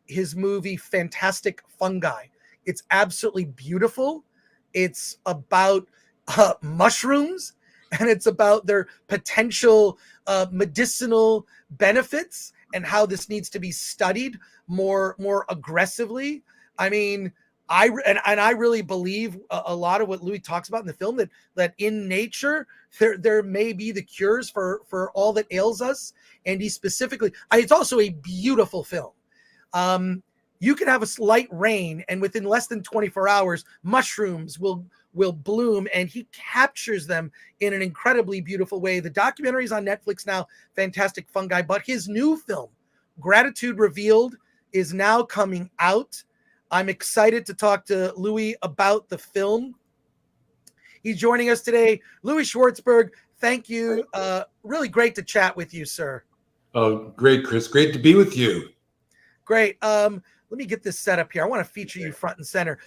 his movie, Fantastic Fungi. It's absolutely beautiful. It's about mushrooms, and it's about their potential medicinal benefits and how this needs to be studied more aggressively. I mean, I really believe a lot of what Louis talks about in the film, that in nature there may be the cures for all that ails us. And he specifically, it's also a beautiful film. You can have a slight rain, and within less than 24 hours, mushrooms will bloom, and he captures them in an incredibly beautiful way. The documentary is on Netflix now, Fantastic Fungi, but his new film, Gratitude Revealed, is now coming out. I'm excited to talk to Louis about the film. He's joining us today. Louis Schwartzberg, thank you. Really great to chat with you, sir. Oh, great, Chris. Great to be with you. Great. Let me get this set up here. I want to feature you front and center.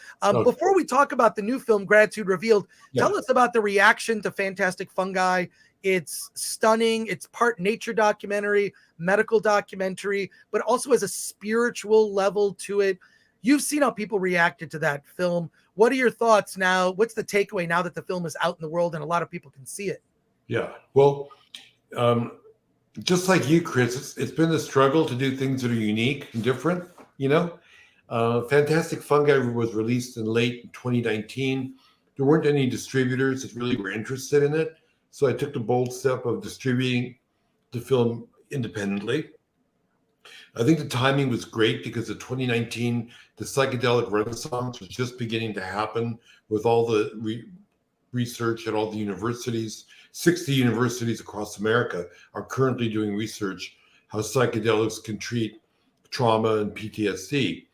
Before we talk about the new film, Gratitude Revealed, tell us about the reaction to Fantastic Fungi. It's stunning. It's part nature documentary, medical documentary, but also has a spiritual level to it. You've seen how people reacted to that film. What are your thoughts now? What's the takeaway now that the film is out in the world and a lot of people can see it? Yeah. Well, just like you, Chris, it's been a struggle to do things that are unique and different. You know, Fantastic Fungi was released in late 2019. There weren't any distributors that really were interested in it. So I took the bold step of distributing the film independently. I think the timing was great because in 2019, the psychedelic renaissance was just beginning to happen with all the research at all the universities. 60 universities across America are currently doing research how psychedelics can treat trauma and PTSD.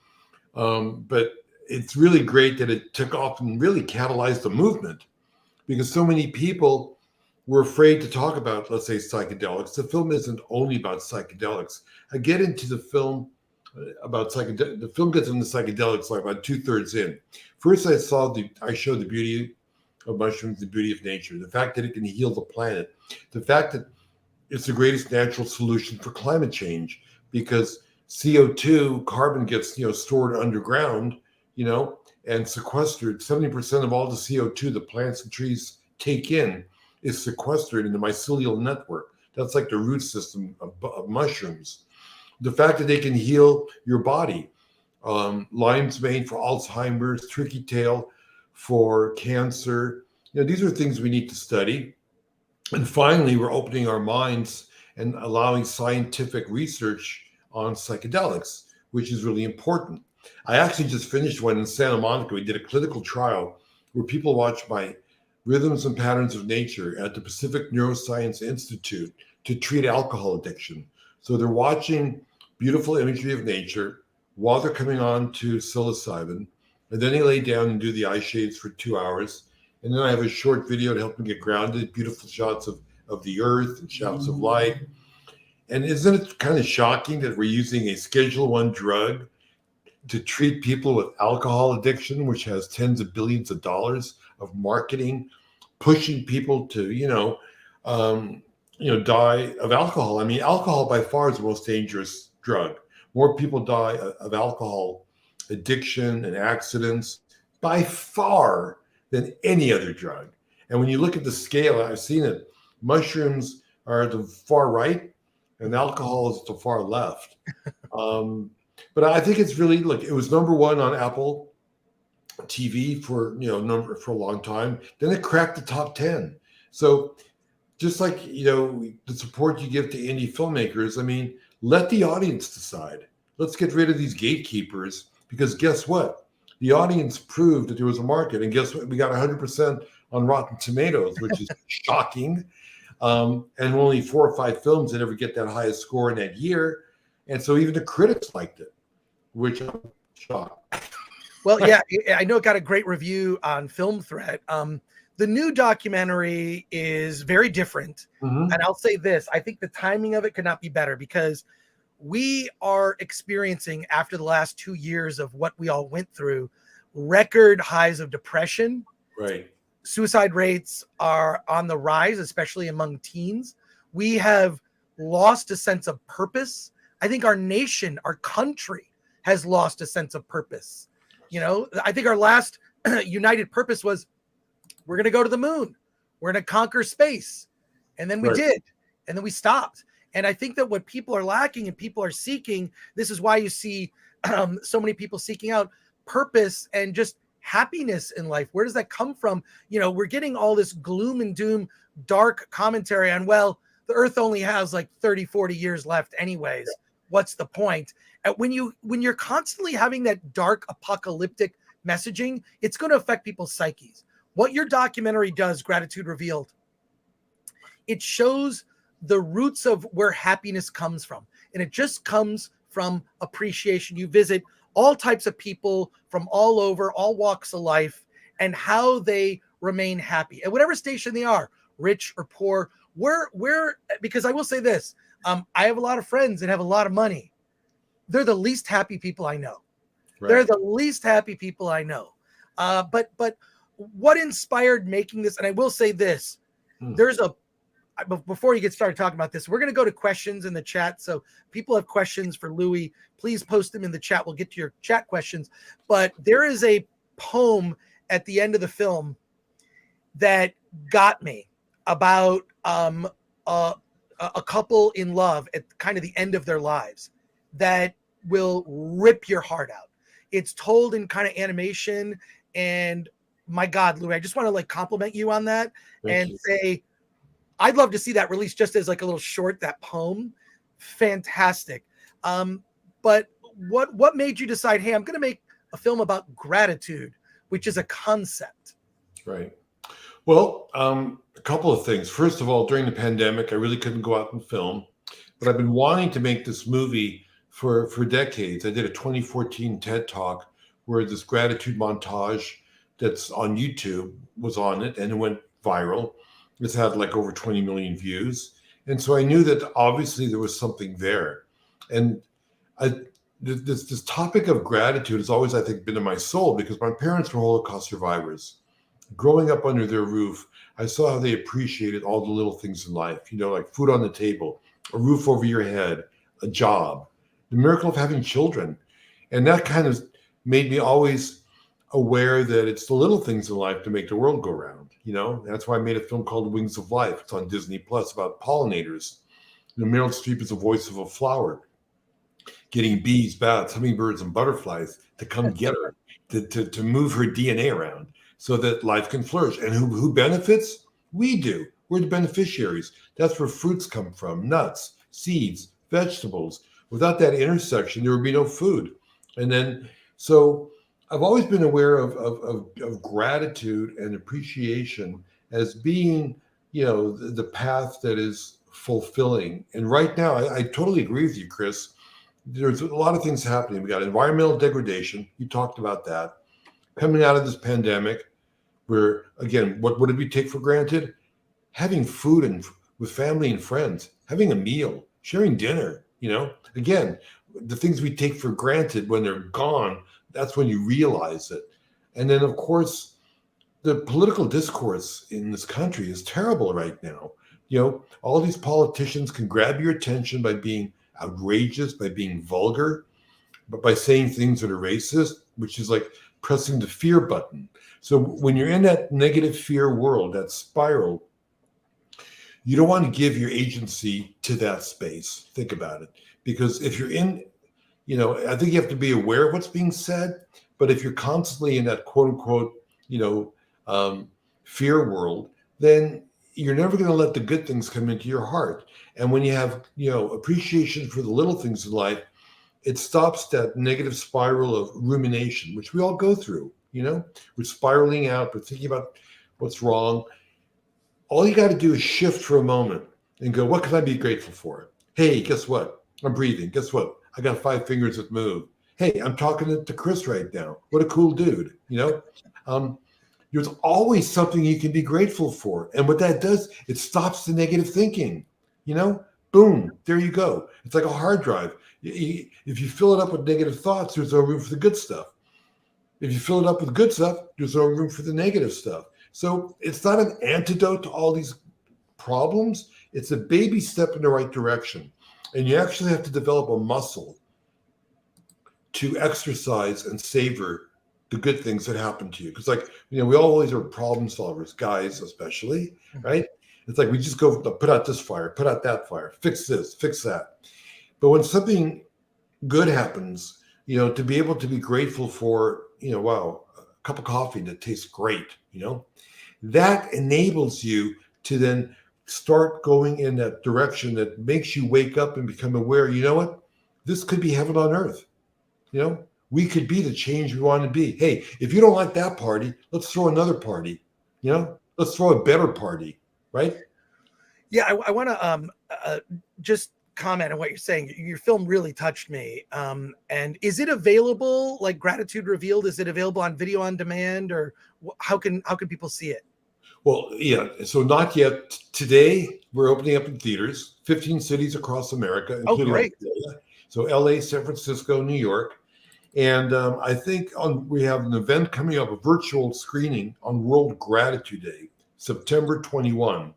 But it's really great that it took off and really catalyzed the movement, because so many people were afraid to talk about, let's say, psychedelics. The film isn't only about psychedelics. I get into the film about psychedelics. The film gets into psychedelics like about 2/3 in. First, I showed the beauty of mushrooms, the beauty of nature, the fact that it can heal the planet, the fact that it's the greatest natural solution for climate change, because CO2, carbon gets stored underground, and sequestered. 70% of all the CO2 the plants and trees take in is sequestered in the mycelial network. That's like the root system of mushrooms. The fact that they can heal your body. Lion's mane for Alzheimer's, turkey tail for cancer. These are things we need to study. And finally, we're opening our minds and allowing scientific research on psychedelics, which is really important. I actually just finished one in Santa Monica. We did a clinical trial where people watched my Rhythms and Patterns of Nature at the Pacific Neuroscience Institute to treat alcohol addiction. So they're watching beautiful imagery of nature while they're coming on to psilocybin, and then they lay down and do the eye shades for 2 hours. And then I have a short video to help them get grounded, beautiful shots of the earth and shafts of light. And isn't it kind of shocking that we're using a Schedule I drug to treat people with alcohol addiction, which has tens of billions of dollars of marketing, pushing people to, die of alcohol? I mean, alcohol by far is the most dangerous drug. More people die of alcohol addiction and accidents by far than any other drug. And when you look at the scale, I've seen it. Mushrooms are at the far right, and alcohol is at the far left. But I think it's really, look, it was number one on Apple TV for a long time. Then it cracked the top 10. So just like the support you give to indie filmmakers, I mean, let the audience decide. Let's get rid of these gatekeepers, because guess what? The audience proved that there was a market, and guess what? We got 100% on Rotten Tomatoes, which is shocking. And only 4 or 5 films that ever get that highest score in that year. And so even the critics liked it, which I'm shocked. Well, yeah, I know it got a great review on Film Threat. The new documentary is very different. Mm-hmm. And I'll say this, I think the timing of it could not be better, because we are experiencing, after the last 2 years of what we all went through, record highs of depression. Right. Suicide rates are on the rise, especially among teens. We have lost a sense of purpose. I think our nation, our country has lost a sense of purpose. I think our last united purpose was, we're going to go to the moon. We're going to conquer space. And then we did. And then we stopped. And I think that what people are lacking and people are seeking, this is why you see so many people seeking out purpose and just happiness in life. Where does that come from? We're getting all this gloom and doom, dark commentary on, well, the earth only has like 30, 40 years left anyways. What's the point? And when you're constantly having that dark apocalyptic messaging, it's going to affect people's psyches. What your documentary does, Gratitude Revealed, it shows the roots of where happiness comes from. And it just comes from appreciation. You visit all types of people from all over, all walks of life, and how they remain happy at whatever station they are, rich or poor. Because I will say this, I have a lot of friends that have a lot of money. They're the least happy people I know. Right. They're the least happy people I know. But what inspired making this? And I will say this, before you get started talking about this, we're going to go to questions in the chat. So people have questions for Louis, please post them in the chat. We'll get to your chat questions. But there is a poem at the end of the film that got me about a couple in love at kind of the end of their lives that will rip your heart out. It's told in kind of animation, and my God, Louis, I just want to compliment you on that. Thank you. Say, I'd love to see that released just as a little short, that poem. Fantastic. But what made you decide, hey, I'm going to make a film about gratitude, which is a concept? Right. Well, a couple of things. First of all, during the pandemic, I really couldn't go out and film, but I've been wanting to make this movie for decades. I did a 2014 TED Talk where this gratitude montage that's on YouTube was on it, and it went viral. It's had over 20 million views. And so I knew that obviously there was something there. And this topic of gratitude has always, I think, been in my soul, because my parents were Holocaust survivors. Growing up under their roof, I saw how they appreciated all the little things in life, like food on the table, a roof over your head, a job, the miracle of having children. And that kind of made me always aware that it's the little things in life to make the world go round. That's why I made a film called Wings of Life. It's on Disney Plus about pollinators. Meryl Streep is the voice of a flower, getting bees, bats, hummingbirds, and butterflies to come get her, to move her DNA around so that life can flourish. And who benefits? We do. We're the beneficiaries. That's where fruits come from, nuts, seeds, vegetables. Without that intersection, there would be no food. And then, so I've always been aware of gratitude and appreciation as being, the path that is fulfilling. And right now, I totally agree with you, Chris, there's a lot of things happening. We got environmental degradation. You talked about that. Coming out of this pandemic, where, again, what did we take for granted? Having food and with family and friends, having a meal, sharing dinner, again, the things we take for granted when they're gone, that's when you realize it. And then, of course, the political discourse in this country is terrible right now. All these politicians can grab your attention by being outrageous, by being vulgar, but by saying things that are racist, which is like pressing the fear button. So when you're in that negative fear world, that spiral, you don't want to give your agency to that space. Think about it. Because if you're in, I think you have to be aware of what's being said. But if you're constantly in that quote unquote, fear world, then you're never going to let the good things come into your heart. And when you have, appreciation for the little things in life, it stops that negative spiral of rumination, which we all go through. We're spiraling out, we're thinking about what's wrong. All you got to do is shift for a moment and go, what can I be grateful for? Hey, guess what? I'm breathing. Guess what? I got 5 fingers that move. Hey, I'm talking to Chris right now. What a cool dude, There's always something you can be grateful for. And what that does, it stops the negative thinking, Boom, there you go. It's like a hard drive. If you fill it up with negative thoughts, there's no room for the good stuff. If you fill it up with good stuff, there's no room for the negative stuff. So it's not an antidote to all these problems. It's a baby step in the right direction. And you actually have to develop a muscle to exercise and savor the good things that happen to you. Because we always are problem solvers, guys especially, right? It's like we just go put out this fire, put out that fire, fix this, fix that. But when something good happens, to be able to be grateful for, wow, a cup of coffee that tastes great, that enables you to then start going in that direction that makes you wake up and become aware, what? This could be heaven on earth. We could be the change we want to be. Hey, if you don't like that party, let's throw another party. Let's throw a better party, right? Yeah, I want to just comment on what you're saying. Your film really touched me. And is it available, like Gratitude Revealed? Is it available on video on demand, or how can people see it? Well, yeah. So not yet. Today, we're opening up in theaters, 15 cities across America, including great. Australia. So LA, San Francisco, New York. And I think we have an event coming up, a virtual screening on World Gratitude Day, September 21.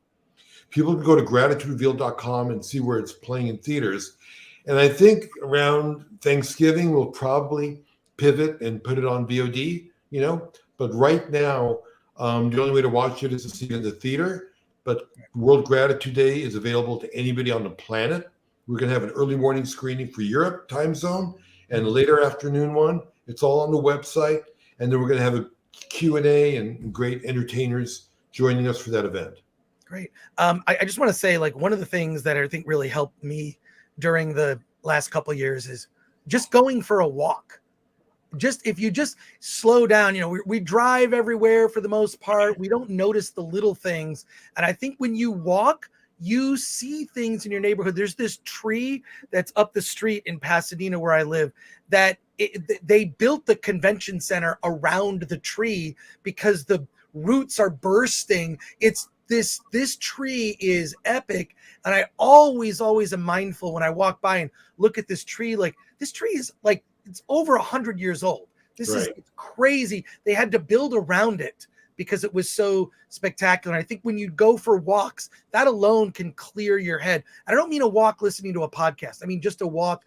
People can go to gratituderevealed.com and see where it's playing in theaters. And I think around Thanksgiving, we'll probably pivot and put it on VOD, But right now, the only way to watch it is to see it in the theater. But World Gratitude Day is available to anybody on the planet. We're going to have an early morning screening for Europe time zone and a later afternoon one. It's all on the website. And then we're going to have a Q&A and great entertainers joining us for that event. Great. I just want to say, one of the things that I think really helped me during the last couple of years is just going for a walk. If you just slow down, we drive everywhere for the most part. We don't notice the little things. And I think when you walk, you see things in your neighborhood. There's this tree that's up the street in Pasadena where I live that they built the convention center around the tree because the roots are bursting. This tree is epic. And I always am mindful when I walk by and look at this tree, this tree is it's over 100 years old. This is crazy. They had to build around it because it was so spectacular. And I think when you go for walks, that alone can clear your head. I don't mean a walk listening to a podcast. I mean just a walk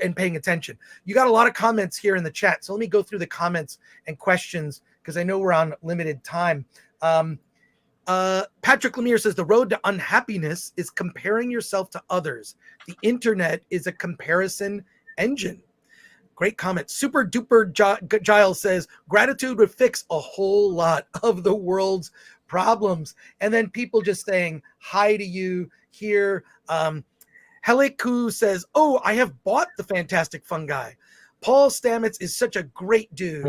and paying attention. You got a lot of comments here in the chat. So let me go through the comments and questions because I know we're on limited time. Patrick Lemire says the road to unhappiness is comparing yourself to others. The internet is a comparison engine. Great comment. Super duper Giles says gratitude would fix a whole lot of the world's problems. And then people just saying hi to you here. Heliku says, oh, I have bought the Fantastic Fungi. Paul Stamets is such a great dude.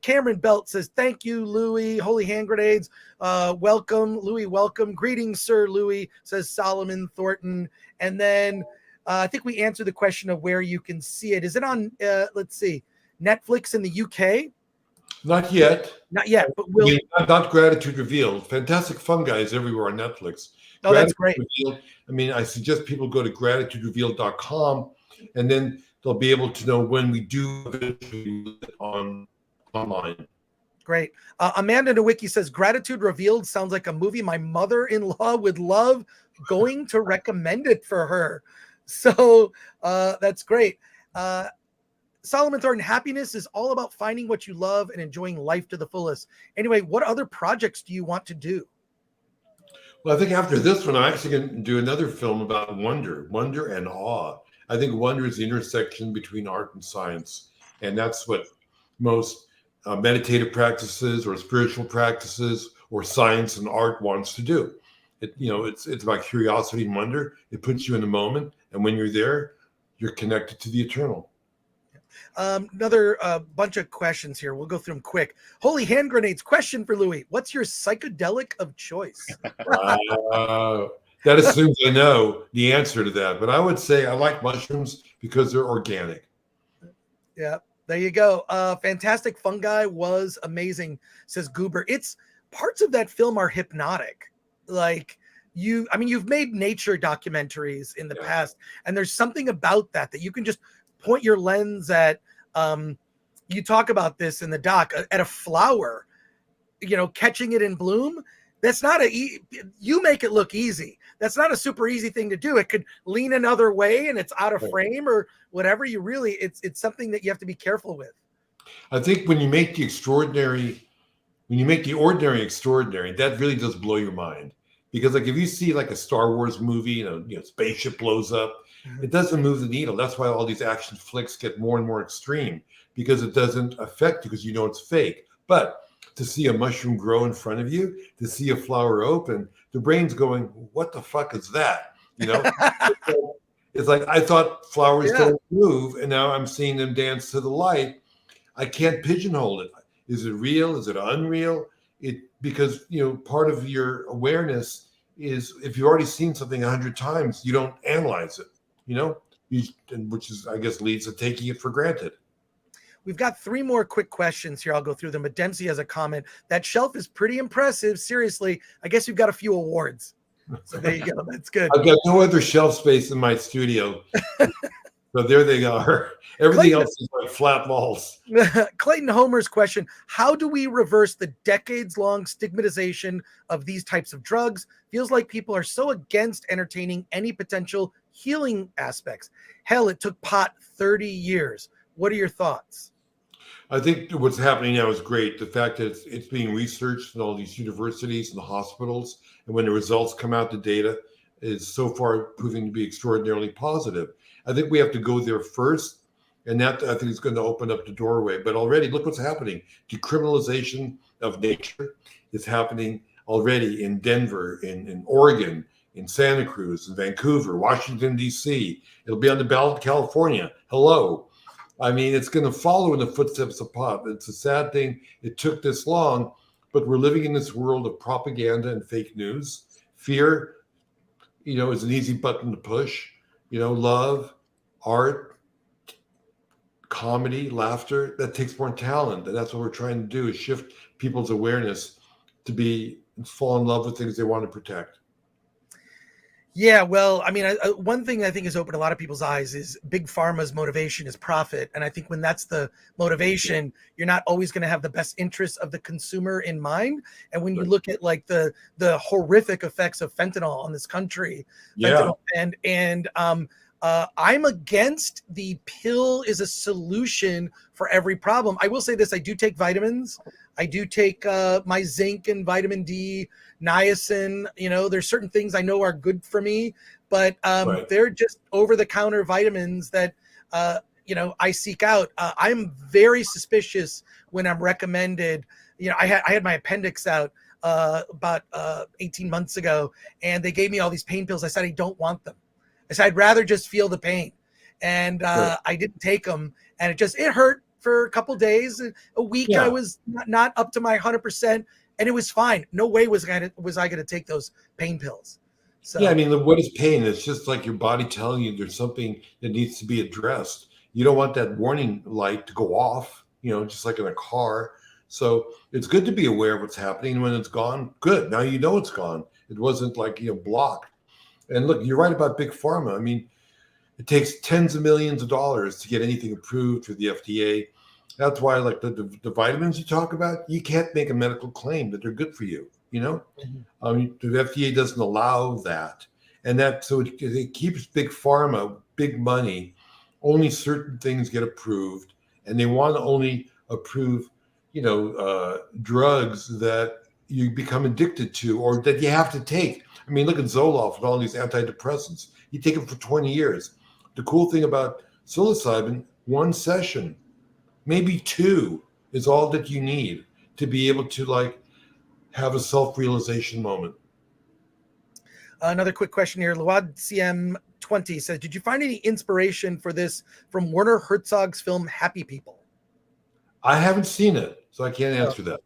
Cameron Belt says, thank you, Louis. Holy hand grenades. Welcome, Louis. Welcome. Greetings, Sir Louis, says Solomon Thornton. And then I think we answered the question of where you can see it. Is it on, let's see, Netflix in the UK? Not yet. Not yet, but we'll. Not Gratitude Revealed. Fantastic Fungi is everywhere on Netflix. Oh, that's great. Revealed, I mean, I suggest people go to gratituderevealed.com, and then they'll be able to know when we do eventually online. Great. Amanda Nowicki says, Gratitude Revealed sounds like a movie my mother-in-law would love. Going to recommend it for her. So that's great. Solomon Thornton, happiness is all about finding what you love and enjoying life to the fullest. Anyway, what other projects do you want to do? Well, I think after this one, I'm actually going to do another film about wonder and awe. I think wonder is the intersection between art and science. And that's what most meditative practices or spiritual practices or science and art wants to do. It's about curiosity and wonder. It puts you in the moment. And when you're there, you're connected to the eternal. Another bunch of questions here. We'll go through them quick. Holy hand grenades. Question for Louis. What's your psychedelic of choice? That assumes I know the answer to that. But I would say I like mushrooms because they're organic. Yeah, there you go. Fantastic Fungi was amazing, says Goober. It's parts of that film are hypnotic. Like you've made nature documentaries in the past, and there's something about that you can just point your lens at. You talk about this in the doc at a flower, catching it in bloom. That's not you make it look easy. That's not a super easy thing to do. It could lean another way and it's out of frame or whatever. It's something that you have to be careful with. I think when you make the ordinary extraordinary, that really does blow your mind. Because like if you see like a Star Wars movie, spaceship blows up, it doesn't move the needle. That's why all these action flicks get more and more extreme, because it doesn't affect you because it's fake. But to see a mushroom grow in front of you, to see a flower open, the brain's going, what the fuck is that? It's like, I thought flowers don't move, and now I'm seeing them dance to the light. I can't pigeonhole it. Is it real? Is it unreal? Because part of your awareness is if you've already seen something 100 times, you don't analyze it, which is, I guess, leads to taking it for granted. We've got 3 more quick questions here. I'll go through them. But Dempsey has a comment. That shelf is pretty impressive. Seriously, I guess you've got a few awards. So there you go. That's good. I've got no other shelf space in my studio. So there they are. Everything else is like flat walls. Clayton Homer's question, how do we reverse the decades-long stigmatization of these types of drugs? Feels like people are so against entertaining any potential healing aspects. Hell, it took pot 30 years. What are your thoughts? I think what's happening now is great. The fact that it's being researched in all these universities and the hospitals, and when the results come out, the data is so far proving to be extraordinarily positive. I think we have to go there first, and that I think is going to open up the doorway. But already, look what's happening. Decriminalization of nature is happening already in Denver, in Oregon, in Santa Cruz, in Vancouver, Washington, D.C. It'll be on the ballot in California. Hello. I mean, it's going to follow in the footsteps of pot. It's a sad thing it took this long, but we're living in this world of propaganda and fake news. Fear, is an easy button to push. Love, art, comedy, laughter, that takes more talent. And that's what we're trying to do, is shift people's awareness to fall in love with things they want to protect. Yeah, well, I mean, one thing I think has opened a lot of people's eyes is big pharma's motivation is profit. And I think when that's the motivation, you're not always going to have the best interests of the consumer in mind. And when you look at like the horrific effects of fentanyl on this country, and I'm against the pill is a solution for every problem. I will say this, I do take vitamins. I do take my zinc and vitamin D, niacin. There's certain things I know are good for me, but they're just over-the-counter vitamins that, I seek out. I'm very suspicious when I'm recommended. I had my appendix out about 18 months ago, and they gave me all these pain pills. I said, I don't want them. I said, I'd rather just feel the pain. And I didn't take them, and it hurt for a couple days. A week I was not up to my 100%, and it was fine. No way was I going to take those pain pills. So Yeah, I mean, what is pain? It's just like your body telling you there's something that needs to be addressed. You don't want that warning light to go off, just like in a car. So it's good to be aware of what's happening. When it's gone, good. Now you know it's gone. It wasn't like, blocked. And look, you're right about big pharma. I mean, it takes tens of millions of dollars to get anything approved through the FDA. That's why, like the vitamins you talk about, you can't make a medical claim that they're good for you. The FDA doesn't allow that, and so it keeps big pharma, big money. Only certain things get approved, and they want to only approve, drugs that you become addicted to or that you have to take. I mean, look at Zoloft and all these antidepressants. You take them for 20 years. The cool thing about psilocybin, one session, maybe two, is all that you need to be able to have a self-realization moment. Another quick question here. Luad CM20 says, did you find any inspiration for this from Werner Herzog's film Happy People? I haven't seen it, so I can't answer that.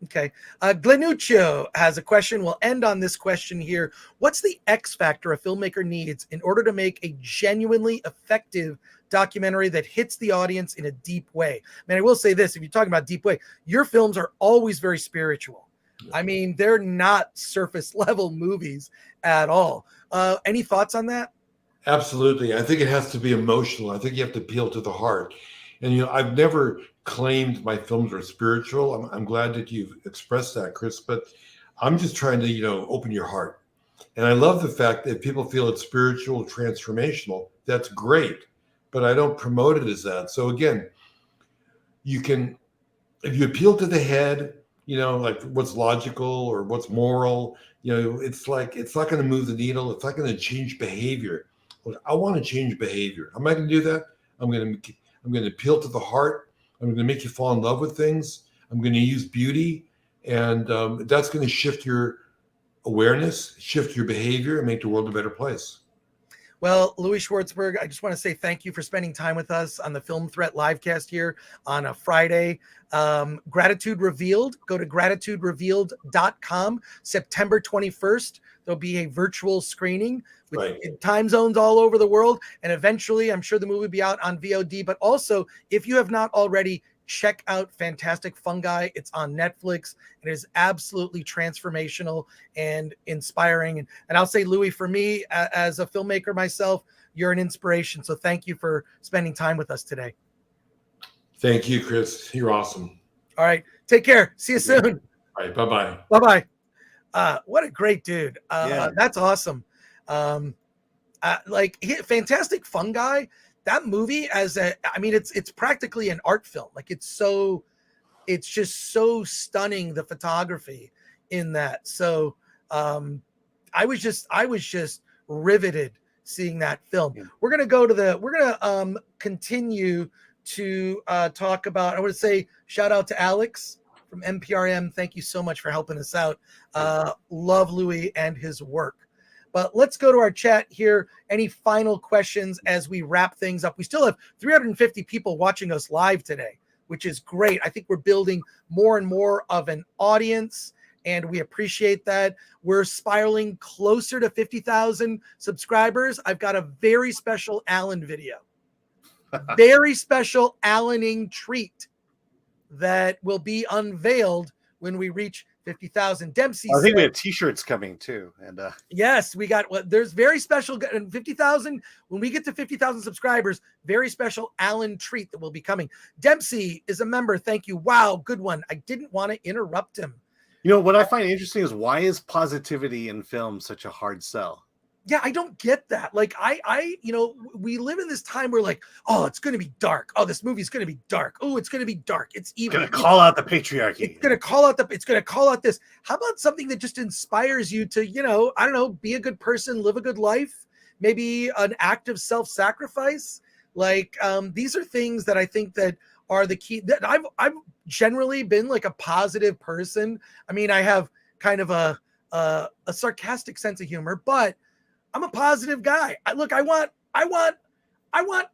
Okay. Glenuccio has a question. We'll end on this question here. What's the X factor a filmmaker needs in order to make a genuinely effective documentary that hits the audience in a deep way? Man, I will say this. If you're talking about deep way, your films are always very spiritual. I mean, they're not surface level movies at all. Any thoughts on that? Absolutely. I think it has to be emotional. I think you have to appeal to the heart. And, I've never claimed my films are spiritual. I'm glad that you've expressed that, Chris, but I'm just trying to, open your heart. And I love the fact that people feel it's spiritual, transformational. That's great, but I don't promote it as that. So again, if you appeal to the head, like what's logical or what's moral, it's not going to move the needle. It's not going to change behavior. Look, I want to change behavior. Am I going to do that? I'm going to appeal to the heart. I'm going to make you fall in love with things. I'm going to use beauty, and that's going to shift your awareness, shift your behavior, and make the world a better place. Well, Louis Schwartzberg, I just want to say thank you for spending time with us on the Film Threat Livecast here on a Friday. Gratitude Revealed, go to gratituderevealed.com. September 21st, there'll be a virtual screening with time zones all over the world. And eventually, I'm sure the movie will be out on VOD. But also, if you have not already, check out Fantastic Fungi. It's on Netflix. It is absolutely transformational and inspiring. And I'll say, Louis, for me, as a filmmaker myself, you're an inspiration. So thank you for spending time with us today. Thank you, Chris. You're awesome. All right. Take care. See you soon. All right. Bye-bye. Bye-bye. What a great dude. That's awesome. Fantastic Fungi, that movie it's practically an art film. It's just so stunning, the photography in that. So I was just riveted seeing that film. Yeah. We're gonna continue to talk about, I want to say shout out to Alex from NPRM. Thank you so much for helping us out. Love Louis and his work. But let's go to our chat here. Any final questions as we wrap things up? We still have 350 people watching us live today, which is great. I think we're building more and more of an audience, and we appreciate that. We're spiraling closer to 50,000 subscribers. I've got a very special Alan video, very special Alaning treat that will be unveiled when we reach 50,000. Dempsey, I think we have t-shirts coming too. And yes, we got there's very special 50,000. When we get to 50,000 subscribers, very special Alan treat that will be coming. Dempsey is a member. Thank you. Wow, good one. I didn't want to interrupt him. What I find interesting is, why is positivity in film such a hard sell? Yeah, I don't get that. We live in this time where it's going to be dark. Oh, this movie's going to be dark. Oh, it's going to be dark. It's evil. Going to call out the patriarchy. It's going to call out this. How about something that just inspires you to, be a good person, live a good life, maybe an act of self-sacrifice. These are things that I think that are the key. That I've generally been a positive person. I mean, I have kind of a sarcastic sense of humor, but I'm a positive guy. I want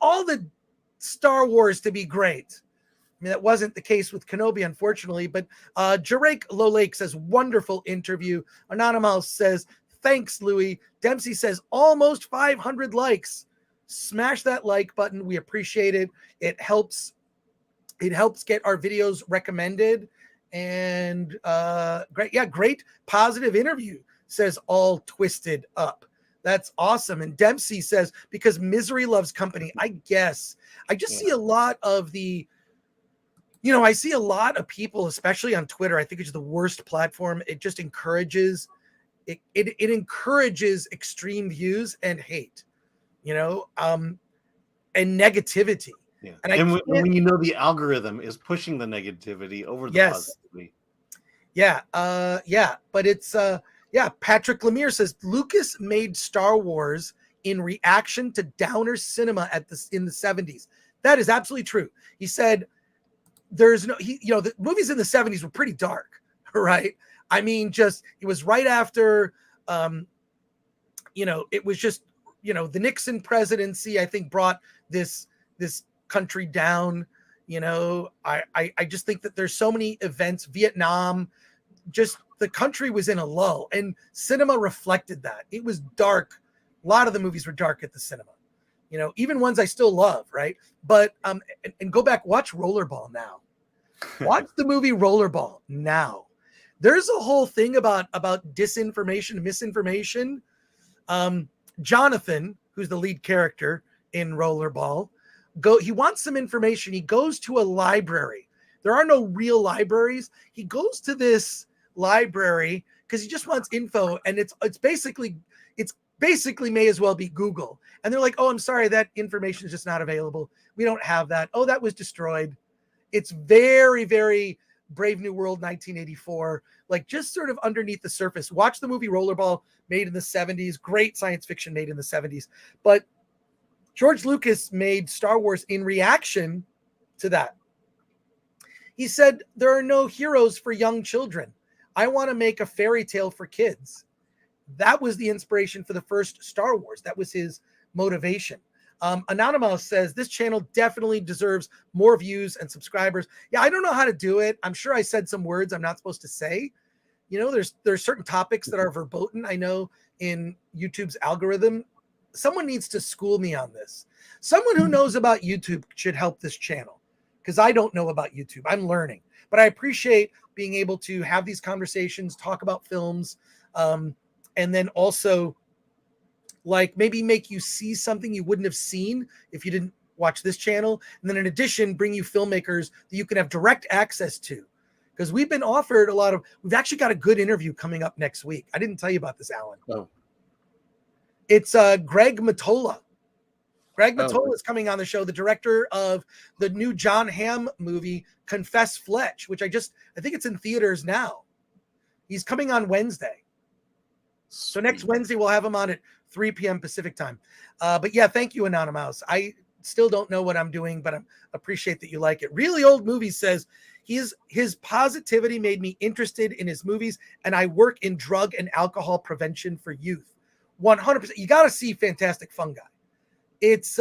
all the Star Wars to be great. I mean, that wasn't the case with Kenobi, unfortunately, but Jarek Lolake says, wonderful interview. Anonymous says, thanks, Louis. Dempsey says almost 500 likes. Smash that like button. We appreciate it. It helps get our videos recommended. And great positive interview, says All Twisted Up. That's awesome. And Dempsey says, because misery loves company. I guess I just see a lot of I see a lot of people, especially on Twitter. I think it's the worst platform. It just encourages it encourages extreme views and hate, and negativity. Yeah. And when the algorithm is pushing the negativity over the positivity. Yeah. But it's Patrick Lemire says Lucas made Star Wars in reaction to downer cinema in the 70s. That is absolutely true. He said the movies in the 70s were pretty dark, right? I mean, it was right after it was just, the Nixon presidency, I think, brought this country down. I just think that there's so many events, Vietnam, just the country was in a lull, and cinema reflected that. It was dark. A lot of the movies were dark at the cinema, even ones I still love, right? But and go back, watch Rollerball now. Watch the movie Rollerball now. There's a whole thing about disinformation, misinformation. Jonathan, who's the lead character in Rollerball, he wants some information. He goes to a library. There are no real libraries. He goes to this library because he just wants info, and it's basically may as well be Google. And they're like, "Oh, I'm sorry, that information is just not available. We don't have that. Oh, that was destroyed." It's very, very Brave New World 1984, like just sort of underneath the surface. Watch the movie Rollerball, made in the 70s, great science fiction made in the 70s. But George Lucas made Star Wars in reaction to that. He said, there are no heroes for young children. I want to make a fairy tale for kids. That was the inspiration for the first Star Wars. That was his motivation. Anonymous says, this channel definitely deserves more views and subscribers. Yeah, I don't know how to do it. I'm sure I said some words I'm not supposed to say. There's certain topics that are verboten, I know, in YouTube's algorithm. Someone needs to school me on this. Someone who knows about YouTube should help this channel, because I don't know about YouTube. I'm learning. But I appreciate being able to have these conversations, talk about films, and then also like maybe make you see something you wouldn't have seen if you didn't watch this channel. And then in addition, bring you filmmakers that you can have direct access to. Because we've been offered we've actually got a good interview coming up next week. I didn't tell you about this, Alan. Oh. It's Greg Mottola. Greg Mottola is coming on the show, the director of the new John Hamm movie, Confess Fletch, which I think it's in theaters now. He's coming on Wednesday. So next Wednesday, we'll have him on at 3 p.m. Pacific time. But yeah, thank you, Anonymous. I still don't know what I'm doing, but I appreciate that you like it. Really Old Movies says, his positivity made me interested in his movies, and I work in drug and alcohol prevention for youth. 100%. You got to see Fantastic Fungi. It's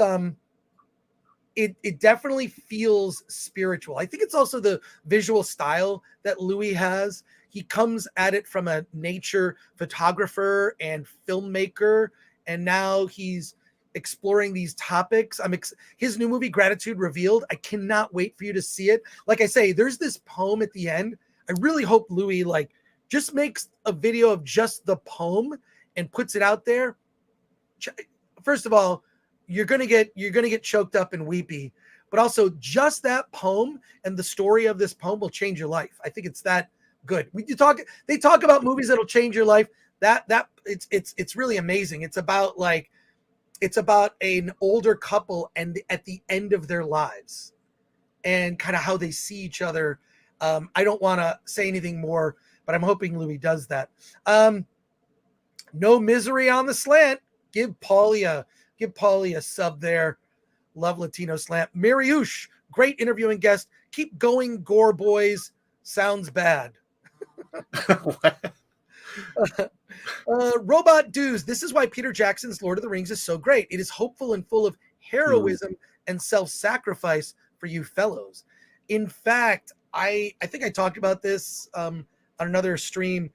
it definitely feels spiritual. I think it's also the visual style that Louis has. He comes at it from a nature photographer and filmmaker, and now he's exploring these topics. His new movie, Gratitude Revealed, I cannot wait for you to see it. Like I say, there's this poem at the end. I really hope Louis just makes a video of just the poem and puts it out there. First of all, you're gonna get choked up and weepy, but also just that poem and the story of this poem will change your life. I think it's that good. They talk about movies that'll change your life. It's really amazing. It's about an older couple and at the end of their lives and kind of how they see each other. I don't want to say anything more, but I'm hoping Louis does that. No Misery on the Slant. Give Paulie a sub there. Love Latino Slant. Mariusz, great interviewing guest. Keep going, Gore boys. Sounds bad. Robot Dudes. This is why Peter Jackson's Lord of the Rings is so great. It is hopeful and full of heroism and self-sacrifice for you fellows. In fact, I think I talked about this on another stream.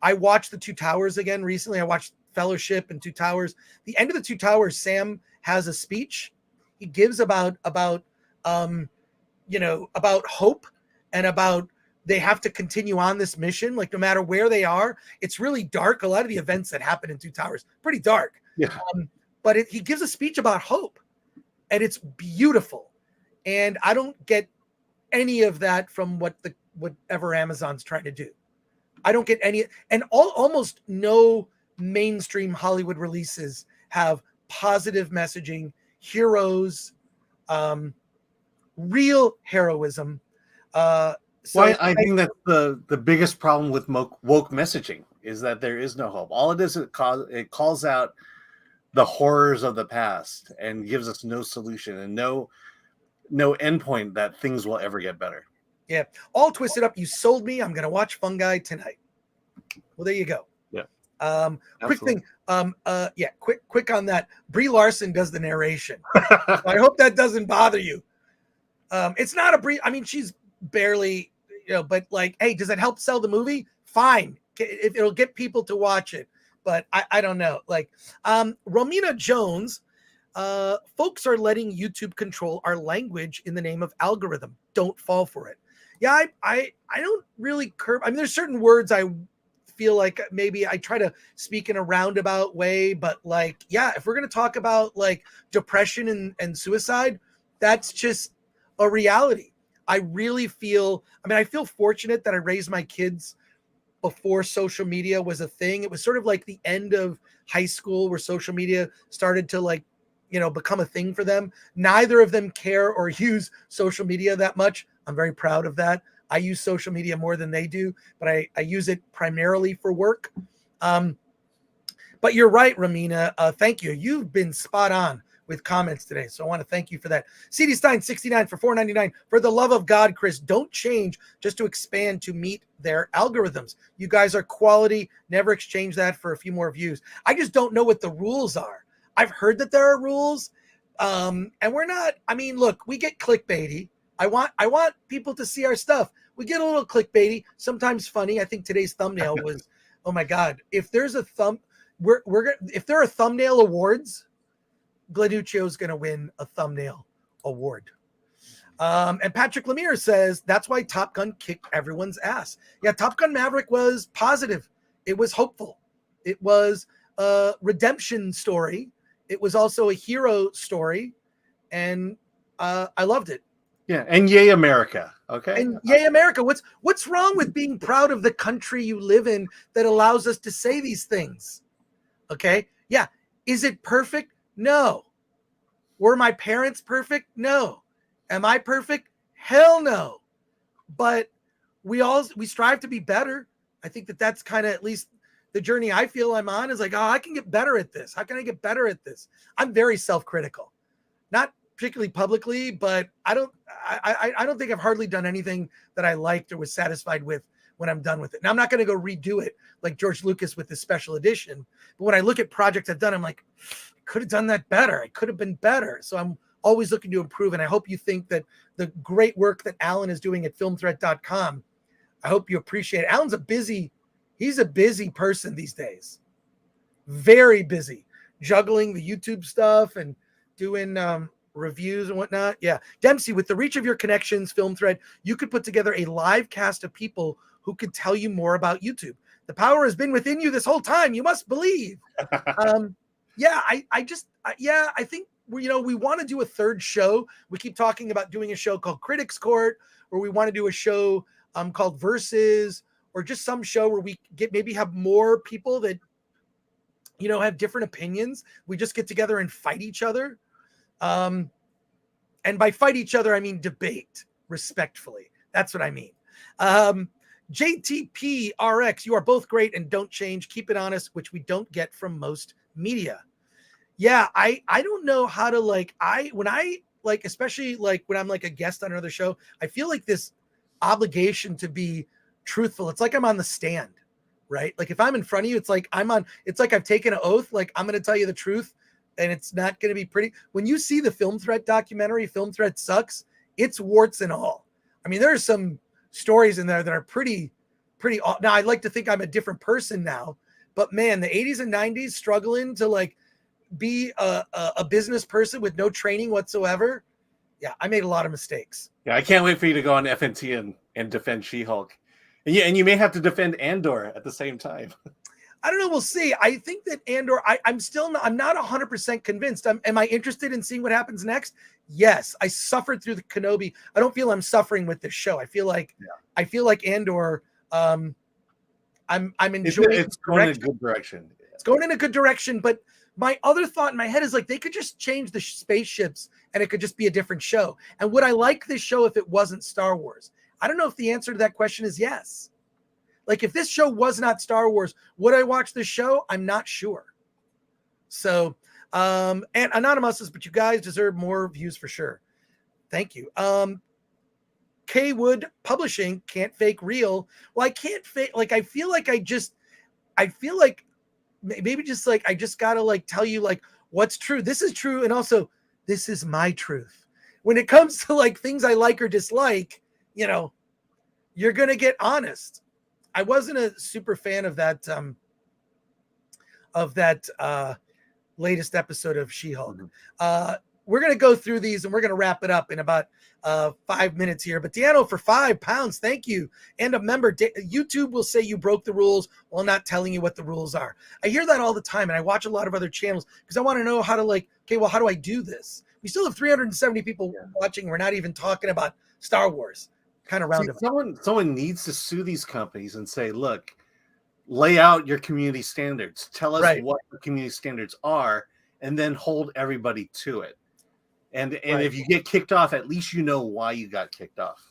I watched The Two Towers again recently. I watched Fellowship and Two Towers. The end of The Two Towers, Sam has a speech he gives about about hope and about they have to continue on this mission, like no matter where they are. It's really dark. A lot of the events that happen in Two Towers, pretty dark. Yeah. But he gives a speech about hope, and it's beautiful. And I don't get any of that from whatever Amazon's trying to do. I don't get any, and almost no mainstream Hollywood releases have positive messaging, heroes, real heroism. I think that's the biggest problem with woke messaging is that there is no hope. All it is, it calls out the horrors of the past and gives us no solution and no endpoint that things will ever get better. Yeah, all twisted up. You sold me. I'm gonna watch Fungi tonight. Well, there you go. Yeah. Quick thing. Quick on that. Brie Larson does the narration. So I hope that doesn't bother you. It's not a Brie. I mean, she's barely, but like, hey, does it help sell the movie? Fine. If it'll get people to watch it. But I don't know. Like, Romina Jones, folks are letting YouTube control our language in the name of algorithm. Don't fall for it. Yeah, I don't really curb. I mean, there's certain words I feel like maybe I try to speak in a roundabout way, but like, yeah, if we're going to talk about like depression and suicide, that's just a reality. I really feel, I feel fortunate that I raised my kids before social media was a thing. It was sort of like the end of high school where social media started to like, become a thing for them. Neither of them care or use social media that much. I'm very proud of that. I use social media more than they do, but I use it primarily for work. But you're right, Ramina. Thank you. You've been spot on with comments today. So I want to thank you for that. CD Stein 69 for $4.99. For the love of God, Chris, don't change just to expand to meet their algorithms. You guys are quality. Never exchange that for a few more views. I just don't know what the rules are. I've heard that there are rules. And we're not, look, we get clickbaity. I want people to see our stuff. We get a little clickbaity, sometimes funny. I think today's thumbnail was, oh my God. If there's a if there are thumbnail awards, Gladuccio's going to win a thumbnail award. And Patrick Lemire says that's why Top Gun kicked everyone's ass. Yeah, Top Gun Maverick was positive. It was hopeful. It was a redemption story. It was also a hero story. And I loved it. Yeah, and yay America. Okay. And yay America. What's wrong with being proud of the country you live in that allows us to say these things? Okay. Yeah. Is it perfect? No. Were my parents perfect? No. Am I perfect? Hell no. But we strive to be better. I think that's kind of at least the journey I feel I'm on is like, oh, I can get better at this. How can I get better at this? I'm very self-critical, not particularly publicly, but I don't think I've hardly done anything that I liked or was satisfied with when I'm done with it. Now I'm not going to go redo it like George Lucas with this special edition. But when I look at projects I've done, I'm like, I could have done that better. I could have been better. So I'm always looking to improve. And I hope you think that the great work that Alan is doing at filmthreat.com, I hope you appreciate it. Alan's he's a busy person these days. Very busy. Juggling the YouTube stuff and doing reviews and whatnot. Yeah. Dempsey, with the reach of your connections, Film Threat, you could put together a live cast of people who could tell you more about YouTube. The power has been within you this whole time. You must believe. I think we want to do a third show. We keep talking about doing a show called Critics Court, or we want to do a show called Versus, or just some show where we maybe have more people that, have different opinions. We just get together and fight each other. And by fight each other, I mean debate respectfully. That's what I mean. JTP RX, you are both great and don't change. Keep it honest, which we don't get from most media. Yeah, I don't know how to especially like when I'm like a guest on another show, I feel like this obligation to be truthful. It's like I'm on the stand, right? Like if I'm in front of you, it's like I've taken an oath, like I'm going to tell you the truth. And it's not going to be pretty. When you see the Film Threat documentary, Film Threat Sucks, it's warts and all. I mean, there are some stories in there that are pretty now I'd like to think I'm a different person now, but man, the 80s and 90s struggling to like be a business person with no training whatsoever. Yeah, I made a lot of mistakes. Yeah, I can't wait for you to go on FNT and defend She-Hulk. And you may have to defend Andor at the same time. I don't know. We'll see. I think that Andor, I'm not 100% convinced. Am I interested in seeing what happens next? Yes. I suffered through the Kenobi. I don't feel I'm suffering with this show. I feel like Andor, I'm enjoying it's going in a good direction. It's going in a good direction, but my other thought in my head is like they could just change the spaceships and it could just be a different show. And would I like this show if it wasn't Star Wars? I don't know if the answer to that question is yes. Like if this show was not Star Wars, would I watch this show? I'm not sure. So, and Anonymous says, but you guys deserve more views for sure. Thank you. K Wood Publishing can't fake real. Well, I can't fake. Like, I feel like maybe just like, I just got to like tell you like what's true. This is true. And also this is my truth. When it comes to like things I like or dislike, you know, you're going to get honest. I wasn't a super fan of that latest episode of She-Hulk. We're going to go through these and we're going to wrap it up in about 5 minutes here. But Deanno for £5, thank you. And a member, YouTube will say you broke the rules while not telling you what the rules are. I hear that all the time, and I watch a lot of other channels because I want to know how to like, okay, well, how do I do this? We still have 370 people watching. We're not even talking about Star Wars. Kind of roundabout. Someone needs to sue these companies and say, look, lay out your community standards. Tell us what the community standards are, and then hold everybody to it. And if you get kicked off, at least you know why you got kicked off.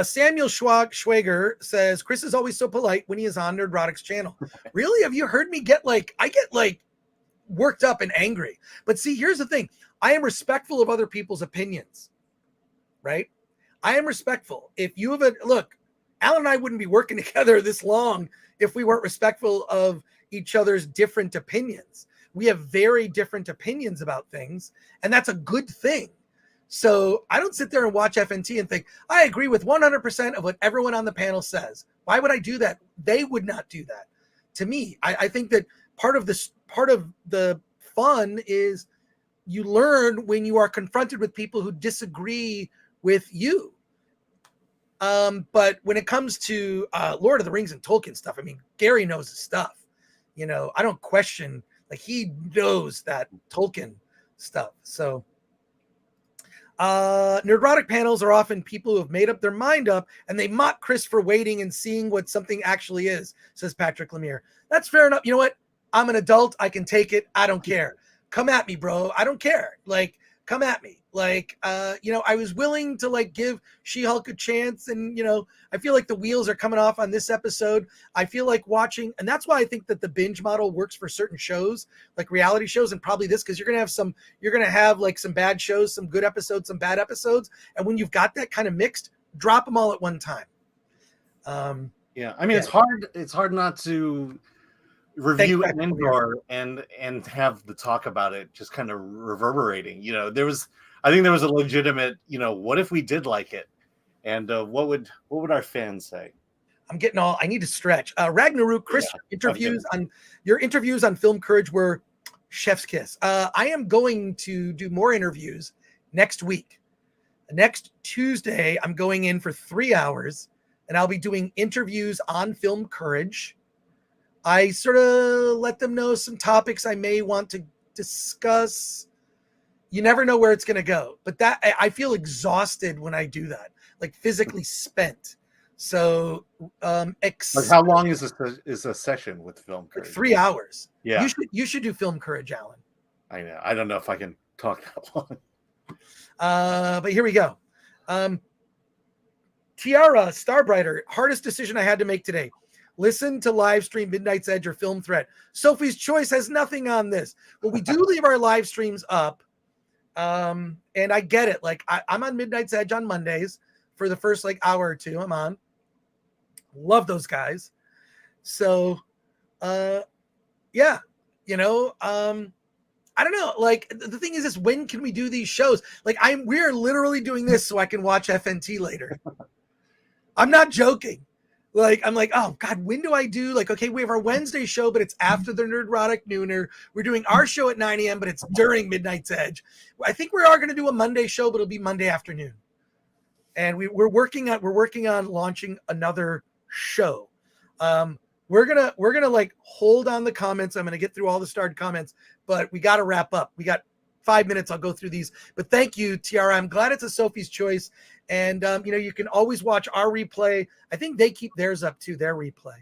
Samuel Schwager says, Chris is always so polite when he is on Nerdrotic's channel. Really? Have you heard me get like, I get like worked up and angry. But see, here's the thing. I am respectful of other people's opinions, right? I am respectful. If you have look, Alan and I wouldn't be working together this long if we weren't respectful of each other's different opinions. We have very different opinions about things, and that's a good thing. So I don't sit there and watch FNT and think, I agree with 100% of what everyone on the panel says. Why would I do that? They would not do that. To me, I think that part of the fun is you learn when you are confronted with people who disagree with you. But when it comes to Lord of the Rings and Tolkien stuff, I mean, Gary knows his stuff. You know, I don't question, like he knows that Tolkien stuff. So Nerdrotic panels are often people who have made up their mind up and they mock Chris for waiting and seeing what something actually is, says Patrick Lemire. That's fair enough. You know what? I'm an adult. I can take it. I don't care. Come at me, bro. I don't care. Like, come at me. Like, you know, I was willing to like give She-Hulk a chance, and you know, I feel like the wheels are coming off on this episode. I feel like watching, and that's why I think that the binge model works for certain shows, like reality shows, and probably this, because you're gonna have like some bad shows, some good episodes, some bad episodes, and when you've got that kind of mixed, drop them all at one time. Yeah, I mean, it's hard not to review Andor and have the talk about it just kind of reverberating. You know, I think there was a legitimate, you know, what if we did like it, and what would our fans say? I'm getting I need to stretch. Ragnarok, Chris, your interviews on Film Courage were chef's kiss. I am going to do more interviews next week. Next Tuesday, I'm going in for 3 hours, and I'll be doing interviews on Film Courage. I sort of let them know some topics I may want to discuss. You never know where it's going to go, but that I feel exhausted when I do that, like physically spent. So, like how long is a session with Film Courage? Like 3 hours. Yeah, you should do Film Courage, Alan. I know. I don't know if I can talk that long. But here we go. Tiara Starbrighter, hardest decision I had to make today. Listen to live stream Midnight's Edge or Film Threat. Sophie's Choice has nothing on this, but we do leave our live streams up. And I get it. Like I'm on Midnight's Edge on Mondays for the first like hour or two. I'm on. Love those guys. So, yeah, you know, I don't know. Like the thing is this, when can we do these shows? Like we're literally doing this so I can watch FNT later. I'm not joking. Like, I'm like, oh God, when do I do like, okay, we have our Wednesday show, but it's after the Nerdrotic Nooner. We're doing our show at 9 a.m., but it's during Midnight's Edge. I think we are going to do a Monday show, but it'll be Monday afternoon. And we're working on launching another show. We're gonna like hold on the comments. I'm gonna get through all the starred comments, but we got to wrap up. We got 5 minutes. I'll go through these, but thank you, Tiara. I'm glad it's a Sophie's Choice. And, you can always watch our replay. I think they keep theirs up too, their replay.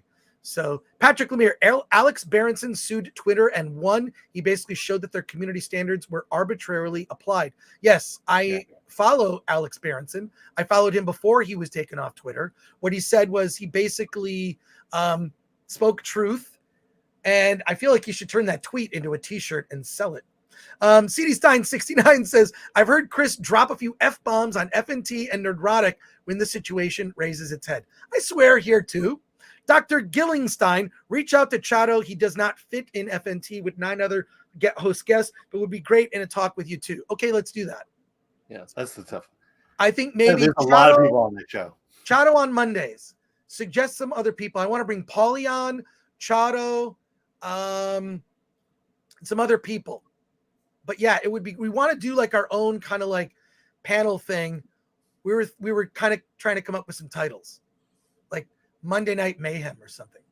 So Patrick Lemire, Alex Berenson sued Twitter and won. He basically showed that their community standards were arbitrarily applied. Yes, I follow Alex Berenson. I followed him before he was taken off Twitter. What he said was he basically spoke truth. And I feel like you should turn that tweet into a t-shirt and sell it. CD Stein 69 says, I've heard Chris drop a few F-bombs on FNT and Nerdrotic when the situation raises its head. I swear here too. Dr. Gillingstein, reach out to Chato. He does not fit in FNT with 9 other host guests, but would be great in a talk with you too. Okay, let's do that. Yes, that's the tough. I think maybe there's a lot of people on the show. Chato on Mondays. Suggest some other people. I want to bring Paulie on, Chato, some other people. But yeah, it would be, we want to do like our own kind of like panel thing. We were kind of trying to come up with some titles like Monday Night Mayhem or something,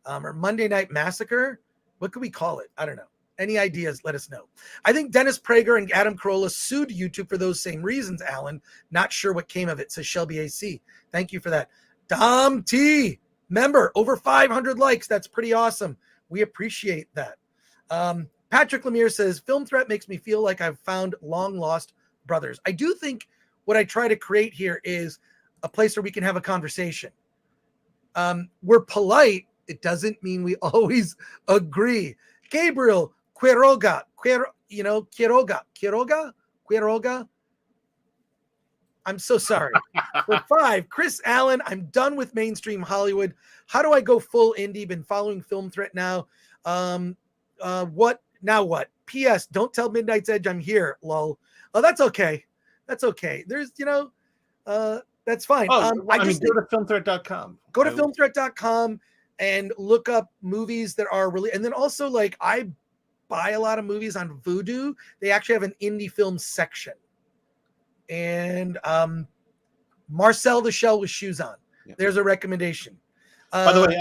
or Monday Night Massacre. What could we call it? I don't know. Any ideas? Let us know. I think Dennis Prager and Adam Carolla sued YouTube for those same reasons, Alan. Not sure what came of it, says Shelby AC. Thank you for that. Dom T, member, over 500 likes. That's pretty awesome. We appreciate that. Patrick Lemire says, Film Threat makes me feel like I've found long lost brothers. I do think what I try to create here is a place where we can have a conversation. We're polite. It doesn't mean we always agree. Gabriel Quiroga. I'm so sorry. For 5, Chris Allen, I'm done with mainstream Hollywood. How do I go full indie? Been following Film Threat now. What? Now what? P.S. Don't tell Midnight's Edge I'm here, lol. Oh, that's okay. That's okay. There's, that's fine. Go to filmthreat.com. Go to filmthreat.com and look up movies that are really, and then also like I buy a lot of movies on Vudu. They actually have an indie film section. And Marcel the Shell with Shoes On. Yeah. There's a recommendation. By the way,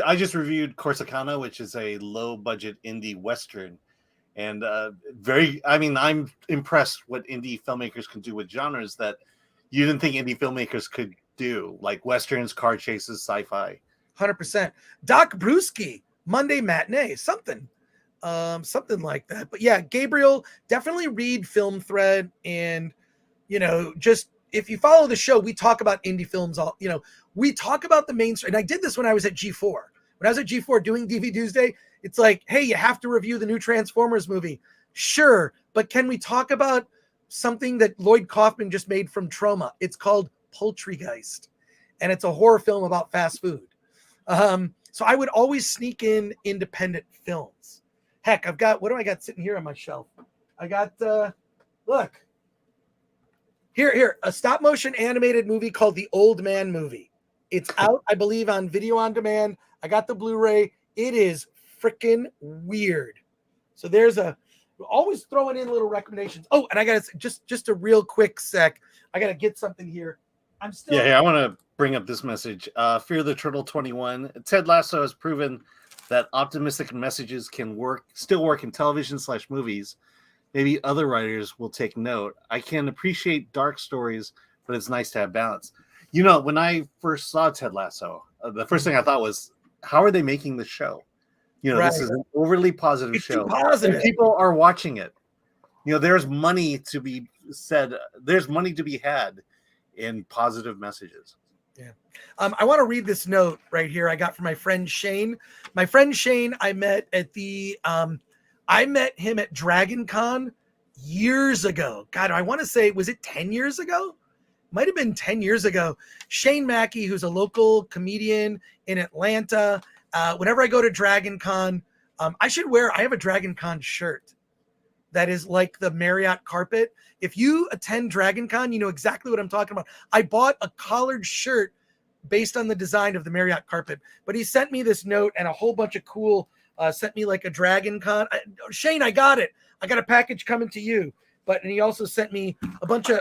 I just reviewed Corsicana, which is a low-budget indie western, and I'm impressed what indie filmmakers can do with genres that you didn't think indie filmmakers could do, like westerns, car chases, sci-fi. 100%. Doc Brewski, Monday Matinee, something like that. But yeah, Gabriel, definitely read Film Thread, and just if you follow the show, we talk about indie films. We talk about the mainstream. And I did this when I was at G4. When I was at G4 doing DV Tuesday, it's like, hey, you have to review the new Transformers movie. Sure, but can we talk about something that Lloyd Kaufman just made from Troma? It's called Poultrygeist, and it's a horror film about fast food. So I would always sneak in independent films. Heck, what do I got sitting here on my shelf? I got, look. Here, a stop motion animated movie called The Old Man Movie. It's out, I believe, on video on demand. I got the Blu-ray. It is freaking weird. So we're always throwing in little recommendations. Oh, and I got to just a real quick sec. I got to get something here. I'm still. Yeah, I want to bring up this message. Fear the Turtle 21. Ted Lasso has proven that optimistic messages can still work in television/movies. Maybe other writers will take note. I can appreciate dark stories, but it's nice to have balance. When I first saw Ted Lasso, the first thing I thought was, how are they making the show? Right. This is an overly positive show. Positive. And people are watching it. There's money to be said. There's money to be had in positive messages. Yeah. I want to read this note right here I got from my friend Shane. My friend Shane, I met him at Dragon Con years ago. God, I want to say, was it 10 years ago? Might have been 10 years ago. Shane Mackey, who's a local comedian in Atlanta. Whenever I go to Dragon Con, I have a Dragon Con shirt that is like the Marriott carpet. If you attend Dragon Con, you know exactly what I'm talking about. I bought a collared shirt based on the design of the Marriott carpet. But he sent me this note and a whole bunch of cool, sent me like a Dragon Con. Shane, I got it. I got a package coming to you. And he also sent me a bunch of,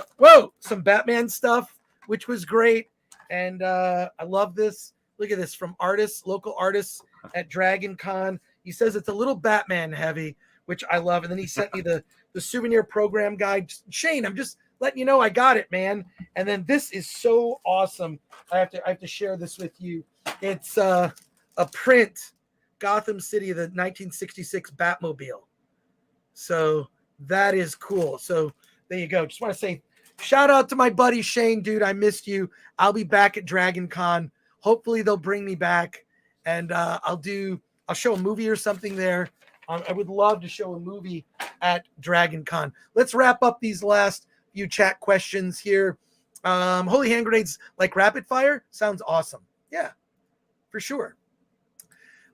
some Batman stuff, which was great. And I love this. Look at this from artists, local artists at Dragon Con. He says it's a little Batman heavy, which I love. And then he sent me the souvenir program guide. Shane, I'm just letting you know I got it, man. And then this is so awesome. I have to share this with you. It's a print, Gotham City, the 1966 Batmobile. So that is cool. So there you go. Just want to say shout out to my buddy Shane, dude. I missed you. I'll be back at Dragon Con. Hopefully they'll bring me back, and I'll show a movie or something there. I would love to show a movie at Dragon Con. Let's wrap up these last few chat questions here. Holy hand grenades like rapid fire sounds awesome. Yeah, for sure.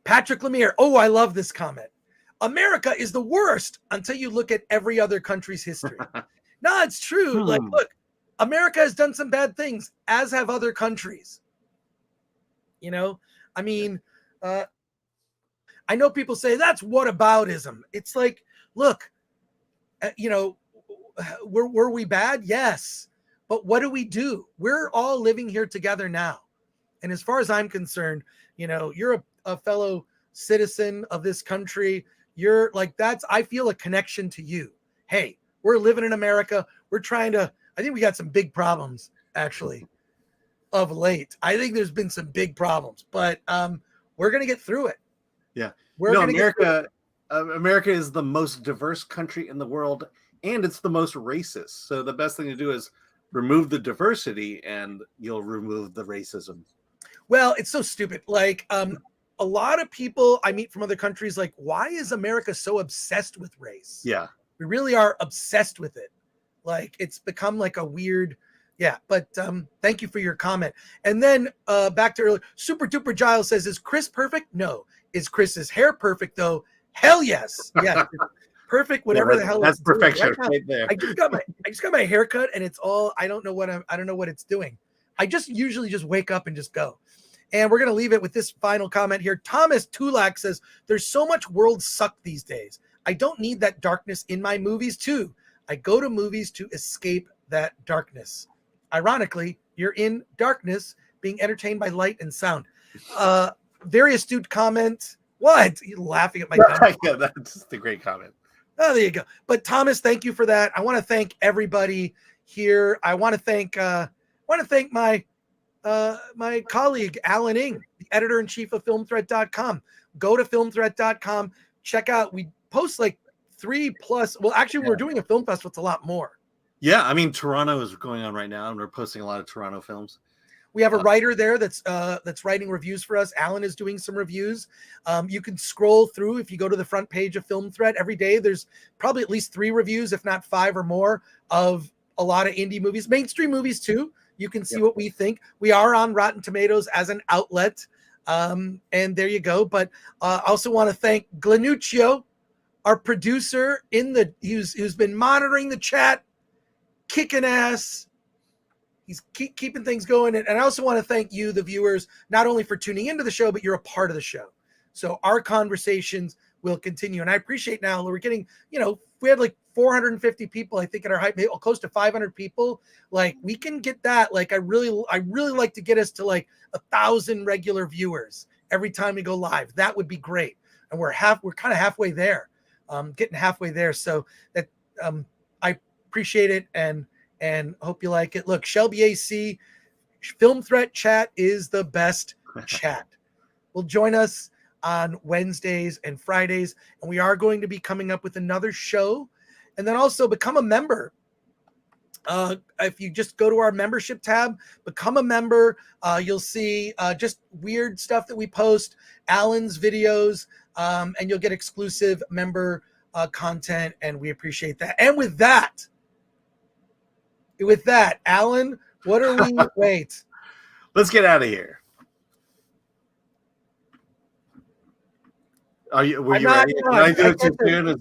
Patrick Lemire. Oh, I love this comment. America is the worst until you look at every other country's history. No, it's true. Like, look, America has done some bad things, as have other countries. You know, I mean, I know people say that's whataboutism. It's like, look, were we bad? Yes. But what do? We're all living here together now. And as far as I'm concerned, you're a fellow citizen of this country. You're like, I feel a connection to you. Hey, we're living in America. We're trying to, I think we got some big problems actually of late. I think there's been some big problems, but we're going to get through it. Yeah. America is the most diverse country in the world, and it's the most racist. So the best thing to do is remove the diversity and you'll remove the racism. Well, it's so stupid. Like, a lot of people I meet from other countries, like, why is America so obsessed with race? Yeah. We really are obsessed with it. Like, it's become like a weird, but thank you for your comment. And then back to earlier, Super Duper Giles says, is Chris perfect? No. Is Chris's hair perfect though? Hell yes. Yeah. Perfect, whatever the hell that's perfection right there. I just got my haircut and it's all, I don't know what it's doing. I just usually just wake up and just go. And we're going to leave it with this final comment here. Thomas Tulak says, there's so much world suck these days. I don't need that darkness in my movies too. I go to movies to escape that darkness. Ironically, you're in darkness being entertained by light and sound. Very astute comment. What? You're laughing at my comment. Yeah, that's a great comment. Oh, there you go. But Thomas, thank you for that. I want to thank everybody here. I want to thank my my colleague, Alan Ng, the editor-in-chief of filmthreat.com. Go to filmthreat.com. Check out, we post like 3+. Well, actually, we're doing a film festival. It's a lot more. Yeah, I mean, Toronto is going on right now, and we're posting a lot of Toronto films. We have a writer there that's writing reviews for us. Alan is doing some reviews. You can scroll through if you go to the front page of Film Threat. Every day there's probably at least 3 reviews, if not 5 or more, of a lot of indie movies, mainstream movies too. You can see what we think. We are on Rotten Tomatoes as an outlet. And there you go. But I also want to thank Glanuccio, our producer who's been monitoring the chat, kicking ass. He's keeping things going. And I also want to thank you, the viewers, not only for tuning into the show, but you're a part of the show. So our conversations will continue. And I appreciate now we're getting, we had like 450 people, I think, at our height, maybe close to 500 people. Like, we can get that. Like, I really like to get us to like 1,000 regular viewers every time we go live. That would be great. And we're kind of halfway there, getting halfway there. So that I appreciate it and hope you like it. Look, Shelby AC, Film Threat chat is the best chat. Will join us on Wednesdays and Fridays, and we are going to be coming up with another show. And then also become a member. If you just go to our membership tab, become a member, you'll see just weird stuff that we post, Alan's videos, and you'll get exclusive member content, and we appreciate that. And with that, Alan, what are we? Wait. Let's get out of here. Were you ready? Can I do it too soon?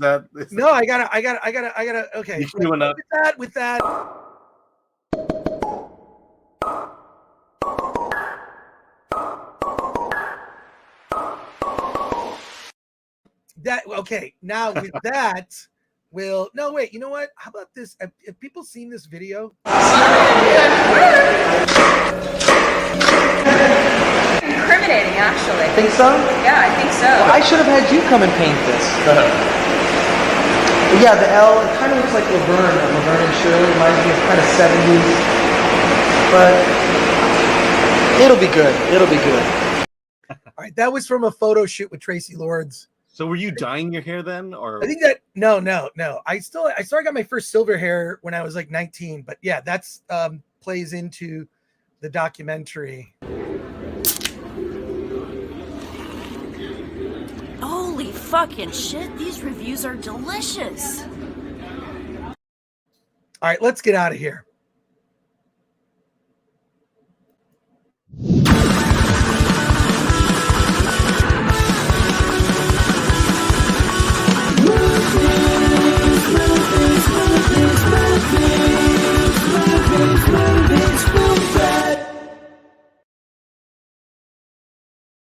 No, I gotta. Okay. You queuing up? With that. that okay. Now with that, will no wait. You know what? How about this? Have people seen this video? Incriminating, actually. Think so? Yeah, I think so. I should have had you come and paint this. But yeah, the L, it kind of looks like Laverne and Shirley. Reminds me of kind of 70s. But it'll be good. It'll be good. All right, that was from a photo shoot with Tracy Lords. So were you dyeing your hair then, or I think that no. I got my first silver hair when I was like 19, but yeah, that's plays into the documentary. Holy fucking shit, these reviews are delicious. All right, let's get out of here.